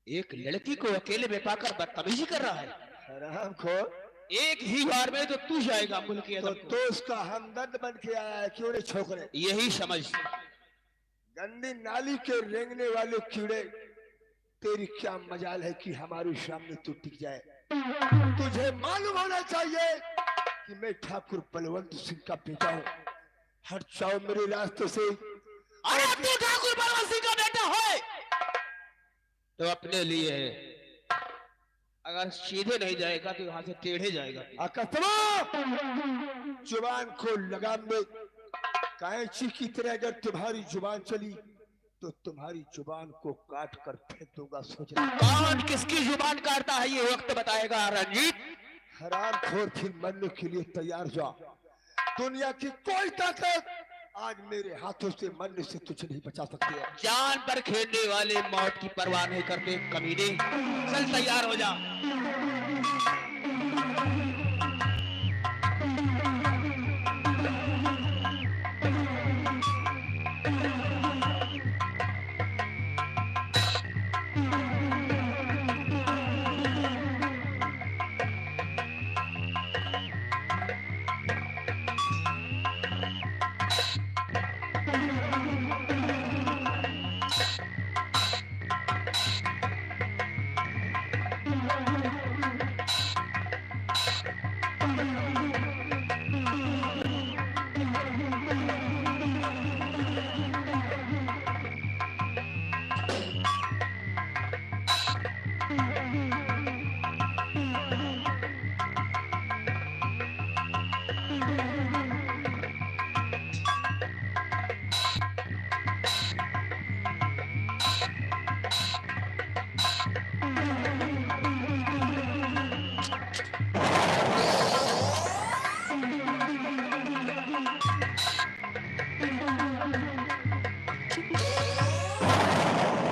एक लड़की को अकेले में पाकर बदतमीजी कर रहा है। आराम खोर, एक ही बार में तो तू जाएगा मुल्क के तो अदब को। तो उसका हमदर्द बन के आया है, क्यों रे छोकरे? यही समझ। गंदी नाली के रेंगने वाले कीड़े, तेरी क्या मजाल है कि हमारे सामने तू टिक जाए। तुझे मालूम होना चाहिए कि मैं ठाकुर बलवंत सिंह का बेटा हूँ। हट जाओ मेरे रास्ते से। अरे तू ठाकुर बलवंत सिंह का बेटा है तो अपने लिए है, अगर सीधे नहीं जाएगा तो यहाँ से टेढ़े जाएगा। अकस्मा जुबान को लगाम दे। कैंची की तरह अगर तुम्हारी जुबान चली तो तुम्हारी जुबान को काट कर फेंक दूंगा, सोचना। कौन किसकी जुबान काटता है ये वक्त बताएगा रंजीत। हराम खोर, फिर मरने के लिए तैयार जा। दुनिया की कोई ताकत आज मेरे हाथों से मरने से तुझे नहीं बचा सकती है। जान पर खेलने वाले मौत की परवाह नहीं करते कमीने। चल तैयार हो जा।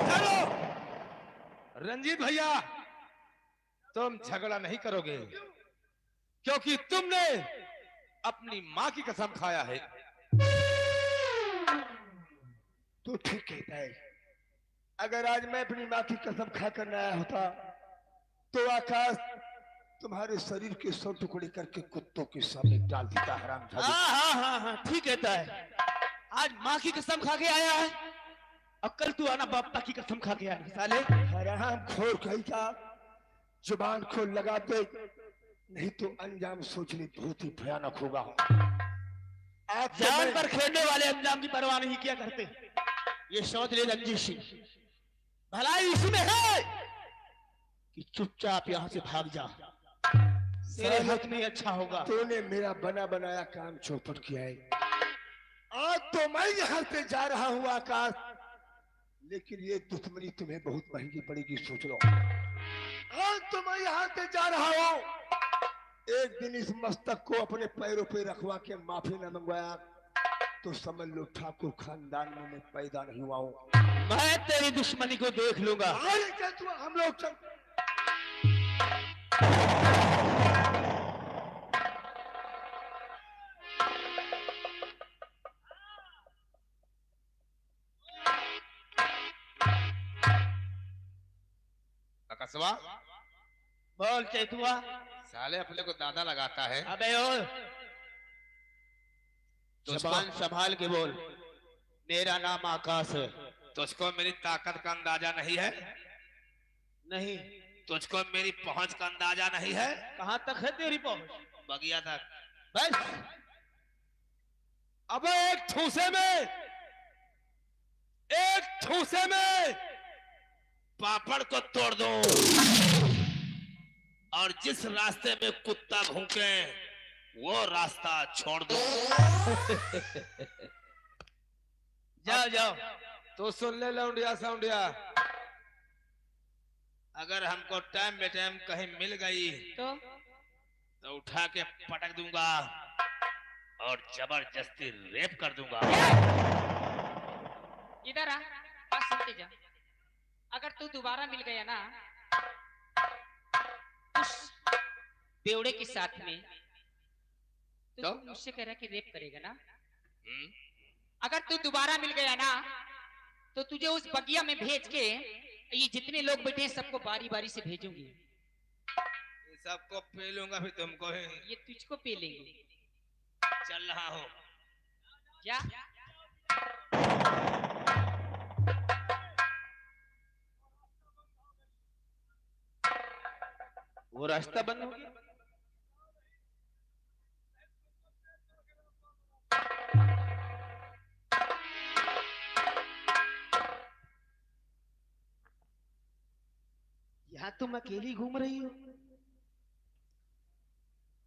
चलो रंजीत भैया, तुम झगड़ा नहीं करोगे क्योंकि तुमने अपनी माँ की कसम खाया है। तू ठीक कहता है। अगर आज मैं अपनी माँ की कसम खाकर न आया होता तो आकाश तुम्हारे शरीर के 100 टुकड़े करके कुत्तों के सामने डाल देता। हरामजादी। हाँ, ठीक कहता है। आज माँ की कसम खा के आया है और कल तू आना बापा की कसम खा के आया साले। हराम खोर कहीं का जुबान को लगा दे, नहीं तो अंजाम सोचने बहुत ही भयानक होगा। आज तो जान मैं- पर खेलने वाले अंजाम की परवाह नहीं किया करते। ये सोच ले रंजीत सिंह, भलाई इसमें है कि चुपचाप यहाँ से भाग जा, तेरे हक में अच्छा होगा। तूने मेरा बना बनाया काम चौपट किया है। आज तो मैं यहाँ से जा रहा हूँ आकाश, लेकिन ये दुश्मनी तुम्हें बहुत महंगी पड़ेगी, सोच लो। आज तो मैं यहाँ से जा रहा हूँ, एक दिन इस मस्तक को अपने पैरों पे रखवा के माफी न मंगवाया तो समझ लो ठाकुर खानदान में मैं पैदा नहीं हुआ हूँ। मैं तेरी दुश्मनी को देख लूंगा। अरे चल तू, हम लोग चल। कसवा बोल चैतुआ। साले अपने को दादा लगाता है। अबे ओ, जबान संभाल के बोल। मेरा नाम आकाश है। तुझको मेरी ताकत का अंदाजा नहीं है? नहीं। तुझको मेरी पहुंच का अंदाजा नहीं है? कहां तक है तेरी पहुंच? बगिया तक। बस अबे एक ठूसे में पापड़ को तोड़ दो और जिस रास्ते में कुत्ता भूखे वो रास्ता छोड़ दो। जाओ जाओ। तो सुन ले लौंडिया सौंडिया, अगर हमको टाइम बे टाइम कहीं मिल गई तो उठा के पटक दूंगा और जबरदस्ती रेप कर दूंगा। इधर आ, बात सुनते जा। अगर तू दोबारा मिल गया ना उस बेवड़े के साथ में तो तू मुझसे कह रहा कि रेप करेगा ना? अगर तू दोबारा मिल गया ना तो तुझे उस बगिया में भेज के ये जितने लोग बैठे हैं सबको बारी बारी से भेजूंगी। सबको पी लूंगा फिर तुमको ही। ये तुझको पी लेंगे। चल रहा हूँ। क्या? वो रास्ता बंद हो गया। यहाँ तुम अकेली घूम रही हो?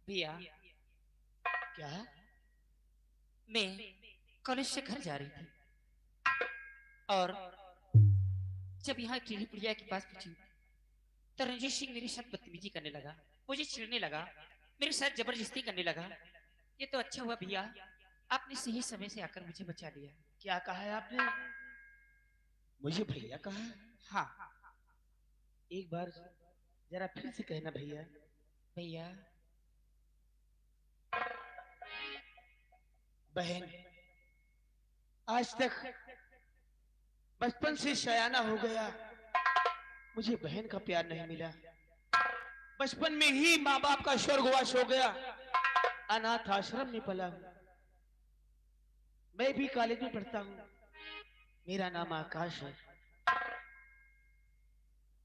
भैया क्या? मैं कॉलेज से घर जा रही थी और जब यहाँ टीली पुड़िया के पास पहुंची तो रंजीत सिंह मेरे साथ बदतमीजी करने लगा, मुझे छेड़ने लगा, मेरे साथ जबरदस्ती करने लगा। ये तो अच्छा हुआ भैया आपने सही समय से आकर मुझे बचा लिया। क्या कहा है आपने? मुझे भैया कहा? हाँ एक बार जरा फिर से कहना भैया। भैया। बहन, आज तक बचपन से सयाना हो गया, मुझे बहन का प्यार नहीं मिला। बचपन में ही माँ बाप का स्वर्गवास हो गया, अनाथ आश्रम में पला हूं। मैं भी कॉलेज में पढ़ता हूँ, मेरा नाम आकाश है।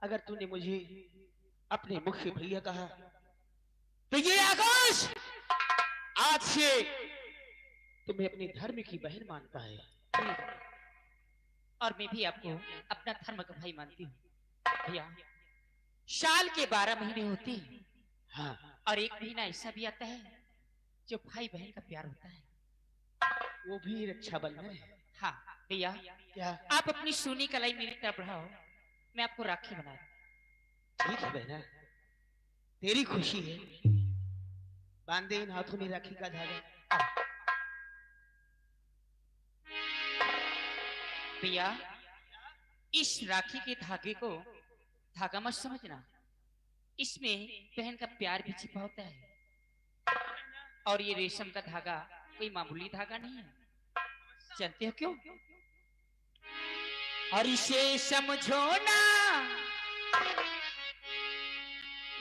अगर तूने मुझे अपने मुख से भैया कहा तो ये आकाश आज से तुम्हें अपने धर्म की बहन मानता है। और मैं भी आपको अपना धर्म का भाई मानती हूँ। भैया साल के 12 महीने होते हैं। हाँ, और एक महीना ऐसा भी आता है जो भाई बहन का प्यार होता है, वो भी रक्षाबंधन है। हाँ भैया, क्या? आप अपनी सोनी कलाई मेरी तरफ बढ़ाओ, मैं आपको राखी बना दूं। ठीक है बहना, तेरी खुशी है, बांधे इन हाथों में राखी का धागा। भैया, इस राखी के धागे को धागा मत समझना, इसमें बहन का प्यार भी छिपा होता है। और ये रेशम का धागा कोई मामूली धागा नहीं है, जानते हो क्यों? और इसे समझो ना,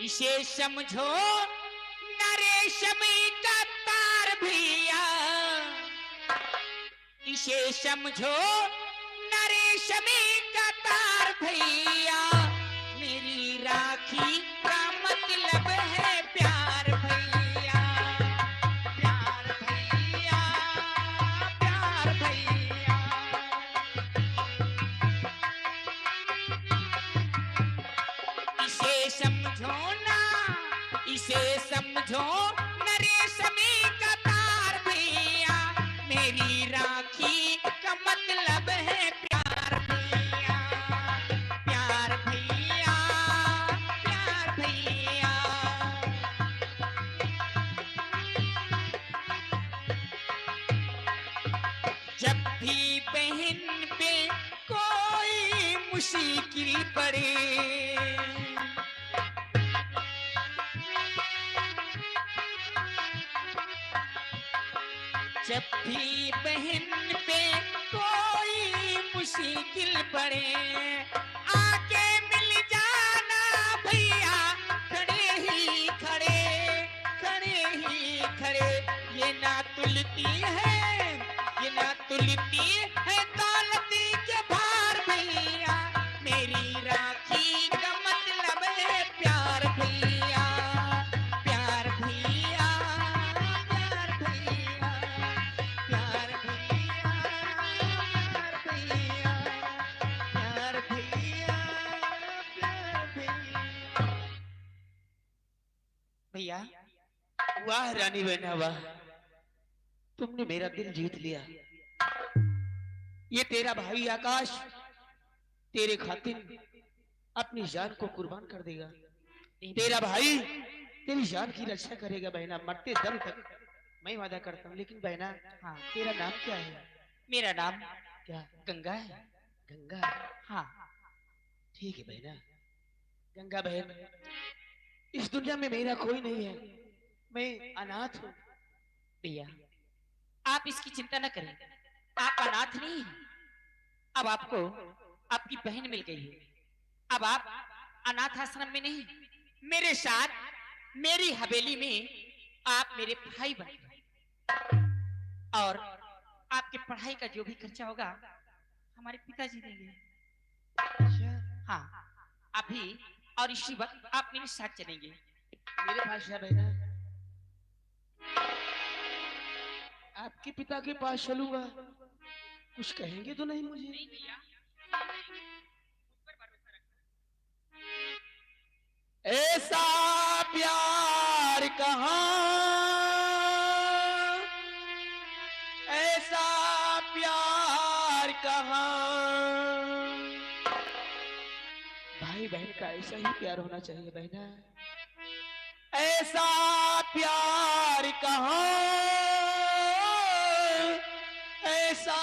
इसे समझो न रेशम का तार भैया, इसे समझो न रेशम का तार भैया, मेरी राखी का मतलब है प्यार भैया, प्यार भैया, प्यार भैया। इसे समझो ना, इसे समझो न रेशमी का तार भैया, मेरी राखी का मतलब है प्यार भैया, प्यार भैया, प्यार भैया। जब भी बहन पे कोई मुश्किल पड़े, जब भी बहन पे कोई मुश्किल पड़े, आके मिल जाना भैया, खड़े ही खड़े, खड़े ही खड़े। ये ना तुलती है, ये ना तुलती है दौलती के भार भैया, मेरी राखी का मतलब है प्यार भैया, प्यार भैया, प्यार भैया, प्यार भैया, प्यार भैया, प्यार भैया, प्यार भैया। भैया, वाह रानी बहना वाह, तुमने मेरा दिल जीत लिया। ये तेरा भाई आकाश तेरे खातिर अपनी जान को कुर्बान कर देगा। तेरा भाई तेरी जान की रक्षा करेगा बहना, मरते दम तक मैं वादा करता हूँ। लेकिन बहना, हाँ, तेरा नाम क्या है? मेरा नाम क्या? गंगा है। गंगा? हाँ, ठीक है बहना। गंगा बहन, इस दुनिया में मेरा कोई नहीं है, मैं अनाथ हूँ। भैया आप इसकी चिंता न करें, आप अनाथ नहीं हैं। अब आपको आपकी बहन मिल गई है, अब आप अनाथ आश्रम में नहीं, मेरे साथ मेरी हवेली में आप मेरे भाई बन गए। और आपके पढ़ाई का जो भी खर्चा होगा हमारे पिताजी देंगे। हाँ, अभी और इसी वक्त आप मेरे साथ चलेंगे। मेरे पास है बहना, आपके पिता के पास चलूंगा, कुछ कहेंगे तो नहीं मुझे? नहीं भैया, ऐसा प्यार कहाँ, ऐसा प्यार कहाँ। भाई बहन का ऐसा ही प्यार होना चाहिए बहना। ऐसा प्यार कहाँ, ऐसा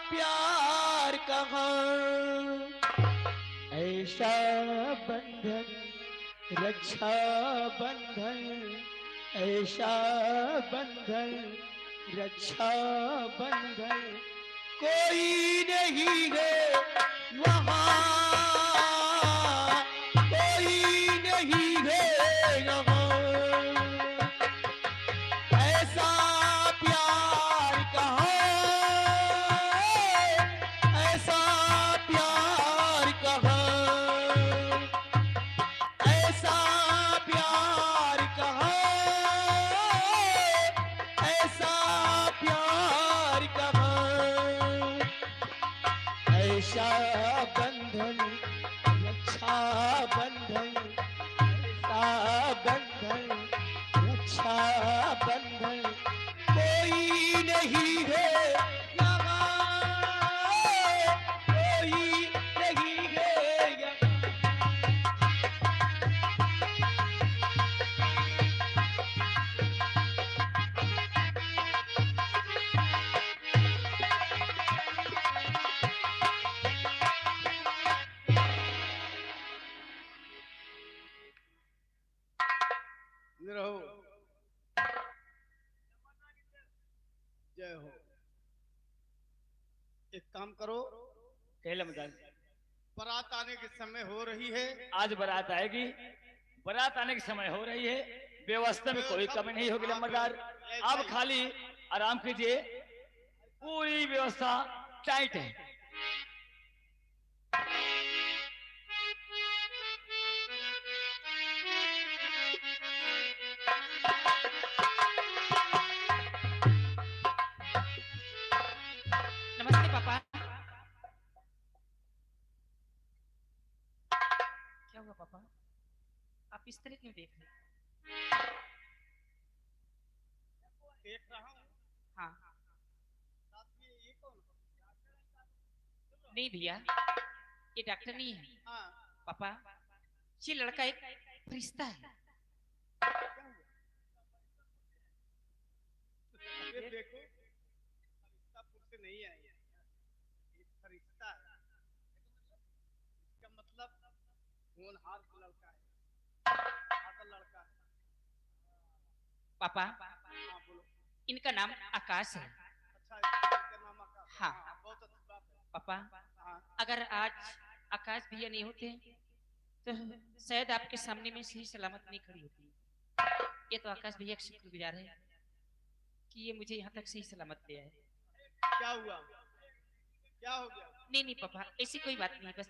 प्यार कहाँ। ऐसा बंधन, रक्षा बंधन, ऐसा बंधन, रक्षा बंधन कोई नहीं है वहाँ, कोई नहीं है यहाँ। ऐसा प्यार कहाँ, ऐसा प्यार कहाँ, ऐसा प्यार कहाँ, ऐसा प्यार कहाँ। ऐसा बंधन, जय हो। एक काम करो, कहले मदान बारात आने के समय हो रही है। आज बारात आएगी, बारात आने के समय हो रही है, व्यवस्था में कोई कमी नहीं होगी लंबरदार। अब खाली आराम कीजिए, पूरी व्यवस्था टाइट है। नमस्ते पापा। क्या हुआ पापा, आप इस तरह क्यों देख रहे हैं? देख रहा हूँ। हाँ। साथ में ये कौन? नहीं भैया, ये डॉक्टर नहीं है हाँ। पापा, ये लड़का एक फरिश्ता है। ये देखो, फरिश्ता पुर से नहीं आया, ये फरिश्ता है। इसका मतलब होनहार लड़का है, पागल लड़का है। पापा, हाँ बोलो। इनका नाम आकाश है। अच्छा, इसका नाम आकाश। हाँ। बहुत अच्छी बात है। पापा, हाँ। अगर आज आकाश भैया नहीं होते तो शायद आपके सामने में सही सलामत नहीं खड़ी होती। ये तो आकाश भैया का शुक्रगुजार है कि ये मुझे यहाँ तक सही सलामत ले आए। क्या हुआ? क्या हो गया? नहीं नहीं पापा, ऐसी कोई बात नहीं, बस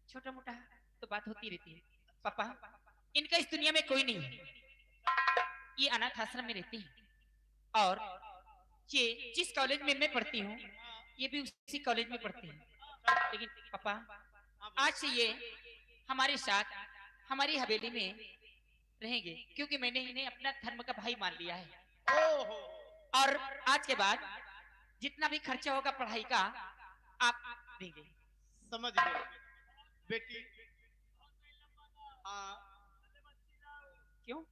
छोटा मोटा तो बात होती रहती है। पापा, इनका इस दुनिया में कोई नहीं है, ये अनाथ आश्रम में रहती है और ये जिस कॉलेज में मैं पढ़ती हूँ ये भी उसी कॉलेज में पढ़ते हैं। लेकिन पापा, आज से ये हमारे साथ हमारी हवेली में रहेंगे क्योंकि मैंने इन्हें अपना धर्म का भाई मान लिया है। ओहो, और आज के बाद जितना भी खर्चा होगा पढ़ाई का आप देंगे। समझ गए बेटी। हाँ। क्यों?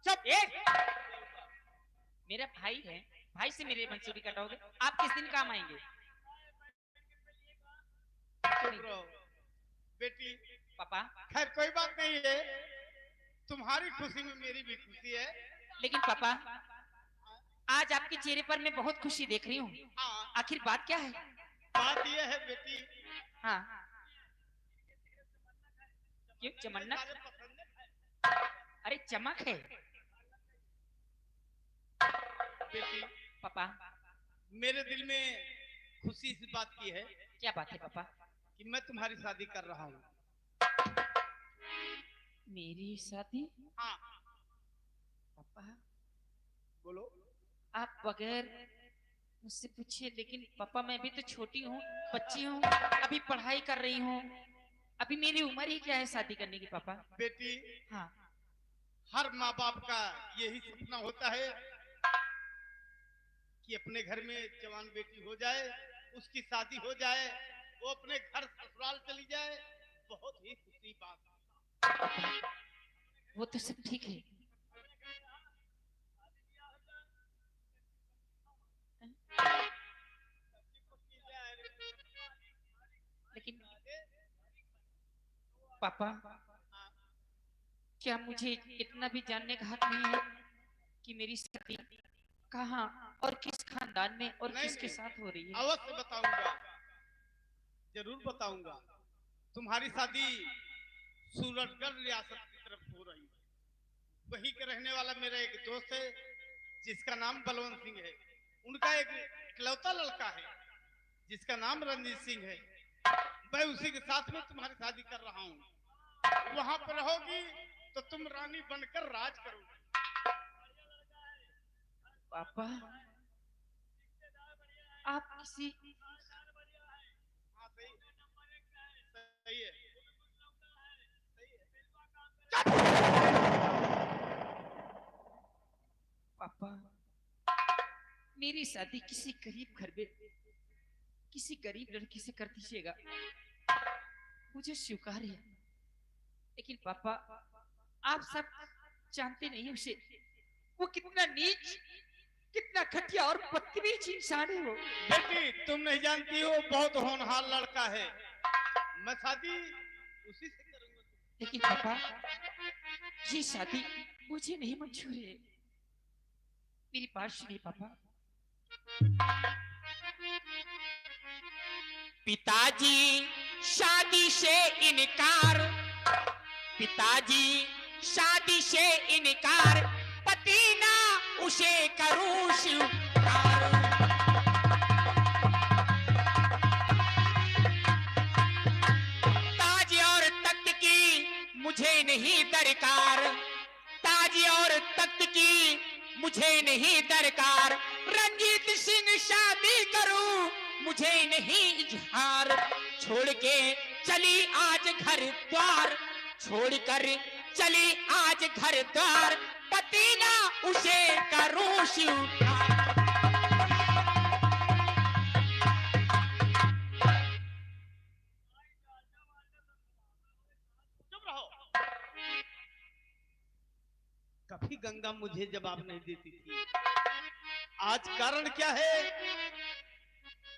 चुप! मेरा भाई है, भाई से मेरे मंसूबी कटाओगे? आप किस दिन काम आएंगे? चुप रहो बेटी। पापा, खैर कोई बात नहीं है, तुम्हारी खुशी में मेरी भी खुशी है। लेकिन पापा, आज आपके चेहरे पर मैं बहुत खुशी देख रही हूँ। हाँ। आखिर बात क्या है? बात यह है बेटी। हाँ। क्यों चमन्ना? सारे पसंद है। अरे चमक है बेटी, पापा। मेरे दिल में खुशी इस बात की है क्या बात है पापा? कि मैं तुम्हारी शादी कर रहा हूँ। मेरी शादी? हाँ। पापा, बोलो। आप बगैर मुझसे पूछिए, लेकिन पापा मैं भी तो छोटी हूँ, बच्ची हूँ, अभी पढ़ाई कर रही हूँ, अभी मेरी उम्र ही क्या है शादी करने की पापा? बेटी, हाँ। हर माँ बाप का यही सपना होता है कि अपने घर में जवान बेटी हो जाए, उसकी शादी हो जाए, वो अपने घर ससुराल चली जाए। बहुत ही खुशी बात। वो तो सब ठीक है, लेकिन पापा, क्या मुझे इतना भी जानने का हक नहीं है कि मेरी शादी कहाँ और किस खानदान में और नहीं, किसके नहीं। साथ हो रही है? अवश्य बताऊंगा, जरूर बताऊंगा। तुम्हारी शादी सूरजगढ़ रियासत की तरफ हो रही है। वहीं के रहने वाला मेरा एक दोस्त है जिसका नाम बलवंत सिंह है। उनका एक इकलौता लड़का है जिसका नाम रंजीत सिंह है। मैं उसी के साथ में तुम्हारी शादी कर रहा हूँ। वहां पर रहोगी तो तुम रानी बनकर राज करोगी। पापा, आप किसी हाँ, सही है। पापा, मेरी शादी किसी गरीब घर में किसी गरीब लड़की से कर दीजिएगा, मुझे स्वीकार है। लेकिन पापा, आप सब जानते नहीं उसे, वो कितना नीच, कितना घटिया और बदतमीज इंसान है वो। बेटी, तुम नहीं जानती हो, बहुत होनहार लड़का है। मैं शादी उसी से करूंगा। लेकिन पापा, ये शादी मुझे नहीं मंजूर है। मेरी बात सुनिए पापा। पिताजी शादी से इनकार, पिताजी शादी से इनकार, पति ना उसे करूं स्वीकार। ताज और तख्त की मुझे नहीं दरकार, ताज और तख्त की मुझे नहीं दरकार, रंजीत सिंह शादी करूं मुझे नहीं इजहार। छोड़ के चली आज घर द्वार, छोड़कर चली आज घर द्वार, पति ना उसे करूं स्वीकार। चुप रहो। कभी गंगा मुझे जवाब नहीं देती थी, आज कारण क्या है?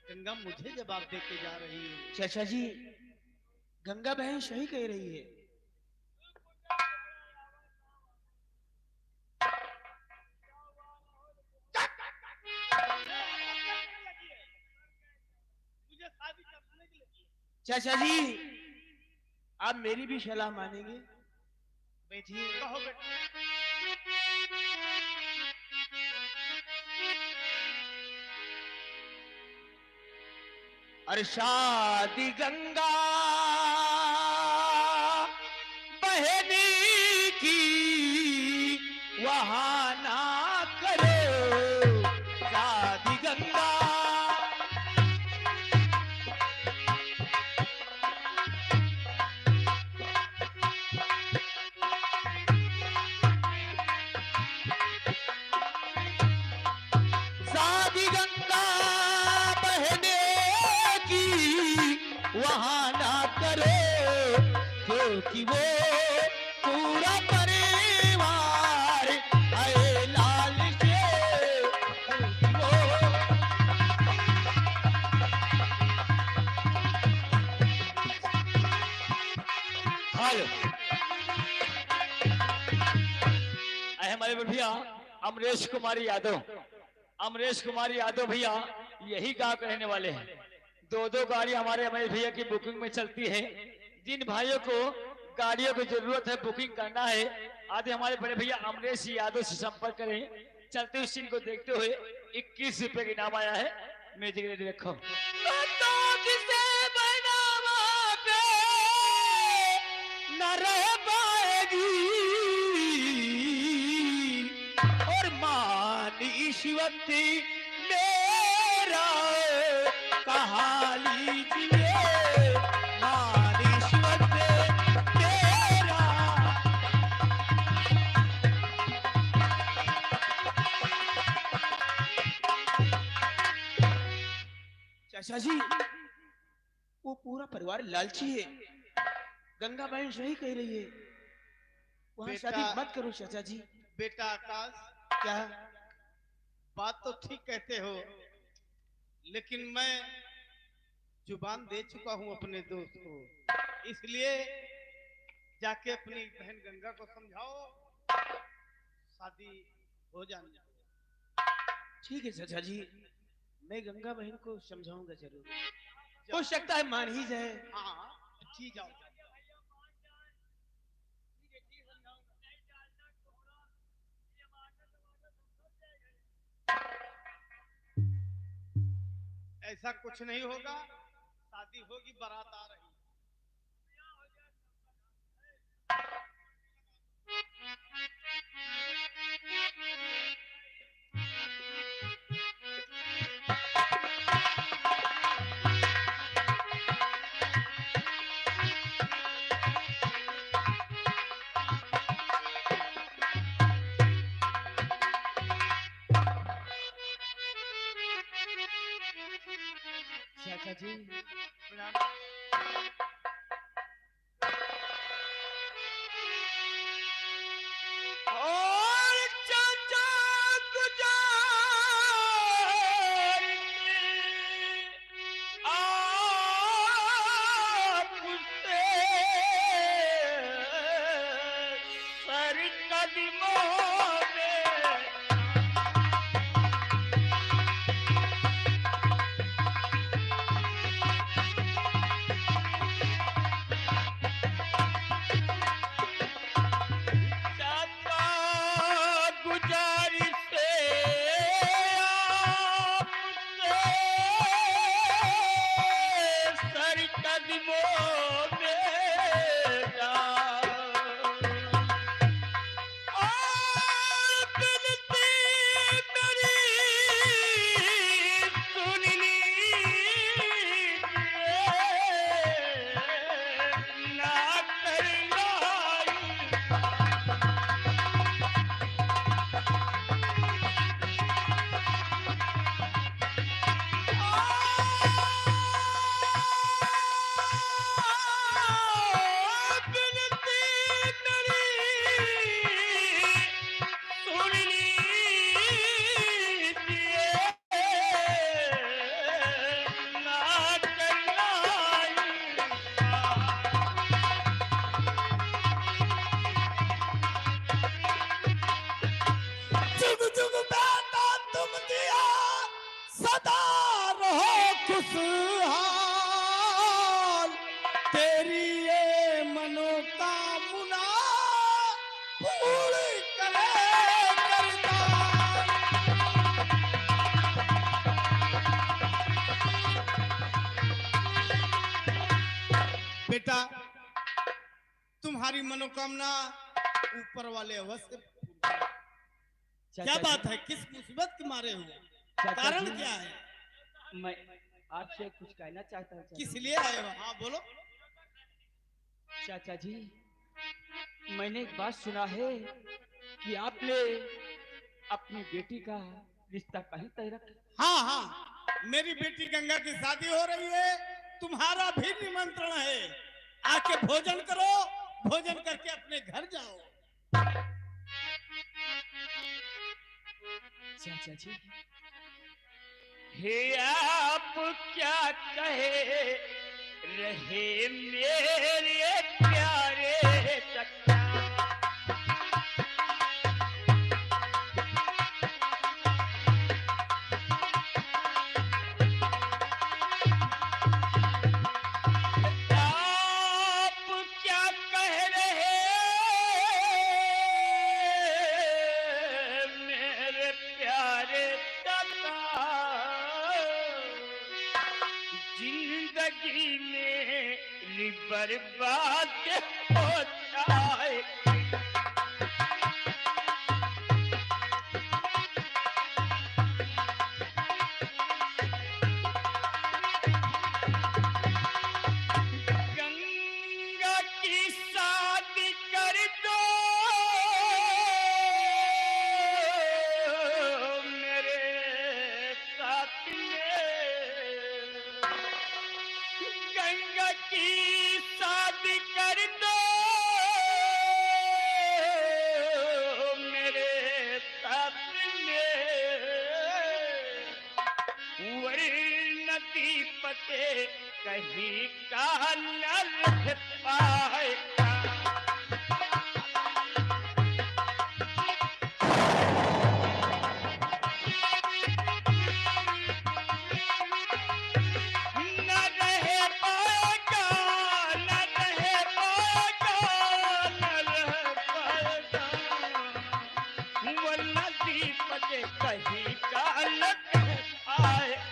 गंगा मुझे जवाब देके जा रही है। चाचा जी, गंगा बहन सही कह रही है। मुझे शादी करने के लिए चाचा जी, आप मेरी भी सलाह मानेंगे? बैठिए। कहो बेटा। अरे शादी गंगा बहनी की वहां ना करो, शादी गंगा। शादी गंगा बहने की वहां ना करो, क्योंकि वो पूरा परिवार आए लाल से, क्योंकि वो हेलो हमारे भैया अमरेश कुमारी यादव, अमरेश कुमारी यादव भैया यही गांव के रहने वाले हैं। दो गाड़ी हमारे अमरेश भैया की बुकिंग में चलती है। जिन भाइयों को गाड़ियों की जरूरत है, बुकिंग करना है, आदि हमारे बड़े भैया अमरेश यादव से संपर्क करें। चलते हुए सीन को देखते हुए 21 रुपए का इनाम आया है। म्यूजिक रेडी रखो। न रह पाएगी और मान ईश्वती मेरा कहा लीजिए, मान ईश्वती मेरा। चाचा जी, वो पूरा परिवार लालची है। गंगा बहन सही कह रही है, वहाँ शादी मत करो चाचा जी। बेटा आकाश, क्या? बात तो ठीक कहते हो, लेकिन मैं जुबान दे चुका हूं अपने दोस्त को, इसलिए जाके अपनी बहन गंगा को समझाओ, शादी हो जानी। ठीक है चाचा जी, मैं गंगा बहन को समझाऊंगा जरूर। हो सकता है मान ही जाए। हाँ ठीक, जाओ। ऐसा कुछ नहीं होगा, शादी होगी, बारात आ रही। चाचा जी, और चाचा गुजार आपसे सर कदमों में दिया सदा रहो खुशहाल, तेरी ये मनोकामना पूरी करे करतार। बेटा तुम्हारी मनोकामना ऊपर वाले अवश्य। क्या बात है, किस मुसीबत के मारे हो, कारण क्या है? मैं आपसे कुछ कहना चाहता हूँ। किस लिए आए हो? हाँ बोलो। चाचा जी, मैंने एक बात सुना है कि आपने अपनी बेटी का रिश्ता कहीं तय रखा। हाँ हाँ, मेरी बेटी गंगा की शादी हो रही है, तुम्हारा भी निमंत्रण है, आके भोजन करो, भोजन करके अपने घर जाओ। चाचा जी, हे आप क्या कहे रहे मेरे प्यारे चचा, आप क्या कह रहे मेरे प्यारे चचा, जिंदगी में बर्बाद हो जाए। गंगा की शादी कर दो मेरे साथ में, गंगा की शादी कर दो मेरे साथ में, वरना दीपक कहीं का न रह पाएगा। न रह पाएगा, न रह पाएगा, न रह पाएगा, वरना दीपक कहीं का न रह पाएगा।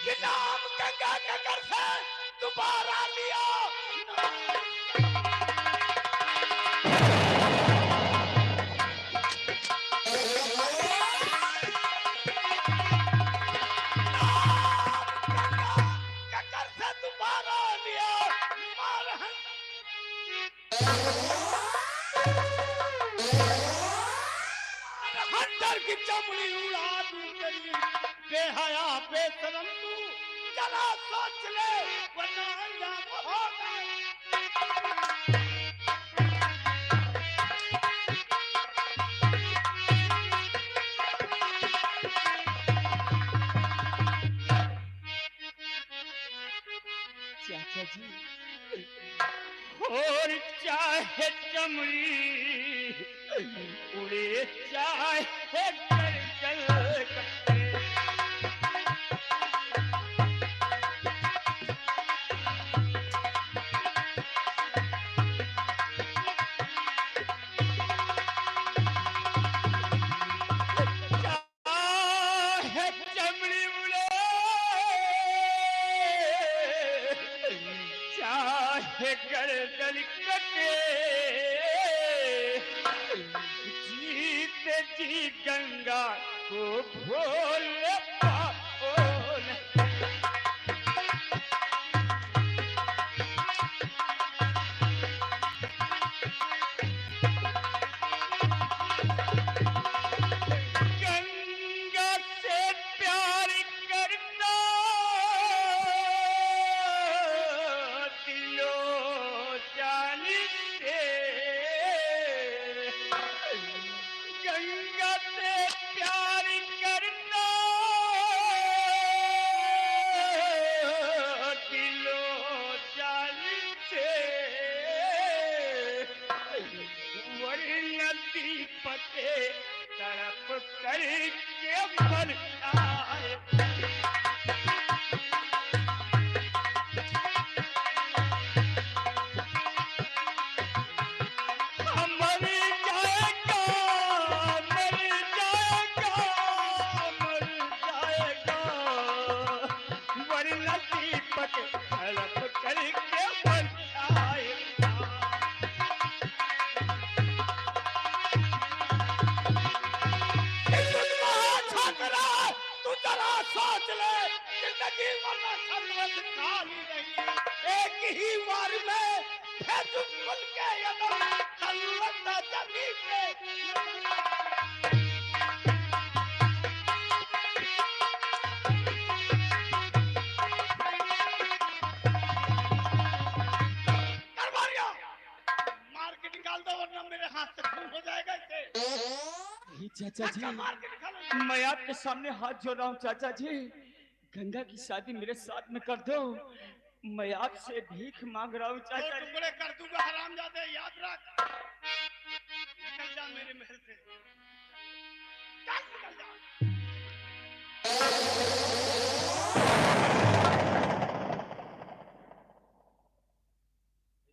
ये नाम गंगा के घर से दोबारा लिया। के घर से दोबारा लिया। हंटर की चमड़ी उड़ा दूं तेरी बेहया बेशरम तू, चला सोच ले वरना अंजाम होगा। चाचा जी, और चाहे चमड़ी उड़े, चाहे गल कटे, चाहे चमड़ी उड़े, चाहे गर्दन कटे, जीते जी गंगा को भूल पाओ न। गंगा से प्यार करना दिलो जानी से, गंगा से प्यार करना बरसाए। मर जाएगा, मर जाएगा, मर जाएगा, वरना दीपक हड़प करके बरसाएगा। तू जरा सोच ले, जिंदगी वरना खलवत खाली नहीं। एक ही बार में फेसबुक खुल के अगर खलवत जमी पे दरबारिया मार के निकाल दो, वरना मेरे हाथ से खून हो जाएगा इसे। चाचा अच्छा, मार के निकालो। मैं आपके सामने हाथ जोड़ रहा हूँ चाचा जी, गंगा की शादी मेरे साथ में कर दो। मैं आपसे भीख मांग रहा हूँ दो चाचा जी। टुकड़े कर दूंगा हरामजादे, याद रख। निकल जा मेरे महल से, चल निकल जा।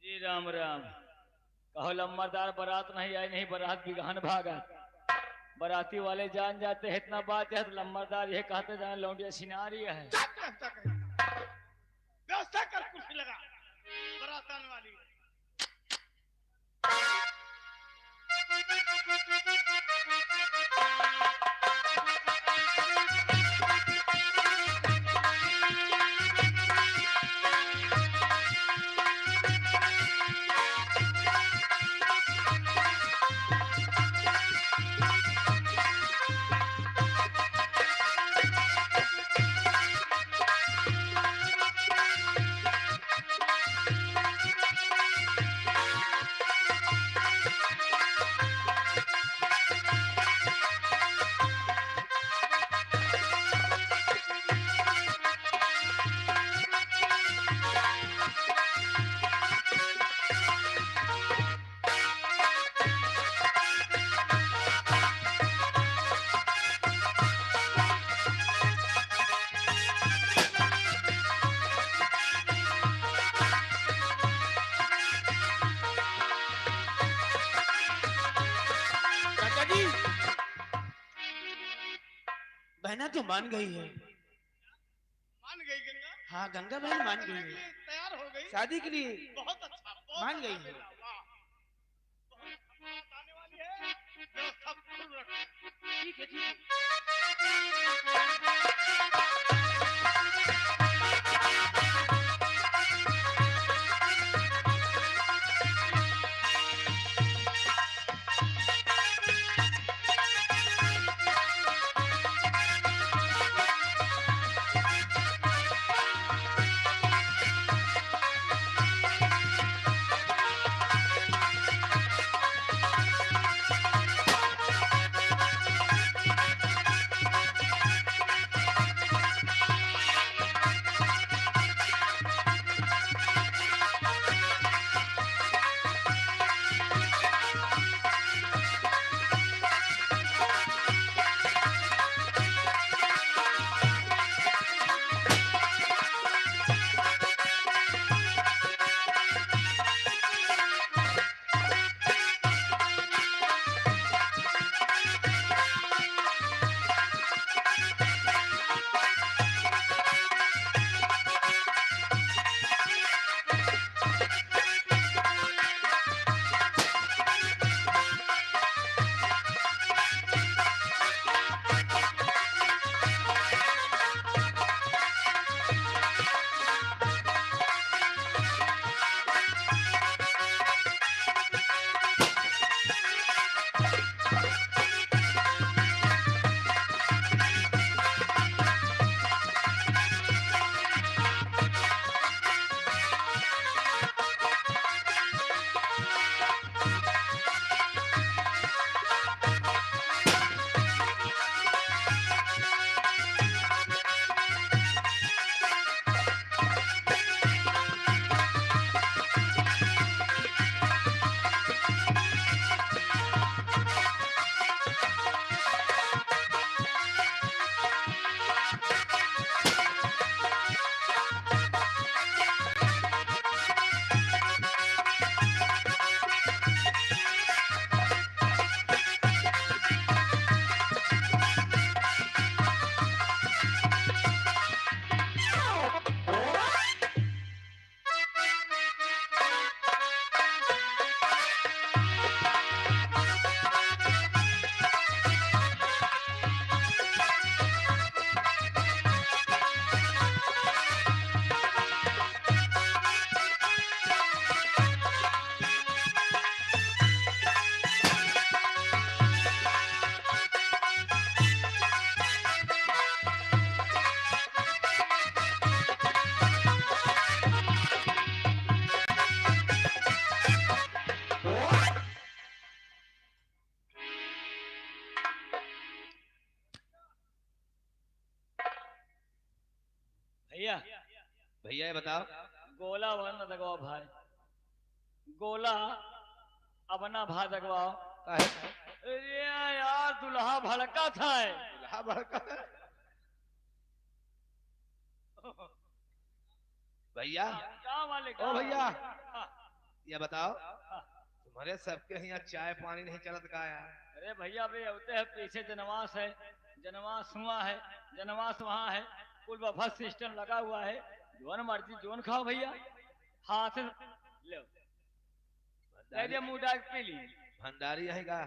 जी राम राम। कहो लम्बादार बारात नहीं आई, नहीं बारात बिगहन भागा। बाराती वाले जान जाते हैं इतना बात है तो लम्बादार ये कहते जान लौंडिया सिनारी है। व्यवस्था कर, कुर्सी लगा, बारात आने वाली है। बहना तो मान गई है। मान गई गंगा? हाँ, गंगा बहन मान गई है। तैयार हो गई शादी के लिए। बहुत अच्छा, मान गई है। आने वाली है, व्यवस्था पूर्ण रखो। ठीक है, ठीक भैया ये बताओ। गोला वरना दगवाओ भाई, गोला अब ना भा दगवाओ। काहे? अरे यार दुल्हा भड़का था। दुल्हा भड़का है? भैया गाँव वाले ओ भैया हाँ। ये बताओ, तुम्हारे सबके यहाँ चाय पानी नहीं चलत का यार? अरे भैया वे होते हैं पीछे जनवास है, जनवास हुआ है, जनवास वहाँ है, कुल बफर सिस्टम लगा हुआ है, जोन मर्जी जोन खाओ भैया, हाथ से लो दे मुंह डाल पी ली। भंडारी है का?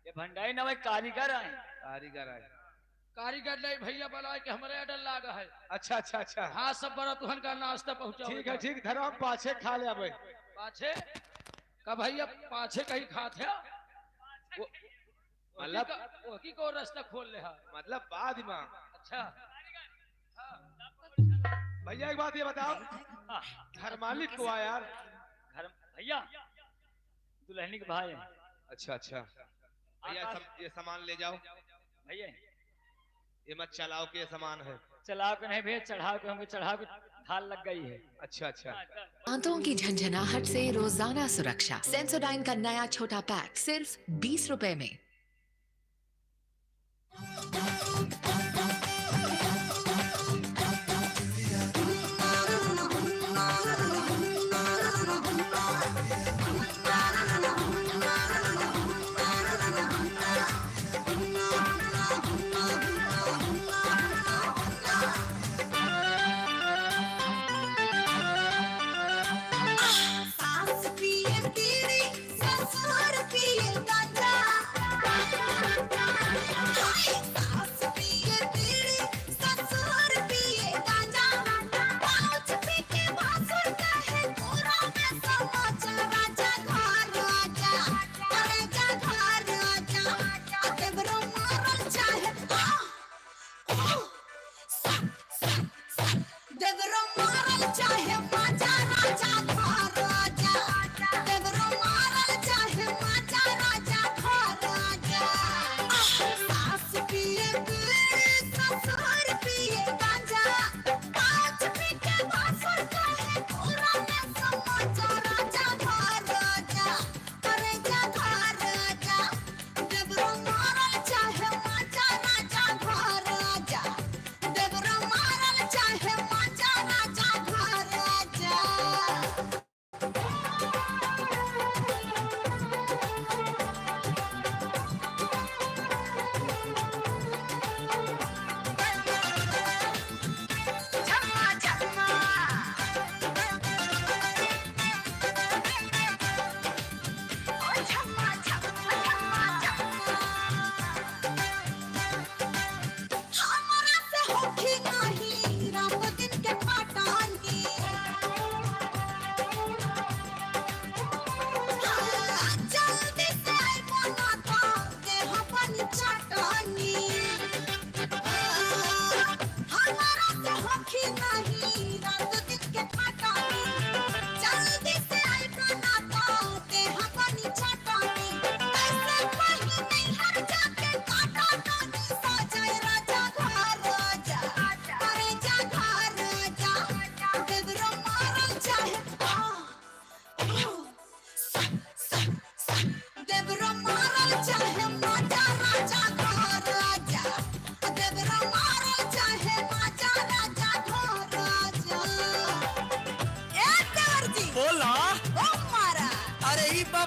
ये भंडारी ना भाई कारीगर आए। कारीगर है? कारीगर नहीं भैया बोला कि हमारे ऑर्डर लागा है। अच्छा अच्छा अच्छा, हाँ सब बड़ा तुहन का नाश्ता पहुंचा। ठीक है ठीक, धरो हम पाछे खा ले अबे। पाछे का भैया पाछे कहीं खाते हैं मतलब की को रास्ता खोल ले। मतलब बाद में। अच्छा भैया एक बात ये बताओ, घर मालिक को आ यार। घर भैया दुल्हनी के भाई हैं। अच्छा अच्छा भैया ये सामान ले जाओ। भैया ये मत चलाओ के ये सामान है। चलाओ के नहीं भैया, चढ़ाओ के, हमको चढ़ाओ के ढाल लग गई है। अच्छा अच्छा दांतों की झंझनाहट से रोजाना सुरक्षा। सेंसोडाइन का नया छोटा पैक सिर्फ 20 रुपए में।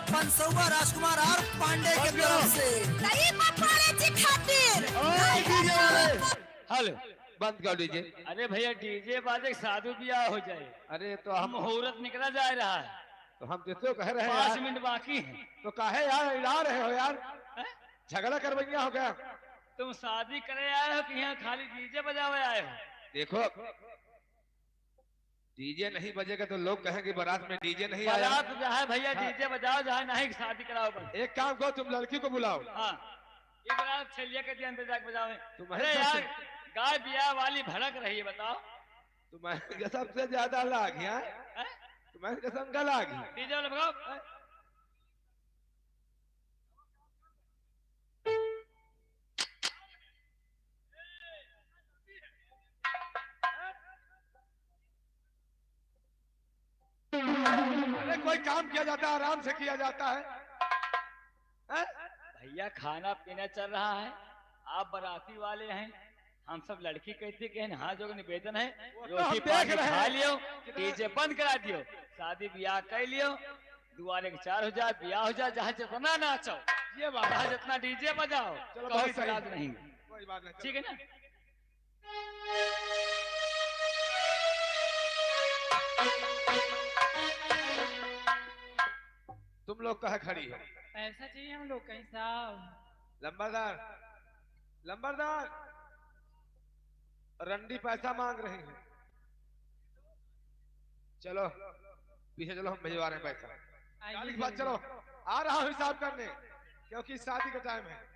पंसौआ राजकुमार और पांडे के तरफ से नहीं पपाड़े जी खातिर। हेलो बंद कर दीजिए। अरे भैया डीजे बाजे साधु ब्याह हो जाए। अरे तो हम मुहूर्त निकला जा रहा है, तो हम तो कह रहे हैं 5 यार। मिनट बाकी है। तो काहे यार इड़ा रहे हो यार, झगड़ा करवैया हो गया। तुम शादी करे आए हो कि यहाँ खाली डीजे बजावे आए हो? देखो डीजे नहीं बजेगा तो लोग कहेंगे बारात में डीजे नहीं आया। बारात जहाँ भैया डीजे बजाओ, जहाँ नहीं शादी कराओ बस। एक काम करो, तुम लड़की को बुलाओ। हाँ ये बारात छलिया के दिन जाके बजावे। तुम्हारे अरे यार गाय बिया वाली भड़क रही है, बताओ। तुम्हारे सबसे ज्यादा लाग है, तुम्हारे कसम का लाग है। डीजे वाले भगाओ। कोई काम किया जाता है आराम से किया जाता है, हैं? भैया खाना पीना चल रहा है, आप बाराती वाले हैं, हम सब लड़की कहते के हैं, हाँ जो निवेदन है तो हम रोटी देख पानी रहे खा हैं। लियो, डीजे बंद करा दियो, शादी ब्याह कर लियो, दुआरे के 4 हो जाए, ब्याह हो जाए, जहाँ जितना नाचो, ये बात जहाँ है। जितना डीजे बजाओ, चलो, कोई बहुत सही। इतराज नहीं, कोई बात नहीं, ठीक है ना? तुम लोग कहाँ खड़ी हो? पैसा चाहिए हम लोग कहीं साहब। लंबरदार, लंबरदार, रंडी पैसा मांग रहे हैं। चलो पीछे चलो, हम भिजवा रहे हैं पैसा। गाड़ी के बाद चलो, आ रहा हूँ हिसाब करने, क्योंकि शादी का टाइम है।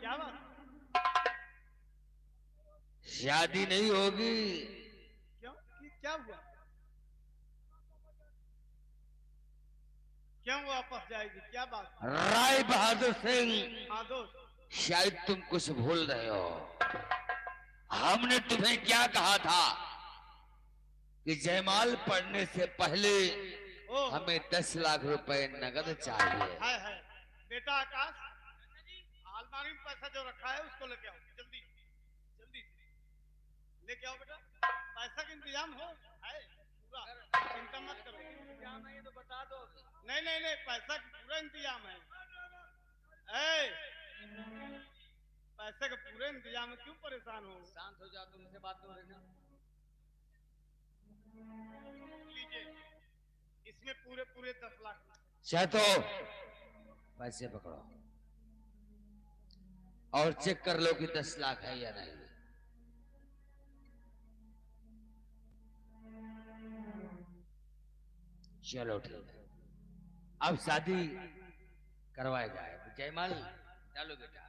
क्या बात? शादी नहीं होगी। क्यों? क्या हुआ? क्यों वापस जाएगी? क्या बात? राय बहादुर सिंह, हाँ दोस्त, शायद तुम कुछ भूल रहे हो। हमने तुम्हें क्या कहा था कि जयमाल पढ़ने से पहले ओ हमें 10 लाख रुपए नगद चाहिए। है बेटा आकाश, अलमारी में पैसा जो रखा है उसको लेके आओ, जल्दी जल्दी लेके आओ बेटा। पैसा का इंतजाम है पूरा, चिंता मत करो। इंतजाम है तो बता दो। नहीं नहीं नहीं, पैसा का पूरा इंतजाम है। पैसे का पूरे इंतजाम है, क्यों परेशान हो? शांत हो जाओ, तुमसे बात करो ना। लीजिए, इसमें पूरे पूरे 10 लाख। तो पैसे पकड़ो और चेक कर लो कि 10 लाख है या नहीं। चलो ठीक है, अब शादी करवाया जाए। जयमाल डालो बेटा।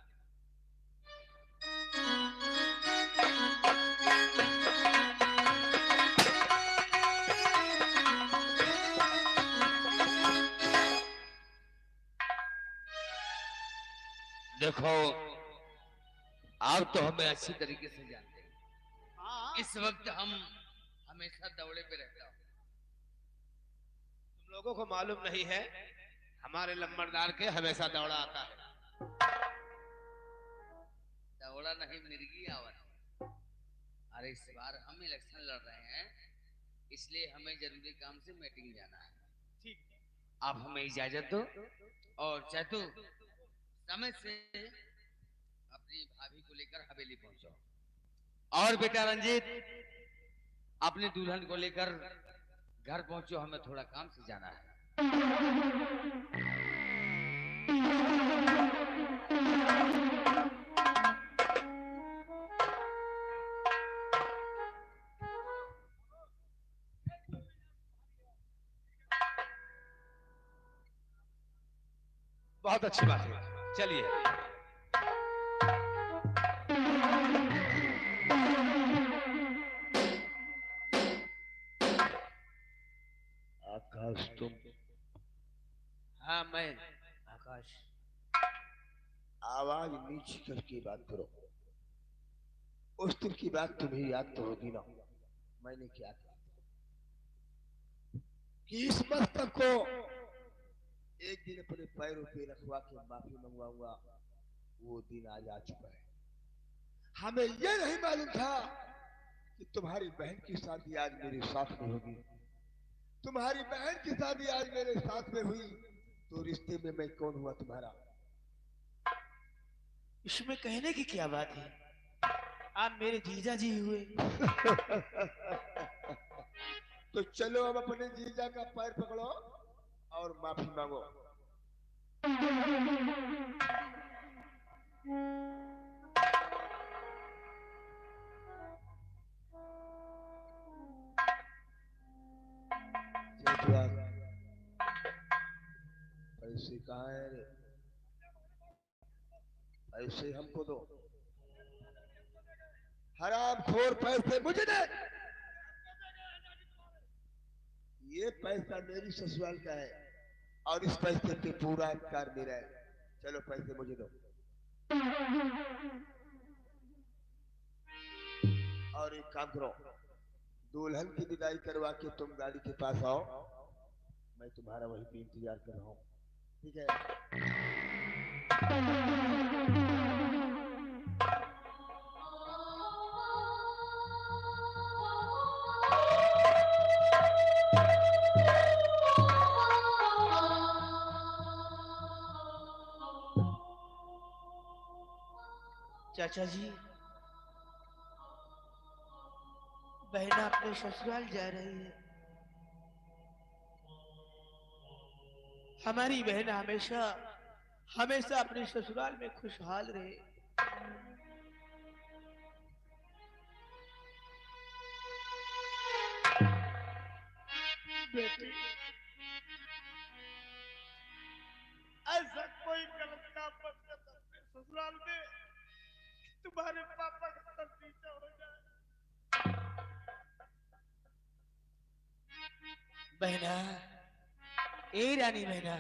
देखो, आप तो हमें अच्छी तरीके से जानते हैं। हाँ इस वक्त हम हमेशा दौड़े पे रहता हूं। तुम लोगों को मालूम नहीं है, हमारे लंबरदार के हमेशा दौड़ा आता है। दौड़ा नहीं, मिर्गी आवत। अरे इस बार हम इलेक्शन लड़ रहे हैं, इसलिए हमें जरूरी काम से मीटिंग जाना है। ठीक, आप हमें इजाजत दो और चैतू समय से अपनी भाभी को लेकर हवेली पहुंचो। और बेटा रंजीत, अपनी दुल्हन को लेकर घर पहुंचो, हमें थोड़ा काम से जाना है। बहुत अच्छी बात है, चलिए। आकाश, तुम हाँ मैं आकाश। आवाज नीची करके बात करो। उस दिन की बात तुम्हें याद तो होगी ना, मैंने क्या कहा कि इस मस्तक को एक दिन अपने पैरों पे रखवा के माफी मंगवाऊंगा। वो दिन आज आ चुका है। हमें यह नहीं मालूम था कि तुम्हारी बहन की शादी आज मेरे साथ में होगी। तुम्हारी बहन की शादी आज मेरे साथ में हुई तो रिश्ते में मैं कौन हुआ तुम्हारा? इसमें कहने की क्या बात है, आप मेरे जीजा जी हुए। तो चलो अब अपने जीजा का पैर पकड़ो और माफी मांगो। पैसे कहाँ है रे? पैसे हमको दो। हरामखोर, पैसे मुझे दे। ये पैसा मेरी ससुराल का है और इस पैसे पे पूरा अधिकार मेरा है। चलो पैसे मुझे दो। और एक काम करो, दुल्हन की विदाई करवा के तुम गाड़ी के पास आओ, मैं तुम्हारा वहीं पे इंतजार कर रहा हूँ। ठीक है? चाचा जी, बहना अपने ससुराल जा रही है। हमारी बहन हमेशा हमेशा अपने ससुराल में खुशहाल रहे। बेटी, ऐसा कोई गलत काम मत करना अपने ससुराल में, तुम्हारे पापा का सर नीचा हो जाए। बहना, ए रानी बहना,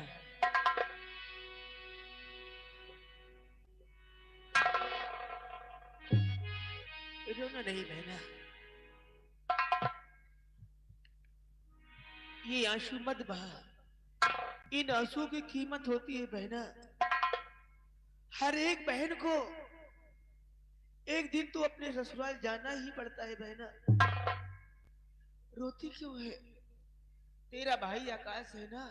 रोना नहीं बहना, ये आंसू मत बहा। इन आंसुओं की कीमत होती है बहना। हर एक बहन को एक दिन तो अपने ससुराल जाना ही पड़ता है बहना। रोती क्यों है? तेरा भाई आकाश है ना,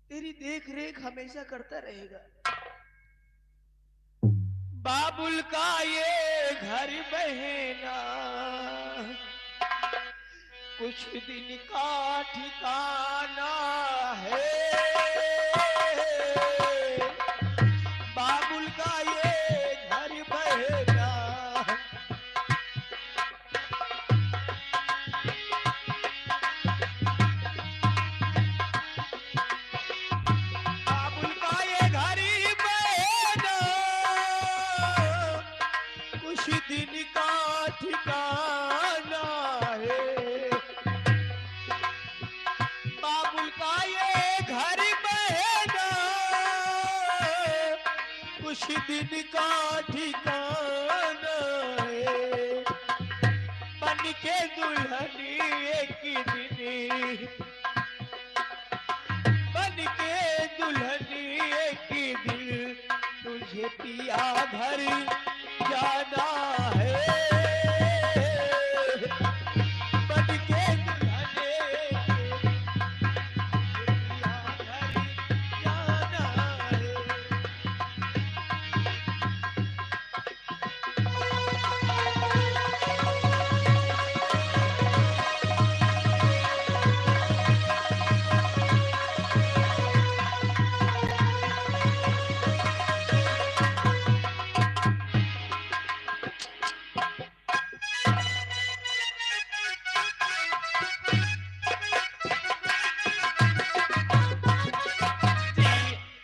तेरी देख रेख हमेशा करता रहेगा। बाबुल का ये घर बहना कुछ दिन का ठिकाना है। बाबुल का ये घर बहना बाबुल का ये घर बहना कुछ दिन का ठिकाना है। बाबुल का ये घर बहना कुछ दिन का ठिकाना है। बन के दुल्हनी एक दिन, बन के दुल्हनी एक दिन तुझे पिया घर जाना है। बन के दुल्हनी एक दिन पिया घर जाना है।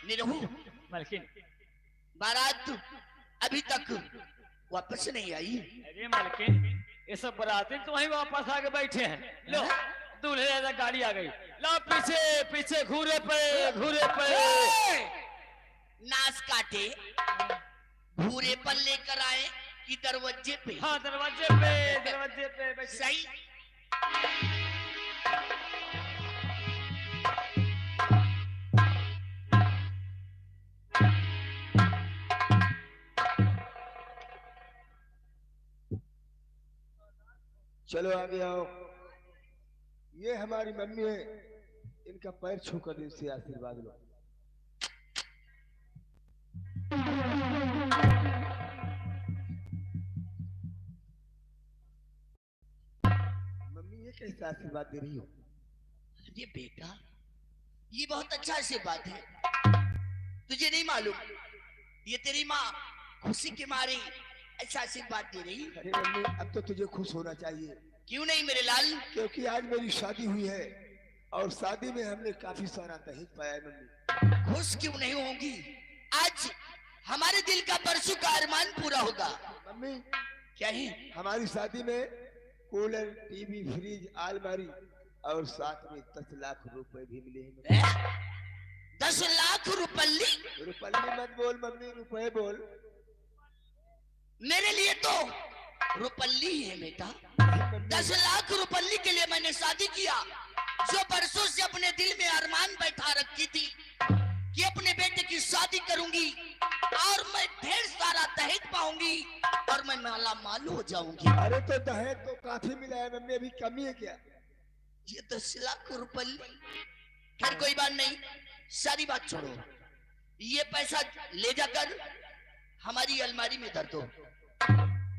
निरहु, मालकिन, बारात अभी तक वापस नहीं आई। अरे मालकिन, ये सब बराती तो वहीं वापस आके बैठे हैं। लो, दूल्हे दादा गाड़ी आ गई। ला पीछे पीछे घूरे पे नाच काटे भूरे पर लेकर आए कि दरवाजे पे? हाँ दरवाजे पे बैठे। सही। चलो आगे आओ। ये हमारी मम्मी है, इनका पैर छूकर इनसे आशीर्वाद लो। मम्मी ये कैसे आशीर्वाद दे रही हो? अरे बेटा ये बहुत अच्छा आशीर्वाद है। तुझे नहीं मालूम ये तेरी माँ खुशी के मारे ऐसा आशीर्वाद दे रही है। अरे मम्मी अब तो तुझे खुश होना चाहिए। क्यों नहीं मेरे लाल? क्योंकि आज मेरी शादी हुई है और शादी में हमने काफी सारा दहेज पाया है। मम्मी खुश क्यों नहीं होंगी? आज हमारे दिल का परसों का अरमान पूरा होगा। मम्मी क्या है? हमारी शादी में कूलर, टीवी, फ्रिज, अलमारी और साथ में 10 लाख रुपए भी मिले हैं। 10 लाख रुपल्ली? रुपल्ली मत बोल मम्मी, रुपए बोल। मेरे लिए तो रुपल्ली है बेटा। 10 लाख रुपल्ली के लिए मैंने शादी किया, जो बरसों से अपने दिल में अरमान बैठा रखी थी कि अपने बेटे की शादी करूंगी और मैं ढेर सारा दहेज पाऊंगी और मैं माला माल हो जाऊंगी। अरे तो दहेज तो काफी मिला है मम्मी, अभी कमी है क्या? ये 10 लाख रुपल्ली। खैर कोई बात नहीं, सारी बात छोड़ो। ये पैसा ले जाकर हमारी अलमारी में धर दो।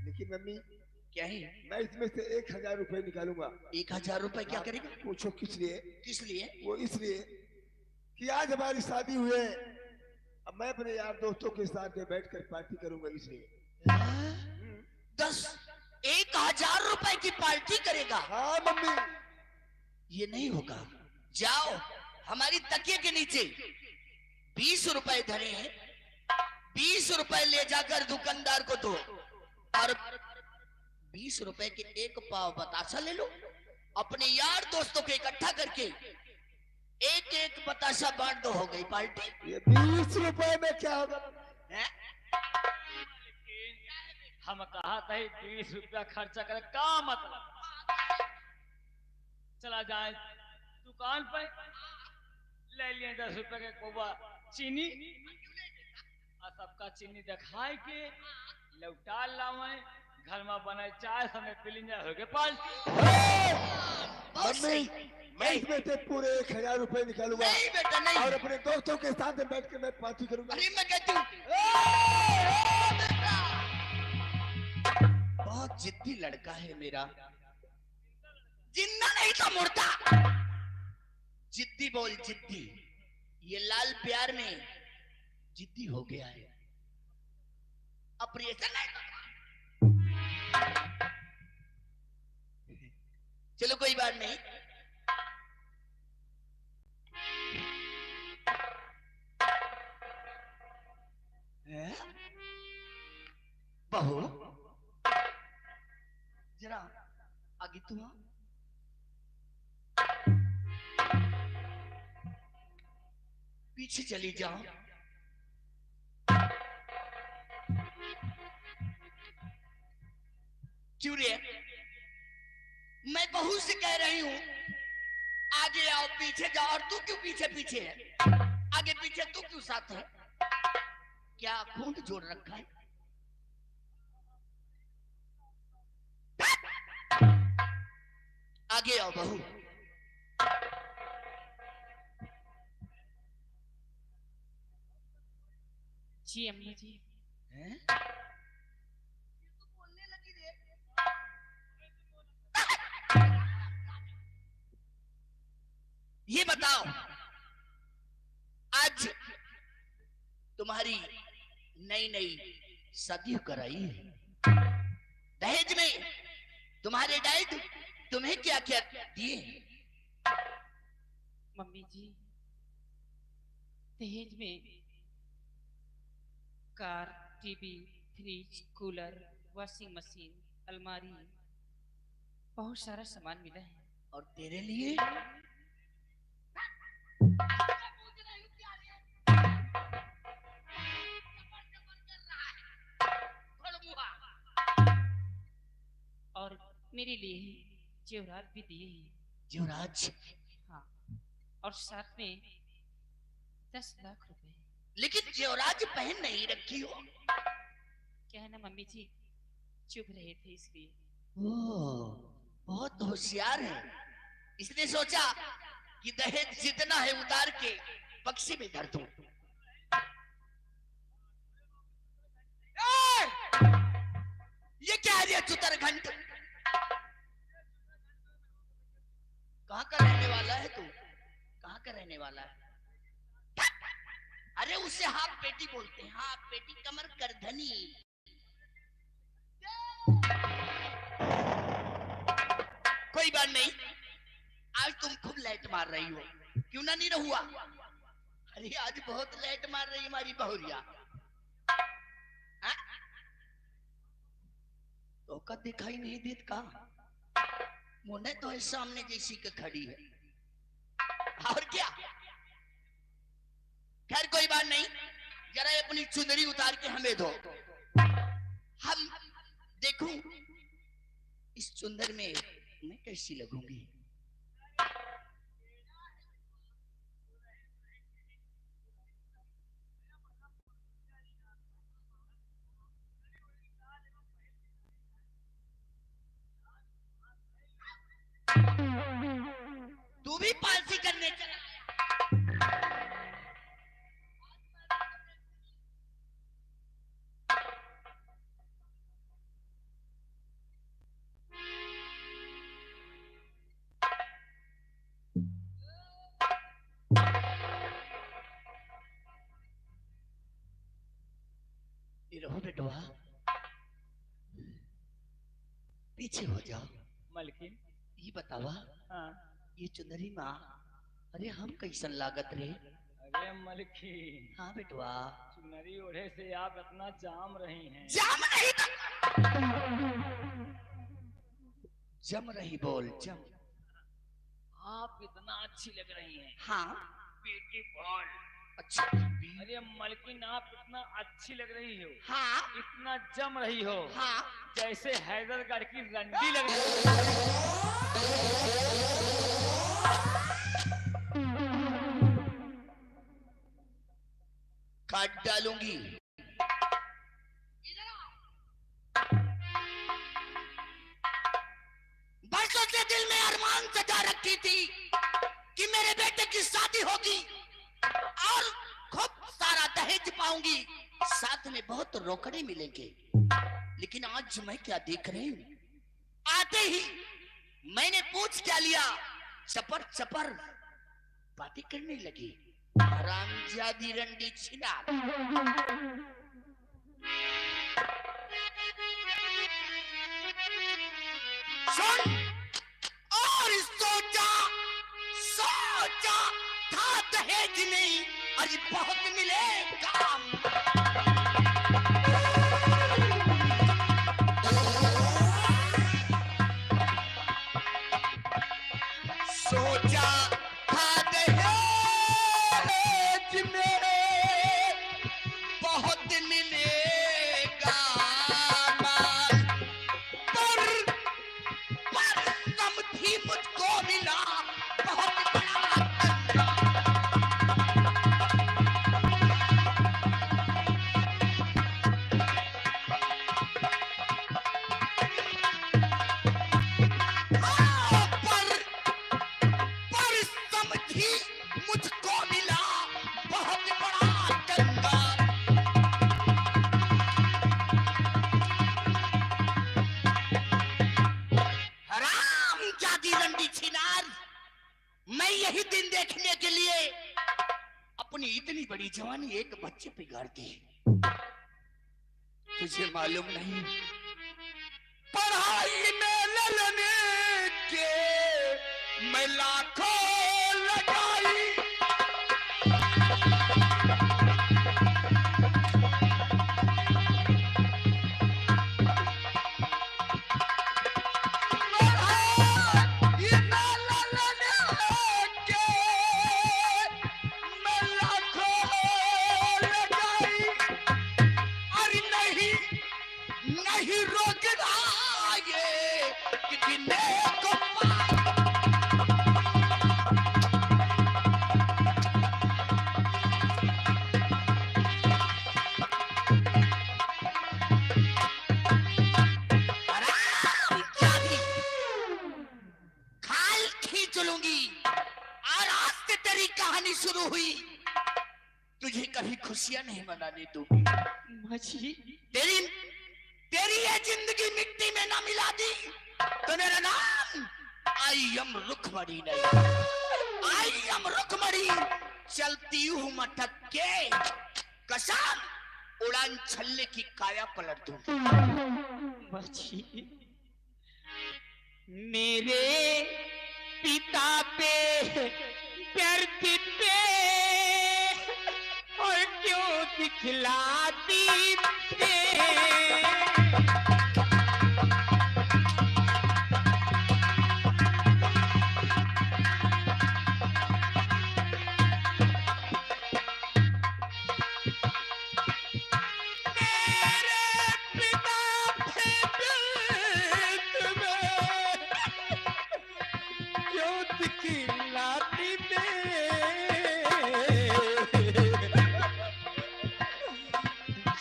लेकिन मम्मी क्या है? मैं इसमें से 1000 रुपए निकालूंगा। 1000 रुपए क्या करेगा? पूछो किस लिए? किस लिए? वो इसलिए कि आज हमारी शादी हुई है, अब मैं अपने यार दोस्तों के साथ में बैठकर पार्टी करूंगा इसलिए। 1000 रुपए की पार्टी करेगा? हाँ मम्मी। ये नहीं होगा। जाओ हमारी तकिए के नीचे 20 रुपए धरे हैं, 20 रुपए ले जाकर दुकानदार को दो और 20 रुपए के एक पाव बतासा ले लो। अपने यार दोस्तों को इकट्ठा करके एक एक बतासा बांट दो, हो गई पार्टी। ये 20 रुपए में क्या होगा? हम कहा था 20 रुपया खर्चा करे का मतलब? चला जाए दुकान पर ले लिए 10 रुपए के कोबा चीनी और सबका चीनी दिखाए के लौटा लावे, घर में बने चाय समय पीलिंजा हो गए पार्टी। मम्मी मैं इसमें से पूरे 1000 रुपए निकालूंगा। नहीं बेटा नहीं। और अपने दोस्तों के साथ में बैठ के मैं पार्टी करूंगा। अरे मैं कहती हूँ बहुत जिद्दी लड़का है मेरा। जिंदा नहीं तो मुर्दा। जिद्दी बोल जिद्दी। ये लाल प्यार में जिद्दी हो गया है। ऑपरेशन नहीं तो चलो कोई बात नहीं। बहू जरा आगे तुम आओ। पीछे चली जाओ। चूड़िए मैं बहू से कह रही हूं आगे आओ पीछे जाओ, और तू क्यों पीछे पीछे है? आगे पीछे तू क्यों साथ है? क्या खूंट जोड़ रखा है? आगे आओ बहू। जी अम्मा जी। हैं? ये बताओ आज तुम्हारी नई नई शादी कराई है, दहेज में तुम्हारे डैड तुम्हें क्या क्या दिए? मम्मी जी दहेज में car, TV, fridge, cooler, washing machine, अलमारी, बहुत सारा सामान मिला है। और तेरे लिए और मेरे लिए जेवरात भी दिए हैं। युवराज, हाँ, और साथ में 10 लाख रुपए। लेकिन युवराज पहन नहीं रखी हो। क्या है ना मम्मी जी, चुप रहे थे इसलिए। ओह, बहुत होशियार है। इसने सोचा कि दहेज जितना है उतार के बक्से में धर दूं। ये क्या है ये चुतर घंट? कहाँ का रहने वाला है तू? कहाँ का रहने वाला है? अरे उसे हाथ पेटी बोलते हैं, हाथ पेटी कमर करधनी। कोई बात नहीं, आज तुम खूब लाइट मार रही हो, क्यों ना नहीं रहुआ? अरे आज बहुत लाइट मार रही हमारी बहुरिया। तो का दिखाई नहीं देत का? मुन्ने तो है सामने जैसी के खड़ी है। और क्या? खैर कोई बात नहीं, जरा अपनी चुंदरी उतार के हमें दो, हम देखूं इस चुंदर में मैं कैसी लगूंगी। तू भी पालसी करने चला? रहो बेटवा, पीछे हो जाओ। मलकिन, ये बतावा, हाँ, ये चुंदरी माँ, अरे हम कैसन लागत रे? अरे मलकिन, हाँ बेटवा, चुनरी ओढ़े से आप इतना जाम रही हैं। जम नहीं तो जम रही बोल, जम। आप इतना अच्छी लग रही हैं। हाँ ब्यूटीफुल। अच्छा। अरे मलकिन, आप इतना अच्छी लग रही हो, हाँ इतना जम रही हो, हाँ, जैसे हैदरगढ़ की रंडी लग रही हो। काट डालूंगी। बरसों से दिल में अरमान सजा रखी थी कि मेरे बेटे की शादी होगी और खूब सारा दहेज पाऊंगी, साथ में बहुत रोकड़े मिलेंगे। लेकिन आज मैं क्या देख रही हूँ, आते ही मैंने पूछ क्या लिया, चपर चपर बातें करने लगी। हरामजादी रंडी छिना। सुन, और सोचा था दहेज नहीं, अरे बहुत मिलेगा। सोचा था दहेज में बहुत मिलेगा माल, पर समझी मुझको मिला बहुत बड़ा। मुझको मिला बहुत बड़ा डंगा। हरामजादी रंडी छिनार, मैं यही दिन देखने के लिए अपनी इतनी बड़ी जवानी एक बच्चे पे गाड़ दी। तुझे मालूम नहीं, पढ़ाई में ललने के मैं लाखों लगाई, ये तुझे कभी खुशियां नहीं मनाने दूंगी। माँ जी तेरी तेरी ये जिंदगी मिट्टी में ना मिला दी तो मेरा नाम आई एम रुक्मणी नहीं, आई एम रुक्मणी। चलती हूँ मटक के, कसम उड़ान छल्ले की काया पलट दूंगी। माँ जी मेरे पिता पे धरती पे और क्यों दिखलाती पे।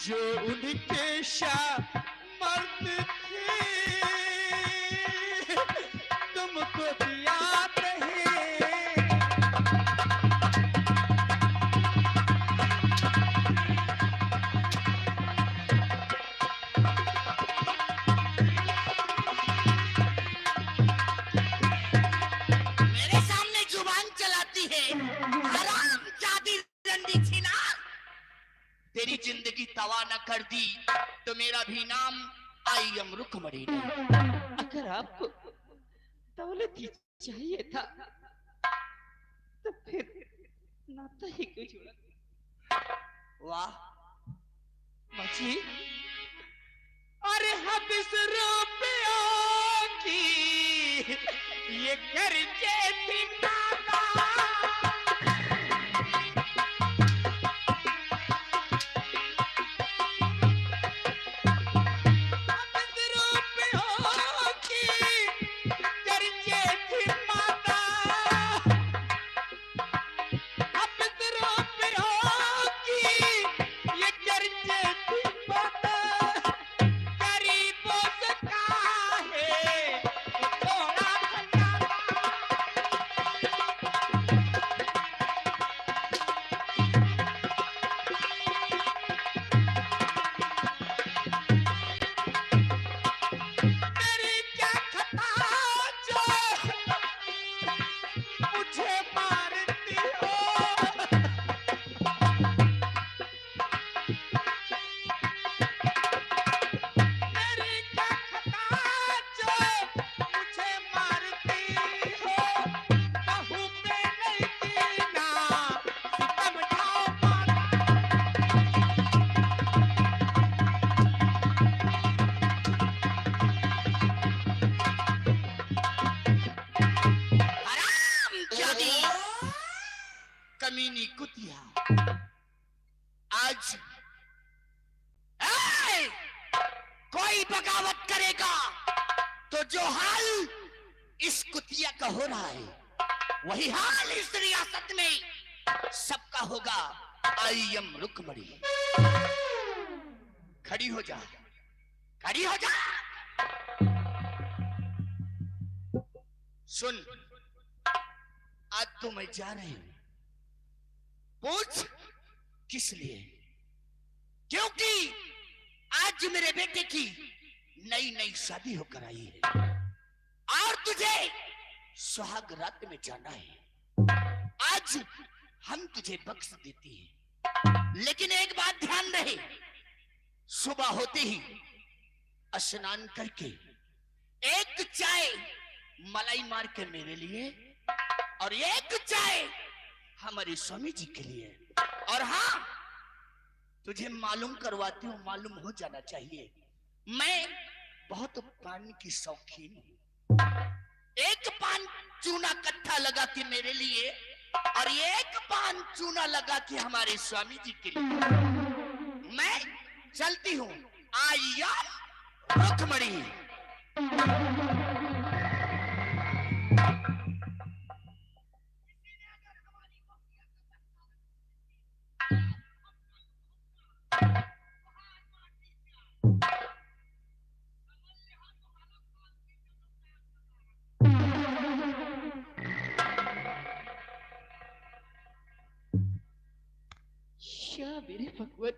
जो उनके मर्द थे तुमको याद रहे। मेरे सामने जुबान चलाती है हराम जादी रंडी छीना। तेरी जिंदगी तवा न कर दी तो मेरा भी नाम आई एम रुक्मणी नहीं। अगर आपको दौलत ही चाहिए था तो फिर नाता ही क्यों जोड़ा। वाह माँ जी अरे हद से रुपयों की ये कर्जे थी नाता। कमीनी कुतिया आज कोई बगावत करेगा तो जो हाल इस कुतिया का हो रहा है वही हाल इस रियासत में सबका होगा। I am Rukmini. खड़ी हो जा, खड़ी हो जा। सुन आज तो मैं जा रही हूं। पूछ किस लिए? क्योंकि आज मेरे बेटे की नई नई शादी होकर आई है और तुझे सुहाग रात में जाना है। आज हम तुझे बख्श देती हैं, लेकिन एक बात ध्यान रहे, सुबह होते ही स्नान करके एक चाय मलाई मार के मेरे लिए और एक चाय हमारे स्वामी जी के लिए। और हाँ तुझे मालूम करवाती हूँ, मालूम हो जाना चाहिए मैं बहुत पान की शौकीन हूँ। एक पान चूना कट्ठा लगा के मेरे लिए और एक पान चूना लगा के हमारे स्वामी जी के लिए। मैं चलती हूँ। I am Rukmini. क्या मेरे भगवान,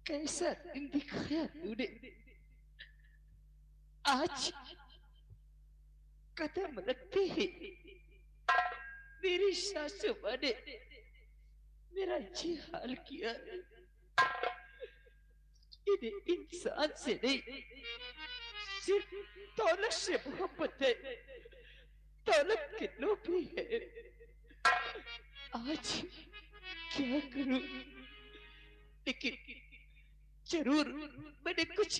कैसा दिन दिखाया तूने। आज कदम रखते ही मेरी सासू माँ ने मेरा ये हाल किया। इन्हें इंसान से नहीं, सिर्फ दौलत से मोहब्बत है, दौलत के लोभी है। आज क्या करूं, लेकिन जरूर मैंने कुछ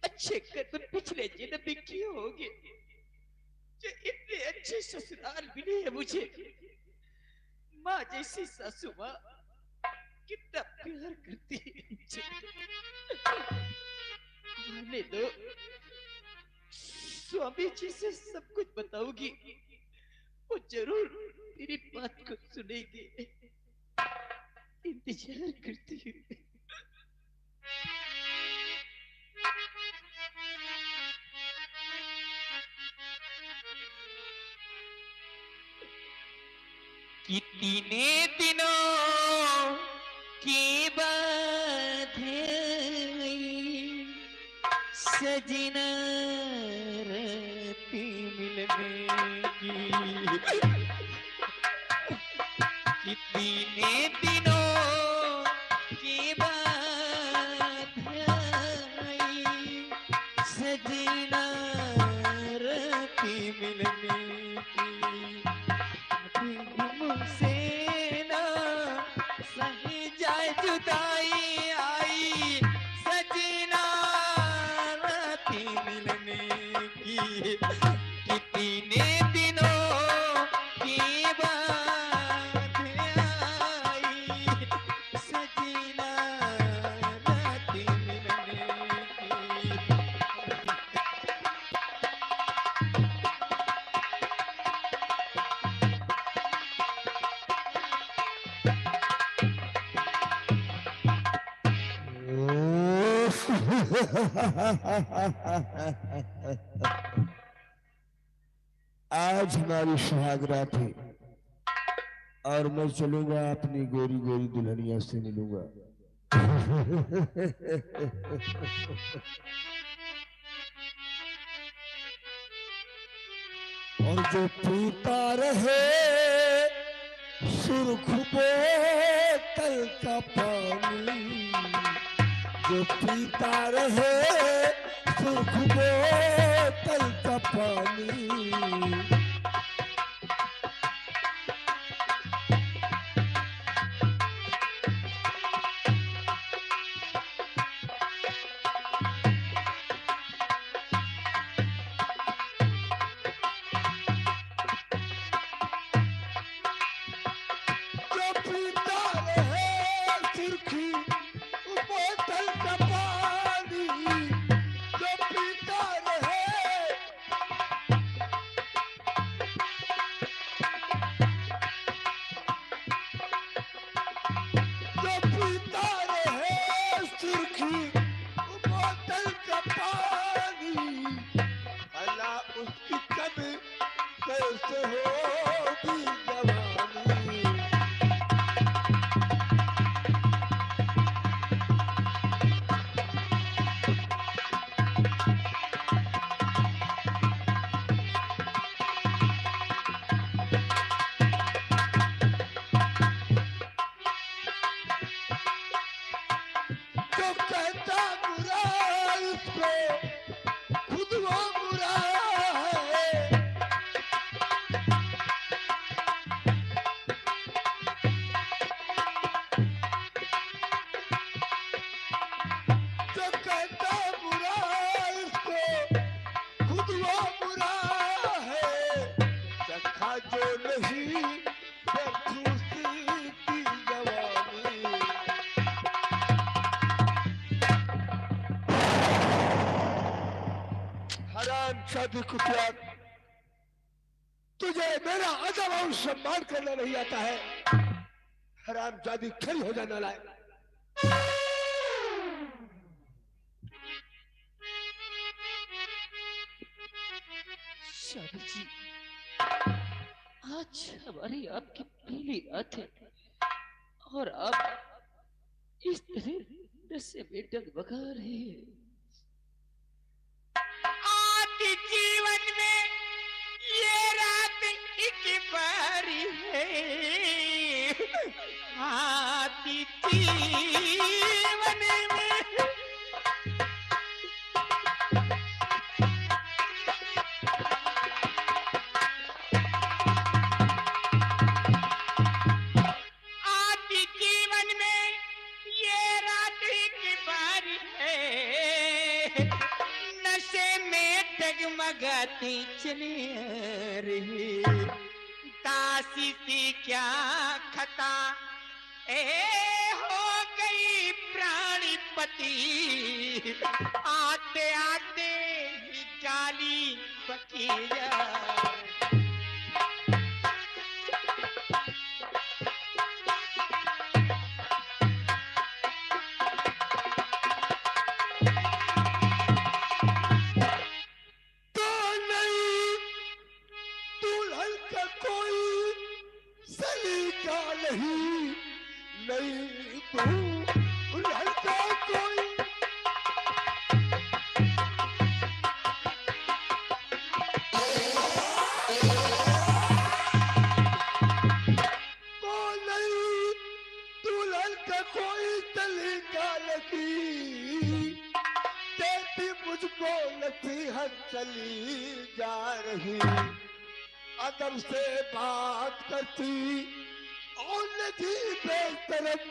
अच्छे कर्म पिछले जन्म में किए होंगे, जो इतने अच्छे ससुराल मिले हैं मुझे। माँ जैसी सासू माँ कितना प्यार करती है मुझे। आने दो, स्वामी जी से सब कुछ बताऊंगी, वो जरूर मेरी बात को सुनेंगे। इंतजार करती हूँ। कितने दिनों की बात है, सजना राती मिलने की। कितने दिनों की बात है, सजना राती मिलने की। मुझसे ना सही जाए जुदाई आई, सजना राती मिलने की। कितने दिनों की बात आई, सजना राती मिलने की। आज हमारी सुहाग रात है और मैं चलूंगा अपनी गोरी गोरी दुल्हनिया से मिलूंगा। और जो पीता रहे सुर्ख बोतल का पानी, जो पीता रहे सुर्ख बोतल का पानी, शादी कुतिया, तुझे मेरा अदब और सम्मान करना नहीं आता है। हरामजादी खड़ी हो जाना लायक। शादी जी, आज हमारी आपकी पहली रात है और अब इस तरह से में डगमगा रहे हैं। आती जीवन में ये रात एक बारी है, आती जीवन में आती जीवन में ये रात एक बारी है, नशे में डगमगाती चली आ रही, दासी सी क्या खता हो गई प्राणीपति, आते आते ही गाली बकी जा। तो नहीं दुल्हन का कोई सलीका नहीं, नहीं दुल्हन का कोई तो नहीं दुल्हन का कोई सलीका नहीं, देती मुझको नसीहत चली जा रही, अदब से बात करती और नदी बेतरफ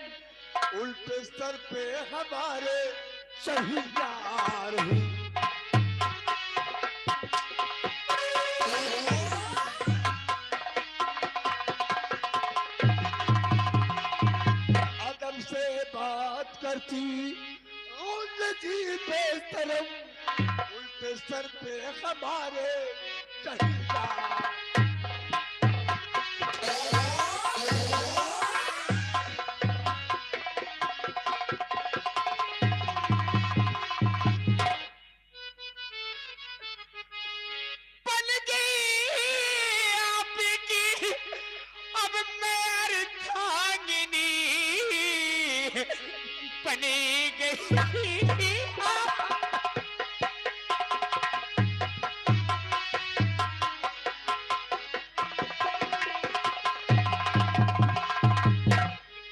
उल्टे सर पे हमारे सही जा रही। अदब से बात करती और नदी बेतरफ उल्टे सर पे हमारे सही जा बन गई आपकी अब मैं अर्धांगिनी, बनी गई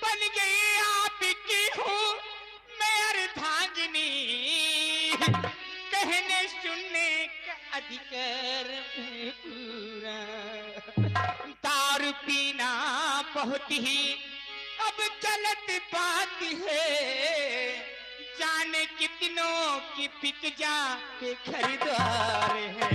बन गई आपकी हूँ मैं अर्धांगिनी, कहने सुनने का अधिकार है पूरा, दारू पीना बहुत ही अब गलत बात है, जाने कितनों की बिक जा के खरीदार है।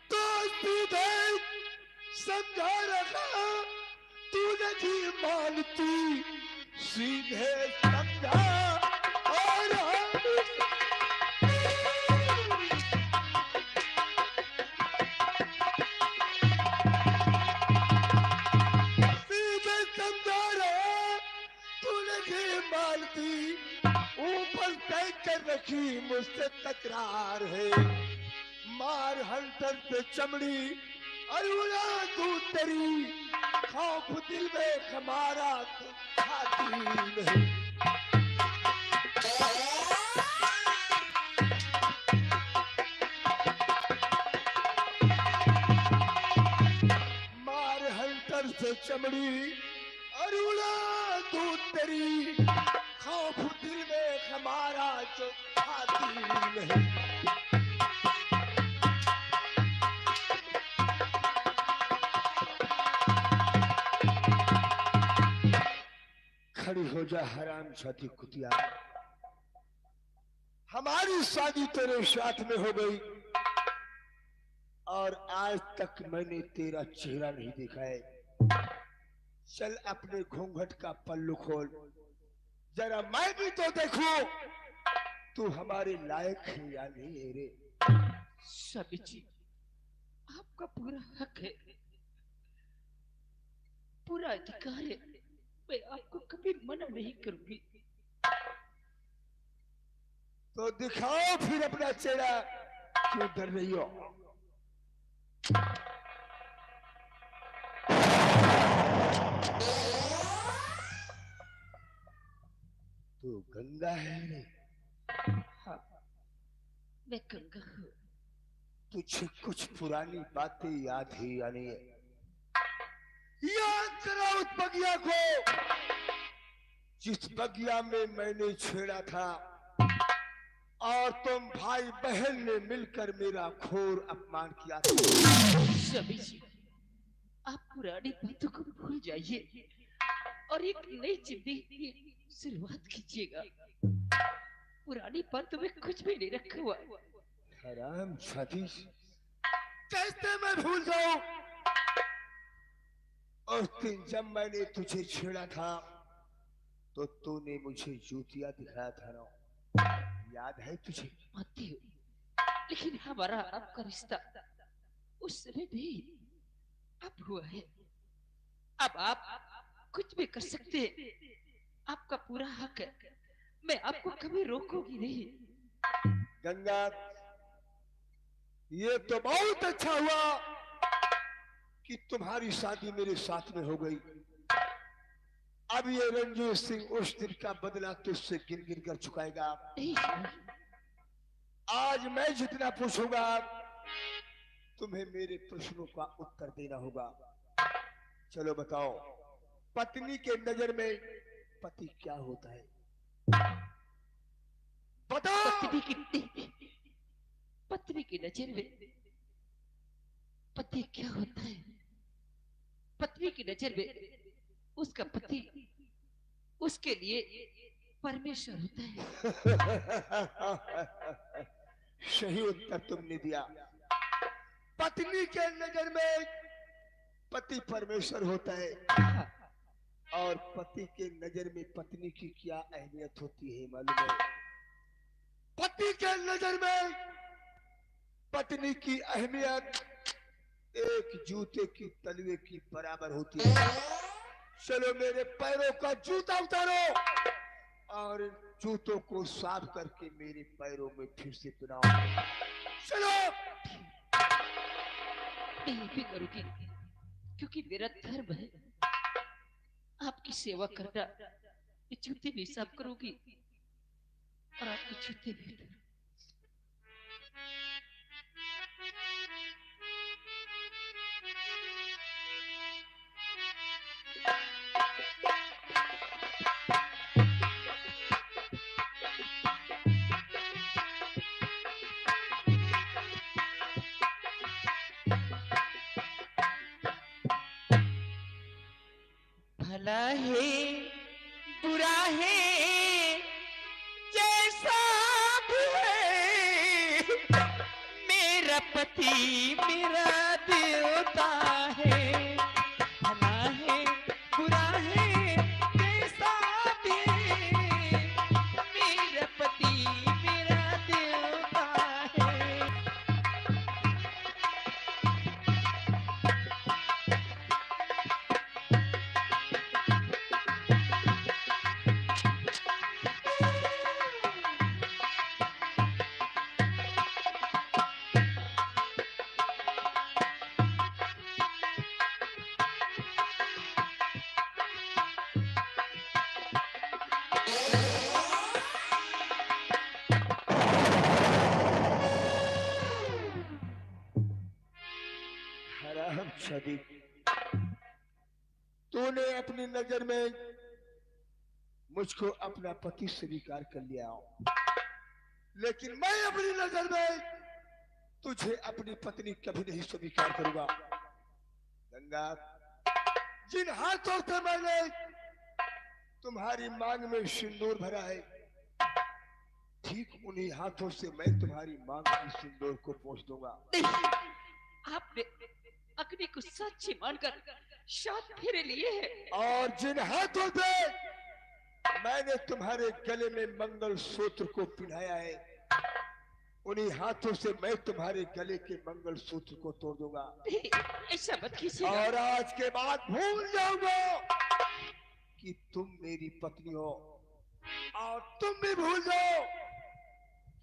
तो तुझे समझा रखा, तू नहीं मानती, सीधे समझा और सीधे समझा रहा, तू नहीं मानती, ऊपर तय कर रखी मुझसे तकरार है, मार हंटर पे चमड़ी और उड़ा तू तेरी, खौफ दिल में हमारा तू खाती नहीं। मार हंटर से चमड़ी और उड़ा तू तेरी, खौफ दिल में हमारा जो खाती नहीं। खड़ी हो जा हराम छाती कुतिया, हमारी शादी तेरे साथ में हो गई और आज तक मैंने तेरा चेहरा नहीं देखा है। चल अपने घूंघट का पल्लू खोल, जरा मैं भी तो देखूं तू हमारे लायक है या नहीं है रे। स्वामी जी, आपका पूरा हक है, पूरा अधिकार है, मैं आपको कभी मना नहीं करूंगी। तो दिखाओ फिर अपना चेहरा, क्यों डर रही हो? तू गंगा है? हाँ, मैं गंगा हूँ। तुझे कुछ पुरानी बातें याद है या नहीं? याद करो उस बगिया को, जिस बगिया में मैंने छेड़ा था और तुम भाई बहन ने मिलकर मेरा घोर अपमान किया था। स्वामी जी, आप पुरानी बातों को भूल जाइए और एक नई जिंदगी की शुरुआत कीजिएगा। पुरानी बातों में कुछ भी नहीं रखा हुआ। हराम जादी, कैसे मैं भूल जाऊं? उस दिन जब मैंने तुझे छेड़ा था तो तूने मुझे जूतियां दिखाया था ना, याद है तुझे? मानती हूँ, लेकिन हमारा आपका रिश्ता उस समय भी अब हुआ है। अब आप कुछ भी कर सकते हैं, आपका पूरा हक है। मैं आपको कभी रोकूंगी नहीं। गंगा, ये तो बहुत अच्छा हुआ कि तुम्हारी शादी मेरे साथ में हो गई। अब ये रंजीत सिंह उस दिन का बदला तुझसे गिन गिन कर चुकाएगा। आज मैं जितना पूछूंगा तुम्हें मेरे प्रश्नों का उत्तर देना होगा। चलो बताओ, पत्नी के नजर में पति क्या होता है? बताओ। पत्नी की नजर में पति क्या होता है? पत्नी की नजर में उसका पति उसके लिए परमेश्वर होता है। सही उत्तर तुमने दिया। पत्नी के नजर में पति परमेश्वर होता है, और पति के नजर में पत्नी की क्या अहमियत होती है मालूम है? पति के नजर में पत्नी की अहमियत एक जूते की तलवे की बराबर होती है। चलो मेरे पैरों का जूता उतारो और इन जूतों को साफ करके मेरे पैरों में फिर से पहनाओ। चलो। मैं भी करूंगी, क्योंकि मेरा धर्म है आपकी सेवा करना। मैं जूते भी साफ करूंगी और आपके जूते भी। भला है बुरा है जैसा भी है, मेरा पति मेरा देवता है। भला है बुरा है जैसा भी है, मेरा पति मेरा देवता है। हराम जादी, तूने अपनी नजर में मुझको अपना पति स्वीकार कर लिया, लेकिन मैं अपनी नजर में तुझे अपनी पत्नी कभी नहीं स्वीकार करूंगा। गंगा, जिन हाथों से मैंने तुम्हारी मांग में सिंदूर भरा है, ठीक उन्हीं हाथों से मैं तुम्हारी मांग में सिंदूर को पोंछ दूंगा। आपने अग्नि को साक्षी मानकर शपथ फेरे लिए है, और जिन हाथों से मैंने तुम्हारे गले में मंगल सूत्र को पिन्हाया है, उन्हीं हाथों से मैं तुम्हारे गले के मंगल सूत्र को तोड़ दूंगा। ऐसा मत कीजिए। और आज के बाद भूल जाऊंगा कि तुम मेरी पत्नी हो, और तुम भी भूल जाओ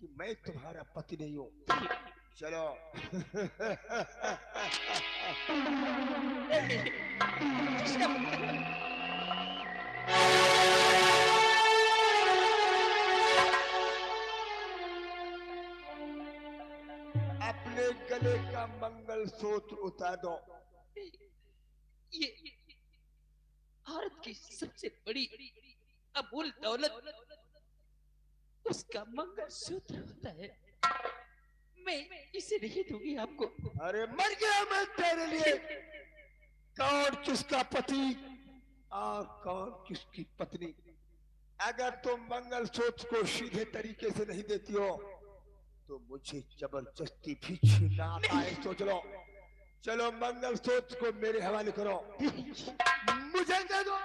कि मैं तुम्हारा पति नहीं हूँ। चलो। अपने गले का मंगलसूत्र उतार दो। ये औरत की सबसे बड़ी अमूल दौलत उसका मंगलसूत्र होता है। मैं इसे नहीं दूंगी आपको। अरे मर गया मैं तेरे लिए। कौन किसका पति और कौन किसकी पत्नी। अगर तुम मंगलसूत्र को सीधे तरीके से नहीं देती हो तो मुझे जबरदस्ती भी छीनना आता है। सोच लो। चलो मंगलसूत्र को मेरे हवाले करो। मुझे दे दो।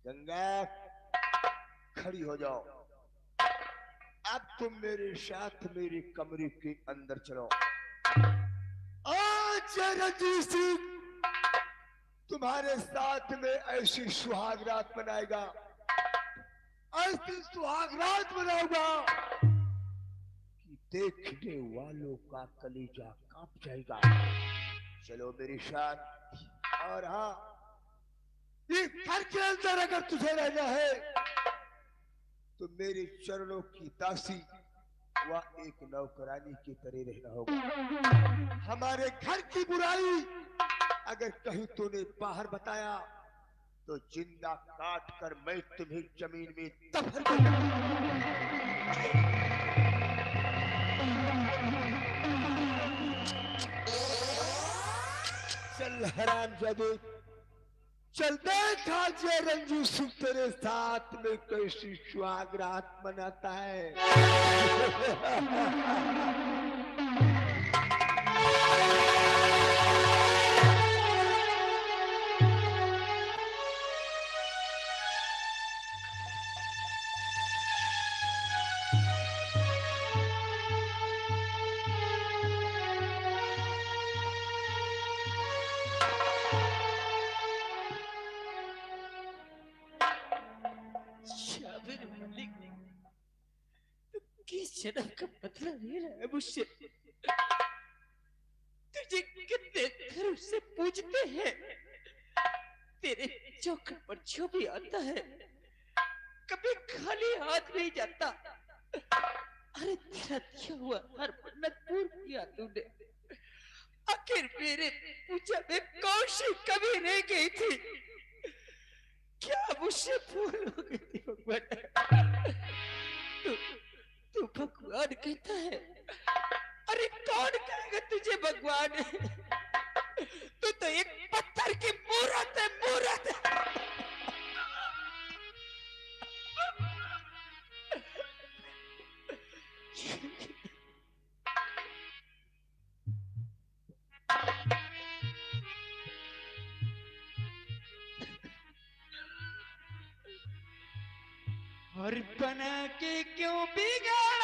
गंगा खड़ी हो जाओ। अब तुम मेरे साथ मेरे कमरे के अंदर चलो। आज रणजीत सिंह तुम्हारे साथ में ऐसी सुहाग रात मनाएगा, ऐसी सुहाग रात मनाऊंगा कि देखने वालों का कलेजा कांप जाएगा। चलो मेरे साथ। और हाँ, इस घर के अंदर अगर तुझे रहना है तो मेरे चरणों की दासी व एक नौकरानी की तरह रहना होगा। हमारे घर की बुराई अगर कहीं तूने बाहर बताया तो जिंदा काट कर मैं तुम्हें जमीन में दफन दूंगा। चल हरामजादे, चल देखा जे रंजीत सिंह तेरे साथ में कैसी सुहाग रात मनाता है। किस जन्म का बदला ले रहा है मुझसे? तुझे कितने धर्म से पूजते हैं, तेरे चौखट पर जो भी आता है कभी खाली हाथ नहीं जाता। अरे तेरा दिया हुआ हर मन्नत पूर्ण किया तूने। आखिर मेरे पूजा में कौन सी कमी रह गई थी? क्या मुझसे भूल हो गई थी भगवान? तू भगवान कहता है? अरे कौन कहेगा तुझे भगवान? तू तो एक पत्थर की मूरत है, मूरत। और बना के क्यों बिगाड़